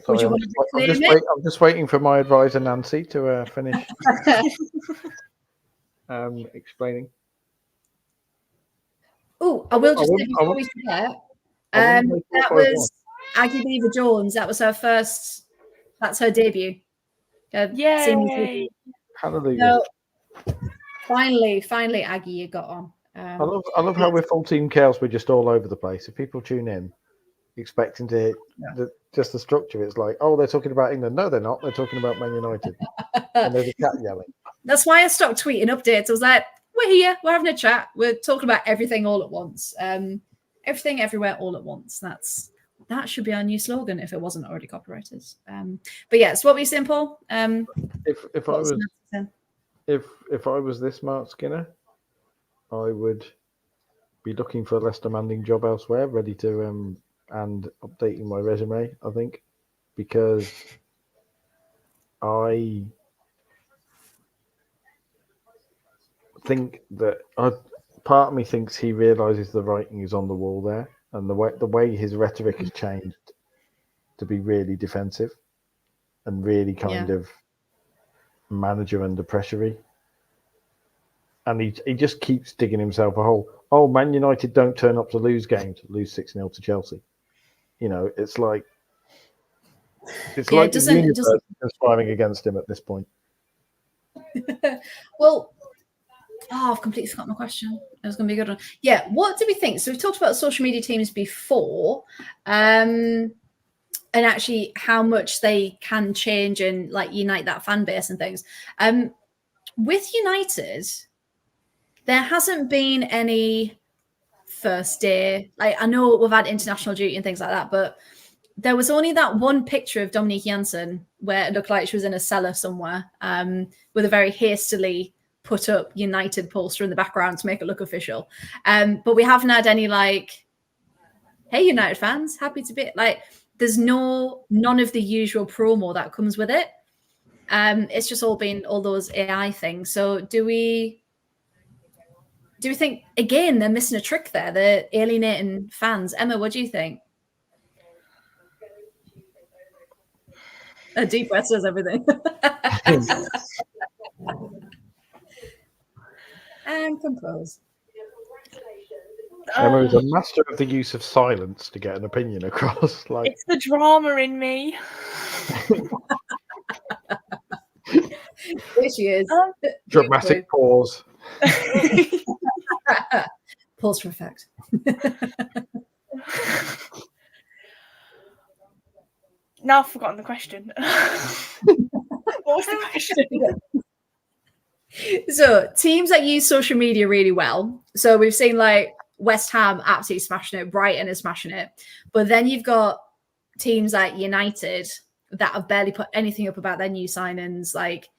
Sorry, I'm just waiting for my advisor Nancy to finish explaining. Oh, I will just say before we forget, that was Aggie Beaver Jones. That was her first. That's her debut. Yay! Hallelujah! So, finally, Aggie, you got on. I love how we're full team chaos. We're just all over the place. If people tune in, expecting to hear just the structure. It's like, oh, they're talking about England. No, they're not. They're talking about Man United. And there's a cat yelling. That's why I stopped tweeting updates. I was like, we're here. We're having a chat. We're talking about everything all at once. Everything, everywhere, all at once. That should be our new slogan if it wasn't already copyrighted. But yeah, so what were you saying, Paul? If I was this Mark Skinner, I would be looking for a less demanding job elsewhere, ready to and updating my resume, I think, because I think that part of me thinks he realizes the writing is on the wall there, and the way his rhetoric has changed to be really defensive and really kind of manager under pressure-y. And he just keeps digging himself a hole. Oh, Man United don't turn up to lose games, lose 6-0 to Chelsea. It's like the universe is conspiring against him at this point. Well, I've completely forgotten my question. It was going to be a good one. Yeah, what do we think? So we've talked about social media teams before, and actually how much they can change and like unite that fan base and things. With United, there hasn't been any first day. Like, I know we've had international duty and things like that, but there was only that one picture of Dominique Janssen where it looked like she was in a cellar somewhere, with a very hastily put up United poster in the background to make it look official. But we haven't had any like, hey, United fans, happy to be like, there's none of the usual promo that comes with it. It's just all been all those AI things. So do we think, again, they're missing a trick there? They're alienating fans. Emma, what do you think? A deep breath says everything. And compose. Emma is a master of the use of silence to get an opinion across. Like, it's the drama in me. There she is. Dramatic pause. Pause for effect. Now I've forgotten the question. What was the question? So teams that use social media really well. So we've seen like West Ham absolutely smashing it, Brighton is smashing it. But then you've got teams like United that have barely put anything up about their new signings, like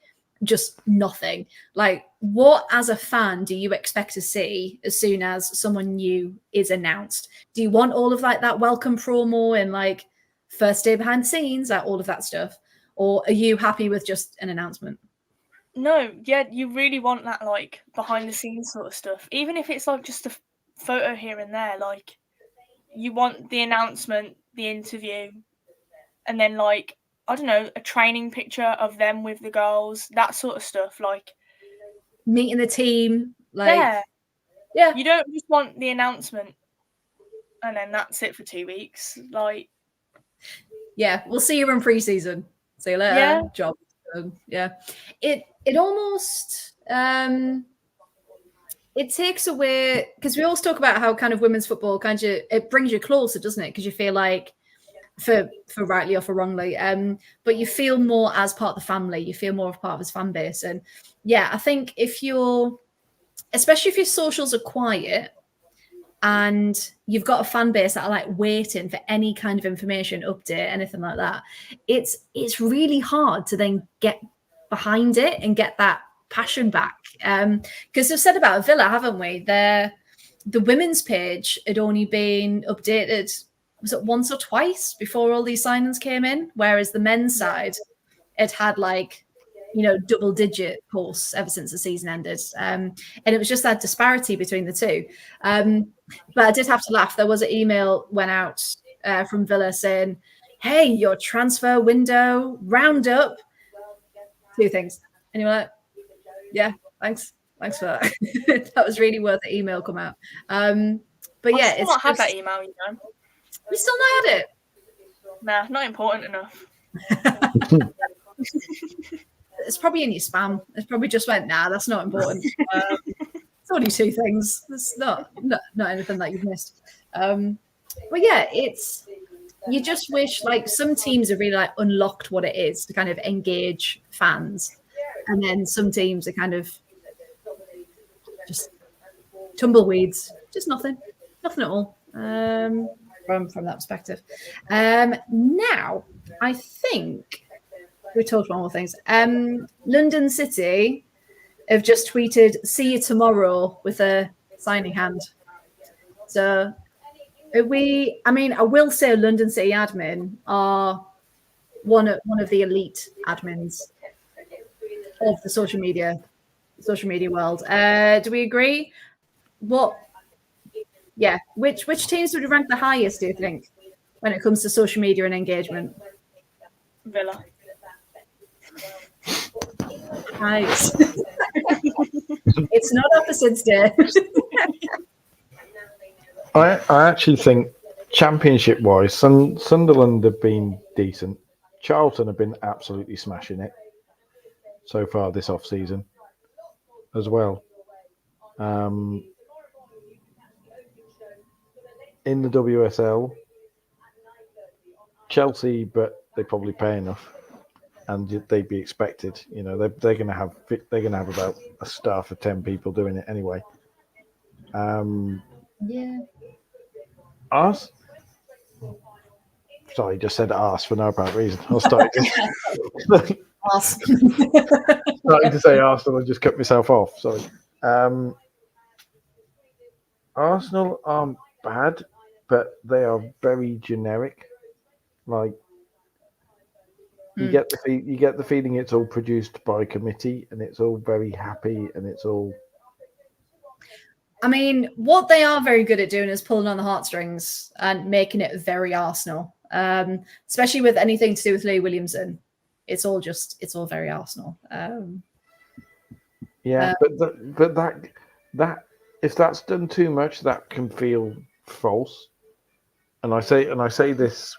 just nothing. Like, what as a fan do you expect to see as soon as someone new is announced? Do you want all of like that welcome promo and like first day behind the scenes, like all of that stuff? Or are you happy with just an announcement? No, yeah, you really want that like behind the scenes sort of stuff. Even if it's like just a photo here and there, like you want the announcement, the interview, and then like, I don't know, a training picture of them with the girls, that sort of stuff. Like meeting the team, like yeah. You don't just want the announcement and then that's it for 2 weeks. Like, yeah, we'll see you in pre-season. See you later. Yeah. Job. Yeah. It almost it takes away, because we always talk about how kind of women's football kind of, it brings you closer, doesn't it? Because you feel like, for rightly or for wrongly, but you feel more as part of the family. You feel more of part of his fan base. And yeah, I think especially if your socials are quiet and you've got a fan base that are like waiting for any kind of information, update, anything like that, it's really hard to then get behind it and get that passion back. Because we've said about Villa, haven't we? The women's page had only been updated, was it once or twice before all these signings came in? Whereas the men's side, it had like, double digit posts ever since the season ended. And it was just that disparity between the two. But I did have to laugh. There was an email went out from Villa saying, hey, your transfer window roundup. 2 things. And you're like, yeah, thanks for that. That was really worth the email come out. But yeah, I still not had that email, We still not had it. Nah, not important enough. It's probably in your spam. It's probably just went, nah, that's not important. It's only 2 things. It's not anything that you've missed. But yeah, you just wish, like, some teams have really like unlocked what it is to kind of engage fans, and then some teams are kind of just tumbleweeds, just nothing at all. From that perspective. Now, I think we talked about more things. London City have just tweeted, "See you tomorrow," with a signing hand. So I mean, I will say London City admin are one of the elite admins of the social media world. Do we agree? Which teams would rank the highest, do you think, when it comes to social media and engagement? Villa. Nice. It's not opposites day. I actually think championship-wise, Sunderland have been decent. Charlton have been absolutely smashing it so far this off-season as well. In the WSL, Chelsea, but they probably pay enough, and they'd be expected. You know, they're going to have about a staff of 10 people doing it anyway. Yeah. Us? Sorry, just said arse for no apparent reason. I was starting to say Arsenal and just cut myself off. Sorry. Arsenal aren't bad, but they are very generic. Like you get the feeling it's all produced by committee, and it's all very happy, and it's all. I mean, what they are very good at doing is pulling on the heartstrings and making it very Arsenal, especially with anything to do with Lee Williamson. It's all very Arsenal. But that if that's done too much, that can feel false. And I say this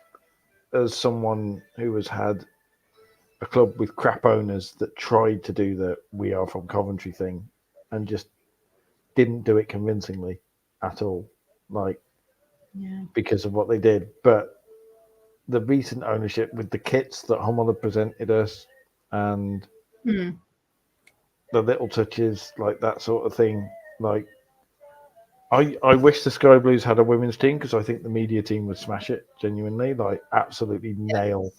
as someone who has had a club with crap owners that tried to do the "we are from Coventry" thing, and just didn't do it convincingly at all, because of what they did. But the recent ownership with the kits that Hummel had presented us, and the little touches, like that sort of thing, like I wish the Sky Blues had a women's team, because I think the media team would smash it, genuinely, like absolutely nail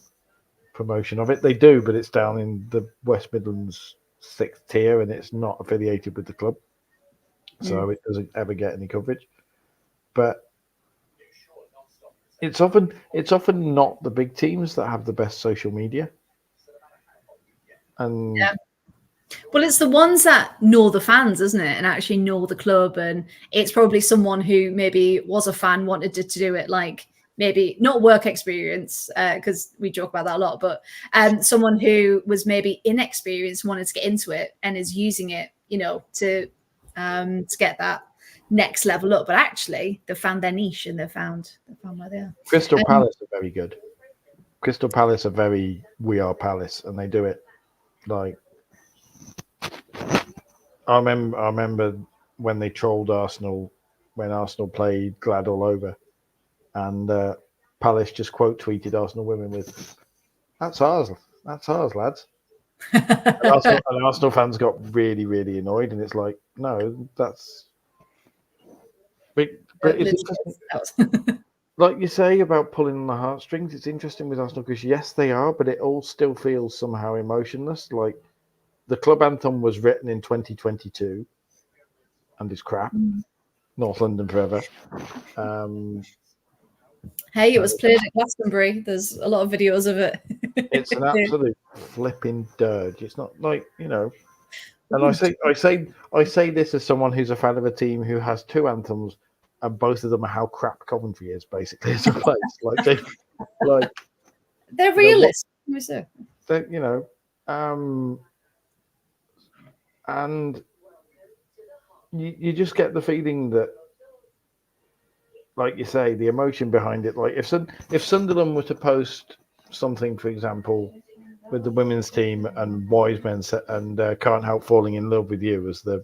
promotion of it. They do, but it's down in the West Midlands 6th tier, and it's not affiliated with the club. So it doesn't ever get any coverage. But it's often not the big teams that have the best social media. And well, it's the ones that know the fans, isn't it? And actually know the club. And it's probably someone who maybe was a fan, wanted to do it, like maybe not work experience, because we joke about that a lot, but someone who was maybe inexperienced, wanted to get into it, and is using it, to get that next level up. But actually, they found their niche, and they found where they are. Crystal Palace are very good. Crystal Palace are very "we are Palace," and they do it like. I remember when they trolled Arsenal when Arsenal played Glad All Over, and Palace just quote tweeted Arsenal women with, "That's ours, lads." And Arsenal fans got really, really annoyed, and it's like, no, that's. But it's interesting. Like you say about pulling on the heartstrings, it's interesting with Arsenal because yes, they are, but it all still feels somehow emotionless. Like the club anthem was written in 2022, and is crap. North London forever. Hey, it was played at Glastonbury. There's a lot of videos of it. It's an absolute flipping dirge. It's not like, and I say this as someone who's a fan of a team who has two anthems, and both of them are how crap Coventry is, basically, as a place. They're realists. And you just get the feeling that, like you say, the emotion behind it. Like if Sunderland were to post something, for example, with the women's team and Wise Men and Can't Help Falling in Love with You as the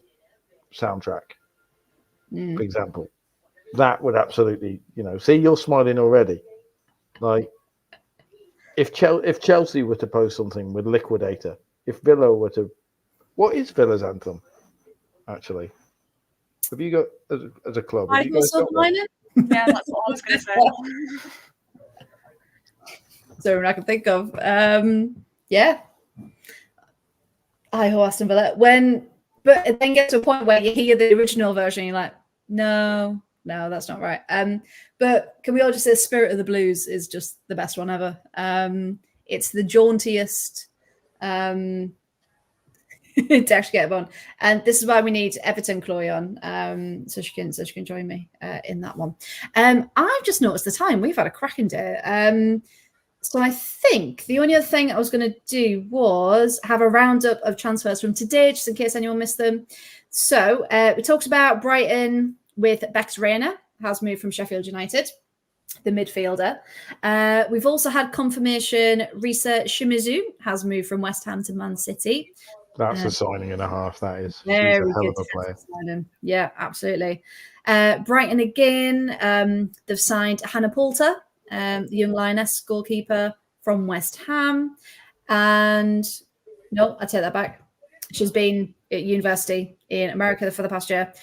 soundtrack, for example, that would absolutely, see, you're smiling already. Like, if Chelsea were to post something with Liquidator, if Villa were to, what is Villa's anthem? Actually, have you got as a club? Have you guys got one? Yeah, that's what I was going to say. So I can think of. Yeah. I Aston Villa. But it then gets to a point where you hear the original version, and you're like, no, that's not right. But can we all just say Spirit of the Blues is just the best one ever? It's the jauntiest to actually get on. And this is why we need Everton Chloe on, so she can join me in that one. I've just noticed the time. We've had a cracking day. So I think the only other thing I was going to do was have a roundup of transfers from today, just in case anyone missed them. So we talked about Brighton with Bex Reina, has moved from Sheffield United, the midfielder. We've also had confirmation Risa Shimizu has moved from West Ham to Man City. That's a signing and a half, that is. She's Very a hell good of a player. signing. Yeah, absolutely. Brighton again, they've signed Hannah Poulter, the young Lioness goalkeeper from West Ham. And no, I take that back. She's been at university in America for the past year.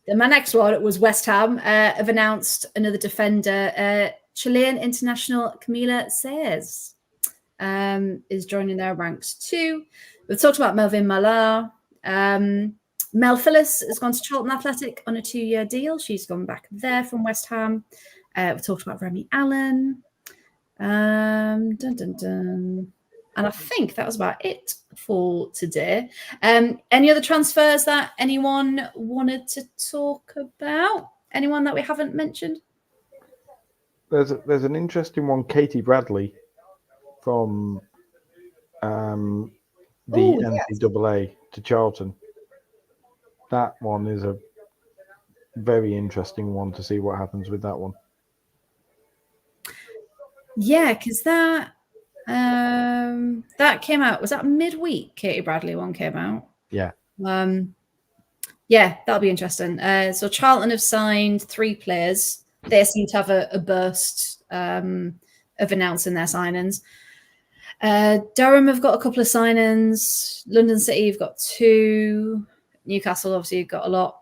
Then my next one was West Ham. Have announced another defender, Chilean international Camila Saez is joining their ranks too. We've talked about Melvin Malar. Mel Phillis has gone to Charlton Athletic on a 2-year deal. She's gone back there from West Ham. We've talked about Remy Allen. And I think that was about it for today. Any other transfers that anyone wanted to talk about? Anyone that we haven't mentioned? There's an interesting one, Katie Bradley from the NCAA to Charlton. That one is a very interesting one to see what happens with that one. Yeah, because that came out. Was that midweek? Katie Bradley one came out. Yeah. Yeah, that'll be interesting. So Charlton have signed 3 players. They seem to have a burst of announcing their signings. Durham have got a couple of signings. London City have got 2. Newcastle obviously have got a lot.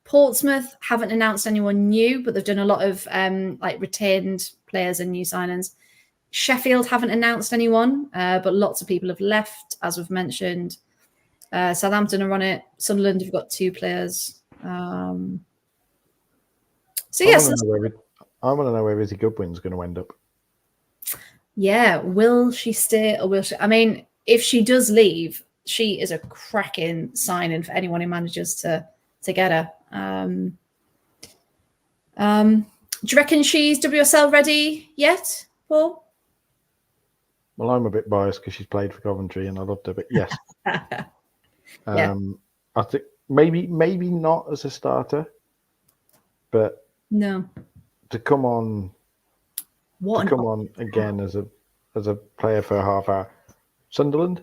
Portsmouth haven't announced anyone new, but they've done a lot of retained players and new signings. Sheffield haven't announced anyone, but lots of people have left, as we've mentioned. Southampton are on it. Sunderland have got 2 players. So yes, I want to know where Izzy Goodwin's going to end up. Yeah, will she stay or will she? I mean, if she does leave, she is a cracking signing for anyone who manages to get her. Do you reckon she's WSL ready yet, Paul? Well, I'm a bit biased because she's played for Coventry and I loved her, but yes. Yeah. I think maybe not as a starter, but no. To come on again as a player for a half hour. Sunderland?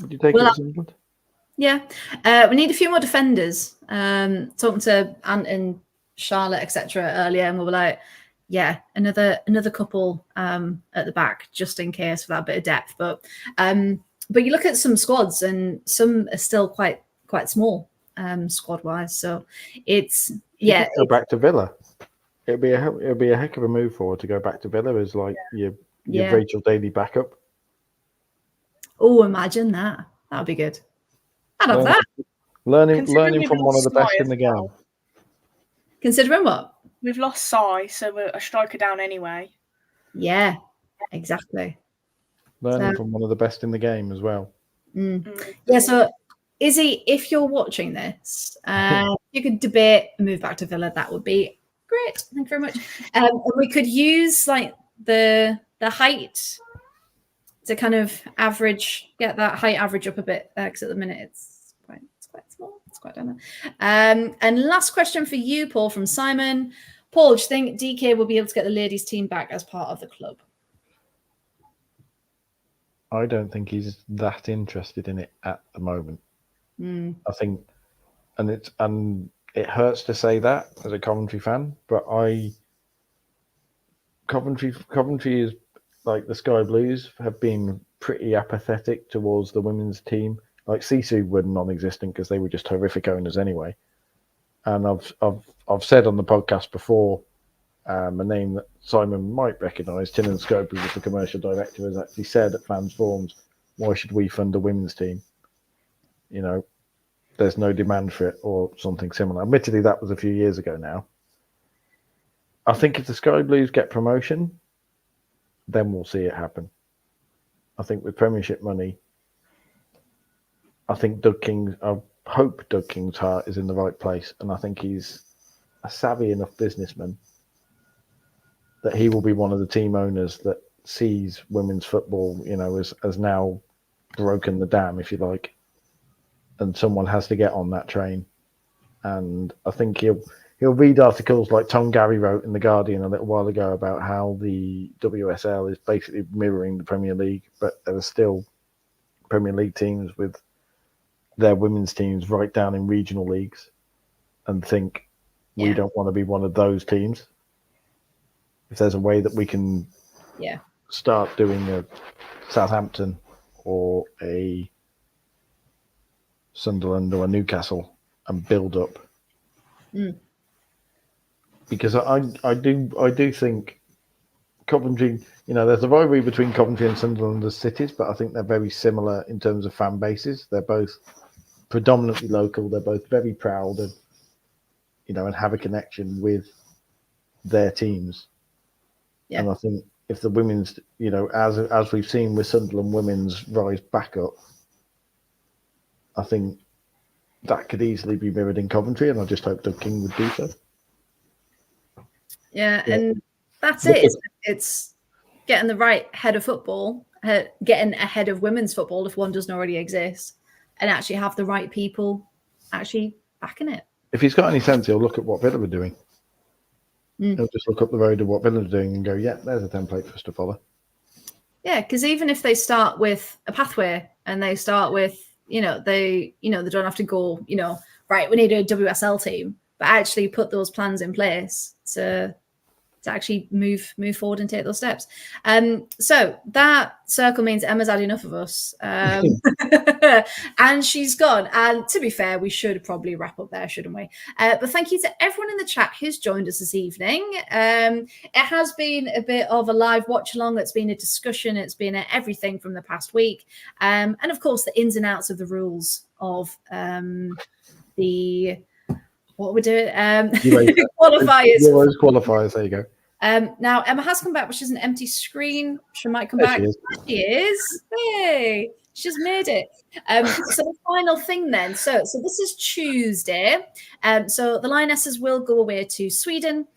Would you take it to Sunderland? Yeah. We need a few more defenders. Talking to Ant and Charlotte, etc. earlier, and we were like, yeah, another couple at the back just in case for that bit of depth. But you look at some squads and some are still quite small squad wise. So it's go back to Villa. It'd be a heck of a move forward to go back to Villa as like your Rachel Daly backup. Oh, imagine that. That would be good. I'd have that. Learning from one of the best in the game. Considering what? We've lost Sai, so we're a striker down anyway. Yeah, exactly. Learning from one of the best in the game as well. Yeah, so Izzy, if you're watching this, you could debate and move back to Villa. That would be great. Thank you very much. And we could use like the height to kind of get that height average up a bit, because at the minute it's quite small. It's quite down there. And last question for you, Paul, from Simon. Paul, do you think DK will be able to get the ladies' team back as part of the club? I don't think he's that interested in it at the moment. I think, and it hurts to say that as a Coventry fan, but Coventry is like the Sky Blues have been pretty apathetic towards the women's team. Like Sisu were non-existent because they were just horrific owners anyway. And I've said on the podcast before, a name that Simon might recognise, Tynan Scope, who was the commercial director, has actually said at fans forums, "Why should we fund a women's team? You know, there's no demand for it," or something similar. Admittedly, that was a few years ago now. I think if the Sky Blues get promotion, then we'll see it happen. I think with Premiership money, I hope Doug King's heart is in the right place, and I think he's a savvy enough businessman that he will be one of the team owners that sees women's football, as now broken the dam, if you like, and someone has to get on that train. And I think he'll read articles like Tom Gary wrote in The Guardian a little while ago about how the WSL is basically mirroring the Premier League, but there are still Premier League teams with their women's teams right down in regional leagues, and think we don't want to be one of those teams. If there's a way that we can start doing a Southampton or a Sunderland or a Newcastle and build up. Because I do think Coventry, there's a rivalry between Coventry and Sunderland as cities, but I think they're very similar in terms of fan bases. They're both predominantly local. They're both very proud of, and have a connection with their teams. Yeah. And I think if the women's, as we've seen with Sunderland women's rise back up, I think that could easily be mirrored in Coventry, and I just hope Doug King would do so. Yeah, and that's it. It's getting the right head of football, getting ahead of women's football if one doesn't already exist, and actually have the right people actually backing it. If he's got any sense, he'll look at what Villa are doing. He'll just look up the road of what Villa are doing and go, yeah, there's a template for us to follow. Yeah, because even if they start with a pathway and they start with, they don't have to go, right, we need a WSL team, but actually put those plans in place to actually move forward and take those steps. So that circle means Emma's had enough of us, and she's gone. And to be fair, we should probably wrap up there, shouldn't we? But thank you to everyone in the chat who's joined us this evening. It has been a bit of a live watch along. It's been a discussion. It's been everything from the past week, and of course the ins and outs of the rules of what we're doing, qualifiers. Qualifiers, there you go. Now Emma has come back, but she's an empty screen. She might come back. She is. Hey, she's made it. So the final thing then. So this is Tuesday. So the Lionesses will go away to Sweden,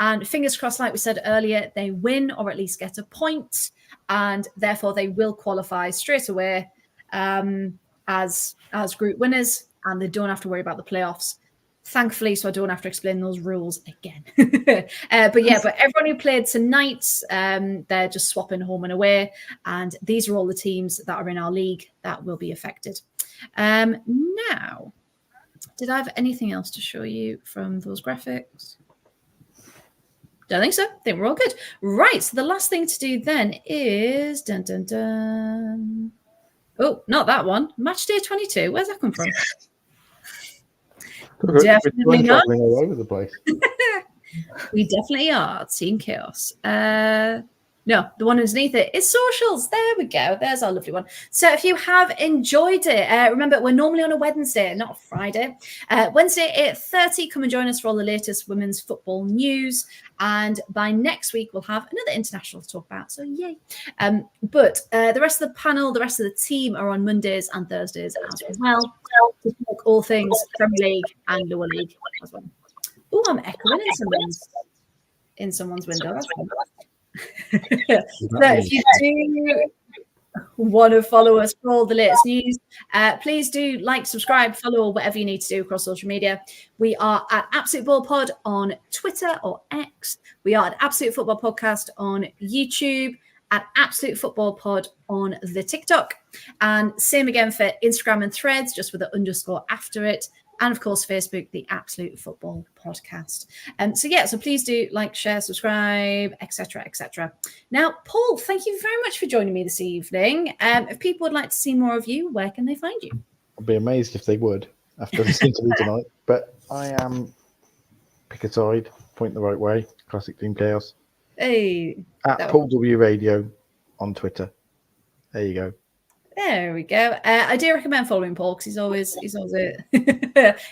and fingers crossed, like we said earlier, they win or at least get a point, and therefore they will qualify straight away as group winners, and they don't have to worry about the playoffs. Thankfully, so I don't have to explain those rules again. But everyone who played tonight, they're just swapping home and away. And these are all the teams that are in our league that will be affected. Now, did I have anything else to show you from those graphics? Don't think so. I think we're all good. Right, so the last thing to do then is... Dun, dun, dun. Oh, not that one. Match day 22. Where's that come from? Definitely not. All over the place. We definitely are Team Chaos. No, the one underneath it is socials. There we go. There's our lovely one. So if you have enjoyed it, remember we're normally on a Wednesday, not a Friday. Wednesday 8:30. Come and join us for all the latest women's football news. And by next week, we'll have another international to talk about. So yay. But the rest of the panel, the rest of the team are on Mondays and Thursdays as well. To talk all things Premier League and Lower League as well. Oh, I'm echoing in someone's window. That's fun. So if you do want to follow us for all the latest news, please do like, subscribe, follow, whatever you need to do across social media. We are at Absolute Ball Pod on Twitter or X. We are at Absolute Football Podcast on YouTube, at Absolute Football Pod on the TikTok. And same again for Instagram and Threads, just with the underscore after it. and of course, Facebook, the Absolute Football Podcast. So please do like, share, subscribe, etc., etc. Now, Paul, thank you very much for joining me this evening. If people would like to see more of you, where can they find you? I'd be amazed if they would after listening to me tonight. But I am pick a side, point the right way. Classic Team Chaos. Hey, At Paul W Radio on Twitter. There you go. There we go. I do recommend following Paul because he's always a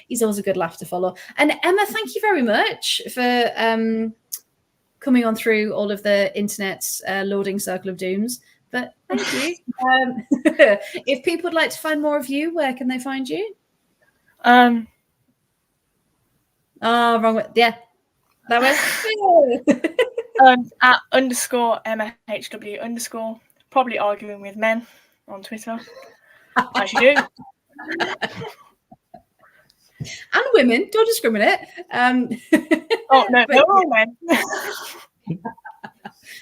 he's always a good laugh to follow. And Emma, thank you very much for coming on through all of the internet's loading circle of dooms. But thank you. If people would like to find more of you, where can they find you? Um. Oh, wrong way. Yeah, that was. At _MFHW_, probably arguing with men on Twitter, as you do. And women, don't discriminate. Oh no, they're all men.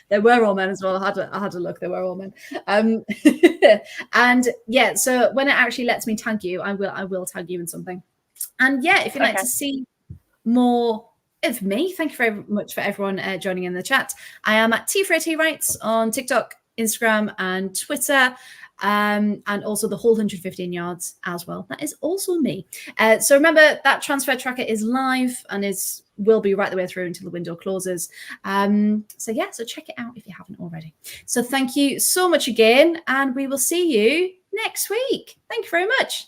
They were all men as well. I had a look. They were all men. And yeah, so when it actually lets me tag you, I will tag you in something. And yeah, if you'd like to see more of me, thank you very much for everyone joining in the chat. I am at T4AT on TikTok, Instagram, and Twitter. And also the whole 115 yards as well. That is also me. So remember that transfer tracker is live and will be right the way through until the window closes. So check it out if you haven't already. So thank you so much again, and we will see you next week. Thank you very much.